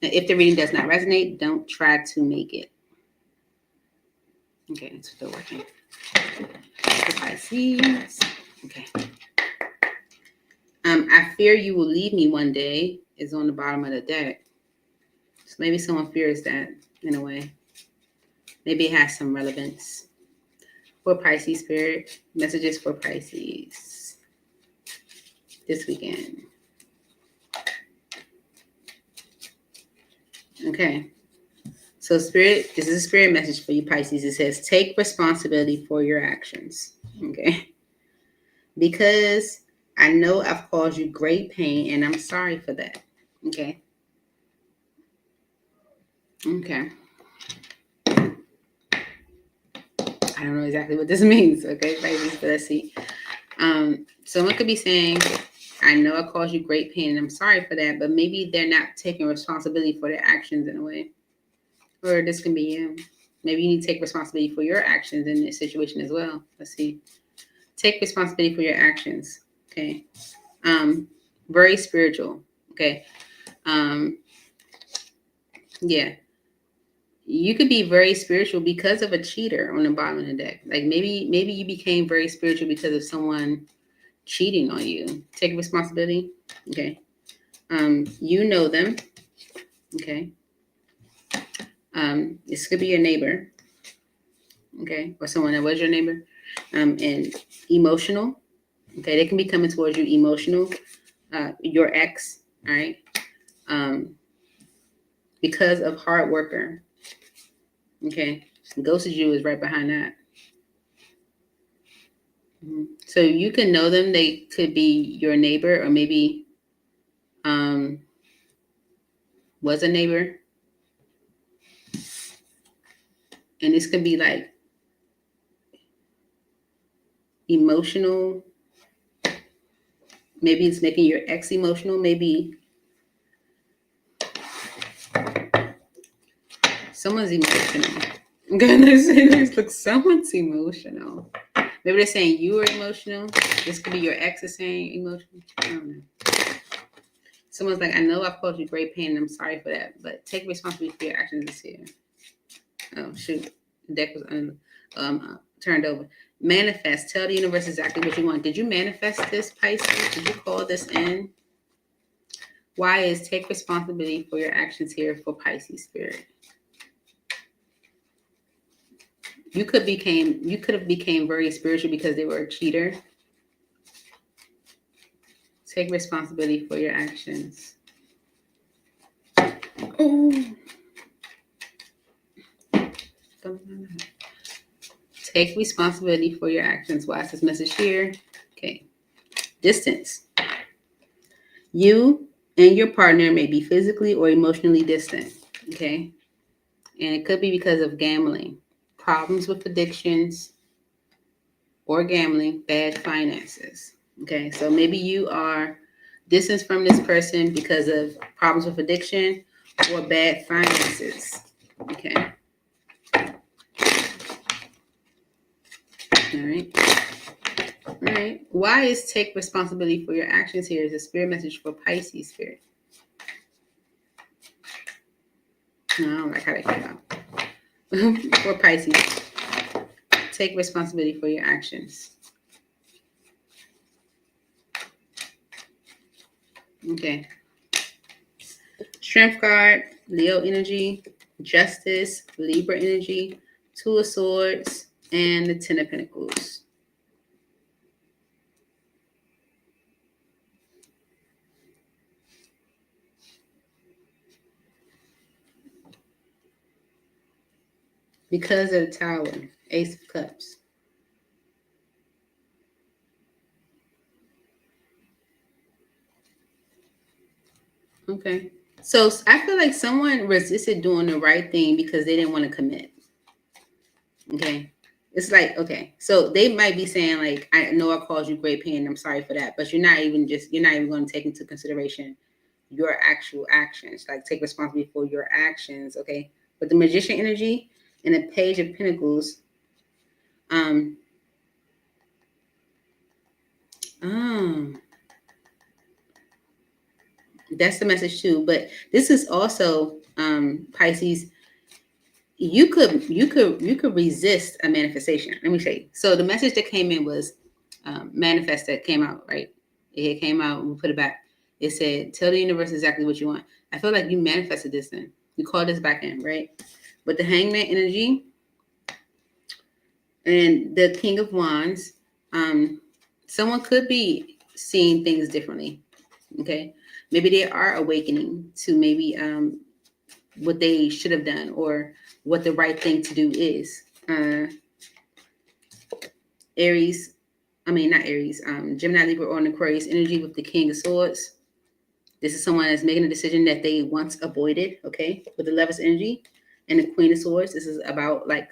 Speaker 1: Now, if the reading does not resonate, don't try to make it. Okay, it's still working. For Pisces. Okay. I fear you will leave me one day is on the bottom of the deck. So maybe someone fears that in a way. Maybe it has some relevance. For Pisces spirit, messages for Pisces this weekend. Okay. So spirit, this is a spirit message for you Pisces. It says, take responsibility for your actions. Okay. Because I know I've caused you great pain and I'm sorry for that. Okay. Okay. I don't know exactly what this means, okay, Pisces, but let's see. Someone could be saying, I know I caused you great pain and I'm sorry for that, but maybe they're not taking responsibility for their actions in a way. Or this can be you. Maybe you need to take responsibility for your actions in this situation as well. Let's see. Take responsibility for your actions. Okay. Very spiritual. Okay. Yeah. You could be very spiritual because of a cheater on the bottom of the deck. Like maybe you became very spiritual because of someone cheating on you. Take responsibility. Okay. You know them. Okay. This could be your neighbor. Okay. Or someone that was your neighbor. And emotional. Okay. They can be coming towards you emotional. Your ex. All right. Because of hard worker. Okay. Ghosted you is right behind that. So you can know them. They could be your neighbor, or maybe was a neighbor. And this could be like emotional. Maybe it's making your ex emotional. Maybe someone's emotional. Goodness, look, someone's emotional. Maybe they're saying you are emotional. This could be your ex is saying emotional. I don't know. Someone's like, I know I've caused you great pain and I'm sorry for that, but take responsibility for your actions this year. Oh, shoot. The deck was turned over. Manifest. Tell the universe exactly what you want. Did you manifest this, Pisces? Did you call this in? Why is take responsibility for your actions here for Pisces spirit? You could have became very spiritual because they were a cheater. Take responsibility for your actions. Oh. Take responsibility for your actions. Why is this message here? Okay. Distance. You and your partner may be physically or emotionally distant. Okay. And it could be because of gambling, problems with addictions, or gambling, bad finances. Okay. So maybe you are distanced from this person because of problems with addiction or bad finances. Okay. All right. All right. Why is take responsibility for your actions here is a spirit message for Pisces spirit. No, I don't like how that came out. For Pisces. Take responsibility for your actions. Okay. Strength card, Leo energy, Justice, Libra energy, Two of Swords, and the Ten of Pentacles. Because of the Tower, Ace of Cups. Okay. So I feel like someone resisted doing the right thing because they didn't want to commit. Okay. It's like, okay, so they might be saying like, I know I caused you great pain. I'm sorry for that. But you're not even going to take into consideration your actual actions. Like take responsibility for your actions. Okay. But the Magician energy and the Page of Pentacles, that's the message too. But this is also Pisces. You could resist a manifestation. Let me say. So the message that came in was manifest that came out, right? It came out. We put it back. It said, "Tell the universe exactly what you want." I feel like you manifested this in. You called this back in, right? But the Hangman energy and the King of Wands, someone could be seeing things differently. Okay, maybe they are awakening to maybe what they should have done or what the right thing to do is. Aries, not Aries, Gemini, Libra, or Aquarius energy with the King of Swords. This is someone that's making a decision that they once avoided, okay, with the Lovers energy and the Queen of Swords. This is about like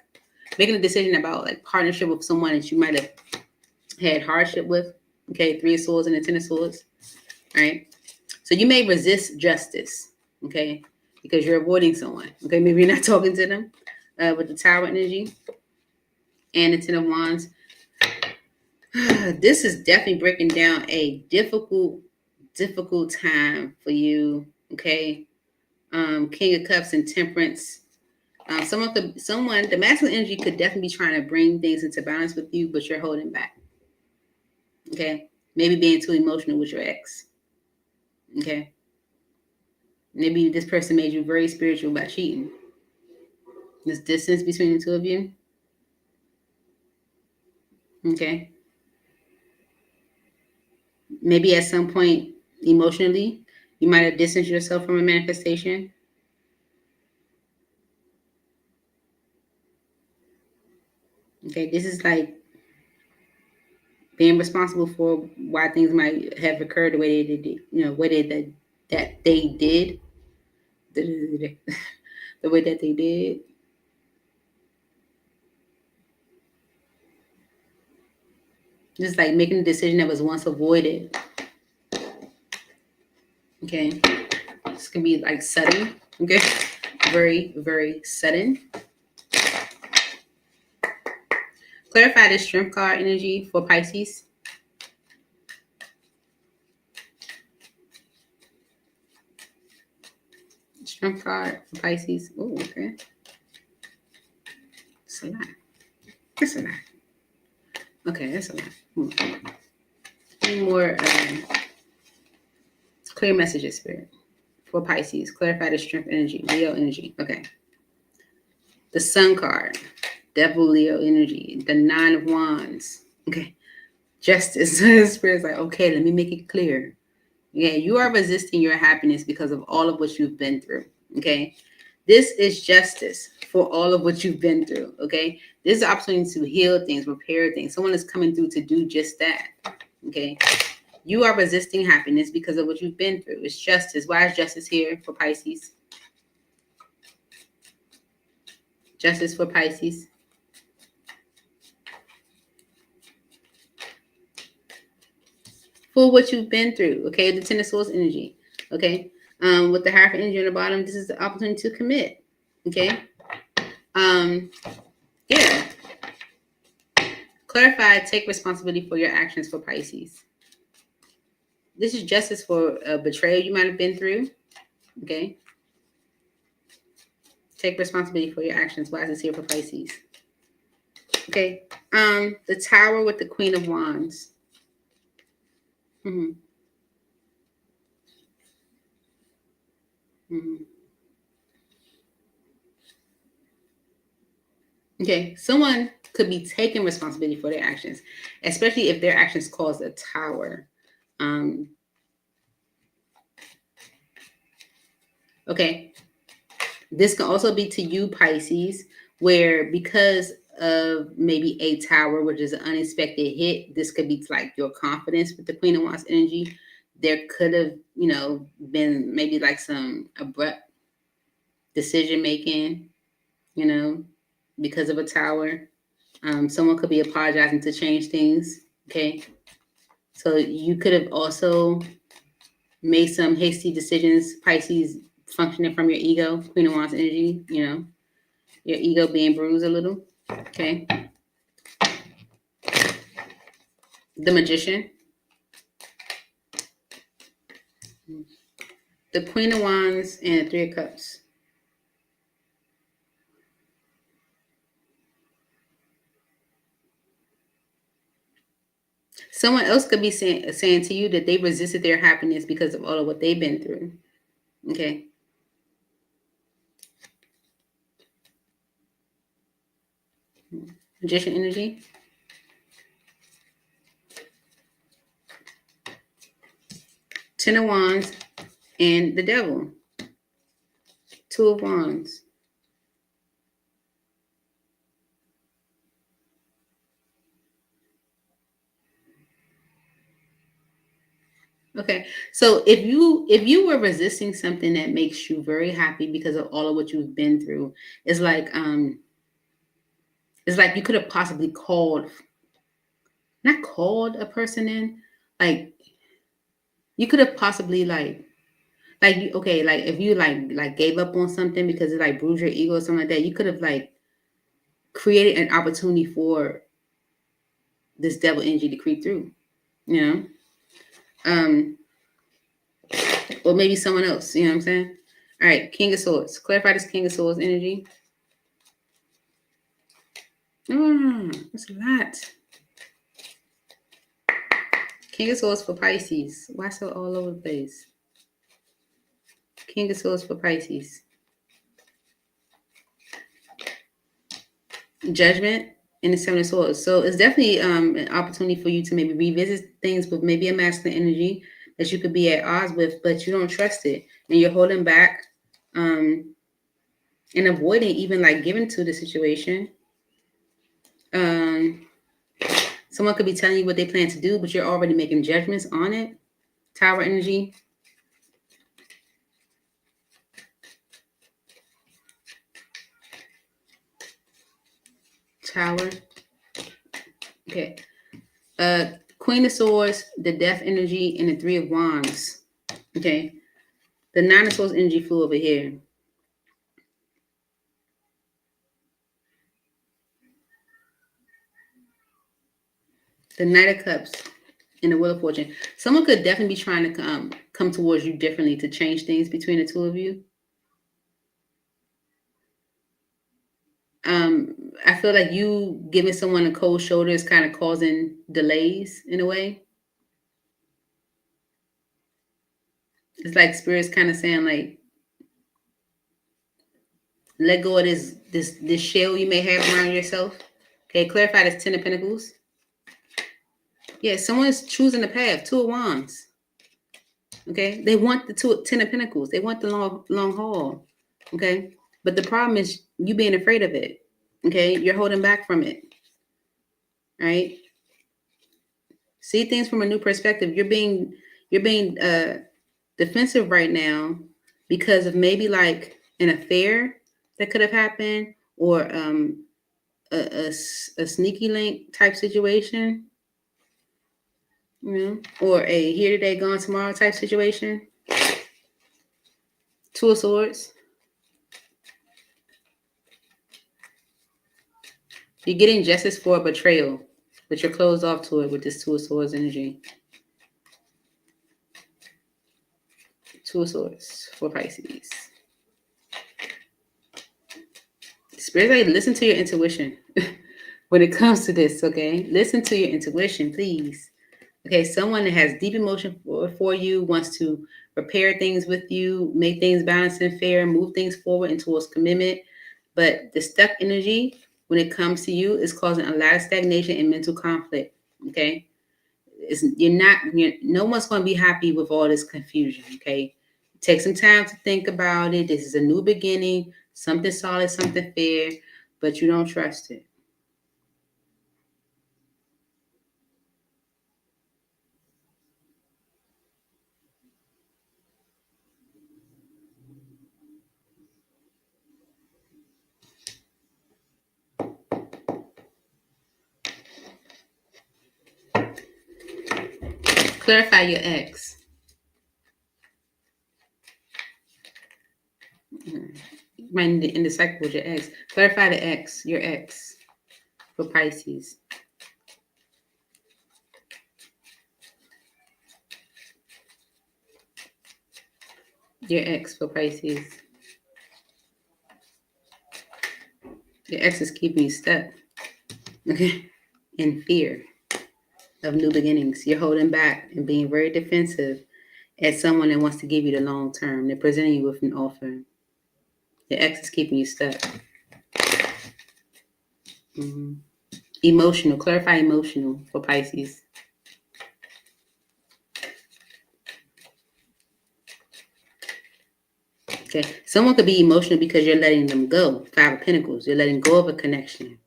Speaker 1: Making a decision about like partnership with someone that you might have had hardship with. Okay, 3 of Swords and the 10 of Swords. All right. So you may resist justice. Okay, because you're avoiding someone. Okay, maybe you're not talking to them. With the Tower energy and the 10 of Wands. This is definitely breaking down a difficult time for you. Okay. King of Cups and Temperance. The masculine energy could definitely be trying to bring things into balance with you, but you're holding back. Okay. Maybe being too emotional with your ex. Okay. Maybe this person made you very spiritual by cheating. There's distance between the two of you. Okay. Maybe at some point emotionally, you might have distanced yourself from a manifestation. Okay, this is like being responsible for why things might have occurred the way they did, that they did, the way that they did. Just like making a decision that was once avoided. Okay, this can be like sudden. Okay, very, very sudden. Clarify the Strength card energy for Pisces. Strength card for Pisces. Oh, okay. That's a lot. That's a lot. Okay, that's a lot. Any more clear messages, Spirit, for Pisces. Clarify the Strength energy, Leo energy. Okay. The Sun card, Devil, Leo energy. The 9 of Wands. Okay. Justice. Spirit's like, okay, let me make it clear. Yeah, you are resisting your happiness because of all of what you've been through. Okay. This is justice for all of what you've been through. Okay. This is an opportunity to heal things, repair things. Someone is coming through to do just that. Okay. You are resisting happiness because of what you've been through. It's justice. Why is justice here for Pisces? Justice for Pisces. For what you've been through. Okay. The 10 of Swords energy. Okay. With the Hierophant energy on the bottom, this is the opportunity to commit. Okay. Yeah. Clarify, take responsibility for your actions for Pisces. This is justice for a betrayal you might have been through. Okay. Take responsibility for your actions. Why is this here for Pisces? Okay. The Tower with the Queen of Wands. Mm-hmm. Mm-hmm. Okay. Someone could be taking responsibility for their actions, especially if their actions cause a tower. Okay. This can also be to you, Pisces, where because of maybe a tower, which is an unexpected hit, this could be like your confidence with the Queen of Wands energy. There could have, been maybe like some abrupt decision making, because of a tower. Someone could be apologizing to change things. Okay. So you could have also made some hasty decisions, Pisces, functioning from your ego, Queen of Wands energy, your ego being bruised a little. Okay. The Magician. The Queen of Wands and the 3 of Cups. Someone else could be saying to you that they resisted their happiness because of all of what they've been through. Okay. Magician energy. Ten of Wands and the Devil. 2 of Wands. Okay, so if you were resisting something that makes you very happy because of all of what you've been through, it's like It's like you could have possibly not called a person in, like you could have possibly like you, okay, like if you like gave up on something because it like bruised your ego or something like that, you could have like created an opportunity for this devil energy to creep through, you know, or maybe someone else. You know what I'm saying? All right, King of Swords. Clarify this King of Swords energy. That's a lot. King of Swords for Pisces. Why so all over the place? King of Swords for Pisces. Judgment and the Seven of Swords. So it's definitely an opportunity for you to maybe revisit things with maybe a masculine energy that you could be at odds with, but you don't trust it. And you're holding back and avoiding even like giving to the situation. Someone could be telling you what they plan to do, but you're already making judgments on it. Tower energy. Tower. Okay. Queen of Swords, the Death energy, and the Three of Wands. Okay. The Nine of Swords energy flew over here. The Knight of Cups and the Wheel of Fortune. Someone could definitely be trying to come towards you differently to change things between the two of you. I feel like you giving someone a cold shoulder is kind of causing delays in a way. It's like Spirit's kind of saying like, let go of this shell you may have around yourself. Okay, clarify this Ten of Pentacles. Yeah, someone's choosing the path. Two of Wands. Okay, they want the Ten of Pentacles. They want the long haul. Okay, but the problem is you being afraid of it. Okay, you're holding back from it. Right? See things from a new perspective. You're being defensive right now because of maybe like an affair that could have happened, or a sneaky link type situation, you know, or a here today, gone tomorrow type situation. Two of Swords. You're getting justice for a betrayal, but you're closed off to it with this Two of Swords energy. Two of Swords for Pisces. Spirit, like, listen to your intuition when it comes to this, okay? Listen to your intuition, please. Okay, someone that has deep emotion for you, wants to repair things with you, make things balanced and fair, move things forward and towards commitment. But the stuck energy, when it comes to you, is causing a lot of stagnation and mental conflict, okay? No one's going to be happy with all this confusion, okay? Take some time to think about it. This is a new beginning, something solid, something fair, but you don't trust it. Clarify your ex. In the cycle with your ex. Clarify the ex, your ex for Pisces. Your ex for Pisces. Your ex is keeping you stuck, okay, in fear of new beginnings. You're holding back and being very defensive at someone that wants to give you the long term. They're presenting you with an offer. Your ex is keeping you stuck. Mm-hmm. Emotional. Clarify emotional for Pisces. Okay. Someone could be emotional because you're letting them go. Five of Pentacles. You're letting go of a connection.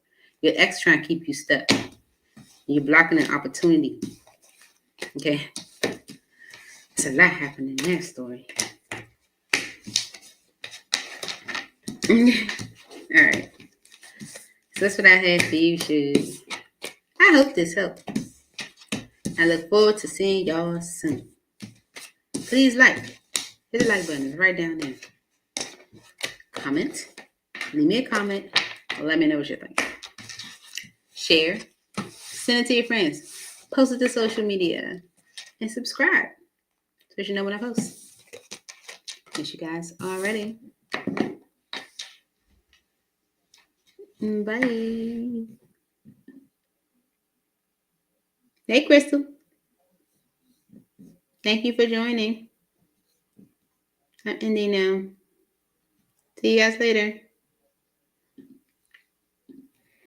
Speaker 1: Your ex trying to keep you stuck. You're blocking an opportunity. Okay. It's a lot happening in that story. All right. that's what I had for you, shoes. I hope this helped. I look forward to seeing y'all soon. Please like. Hit the like button. It's right down there. Comment. Leave me a comment. Or let me know what you think. Share. Send it to your friends. Post it to social media. And subscribe. So you know when I post. Miss you guys already. Bye. Hey, Crystal. Thank you for joining. I'm ending now. See you guys later.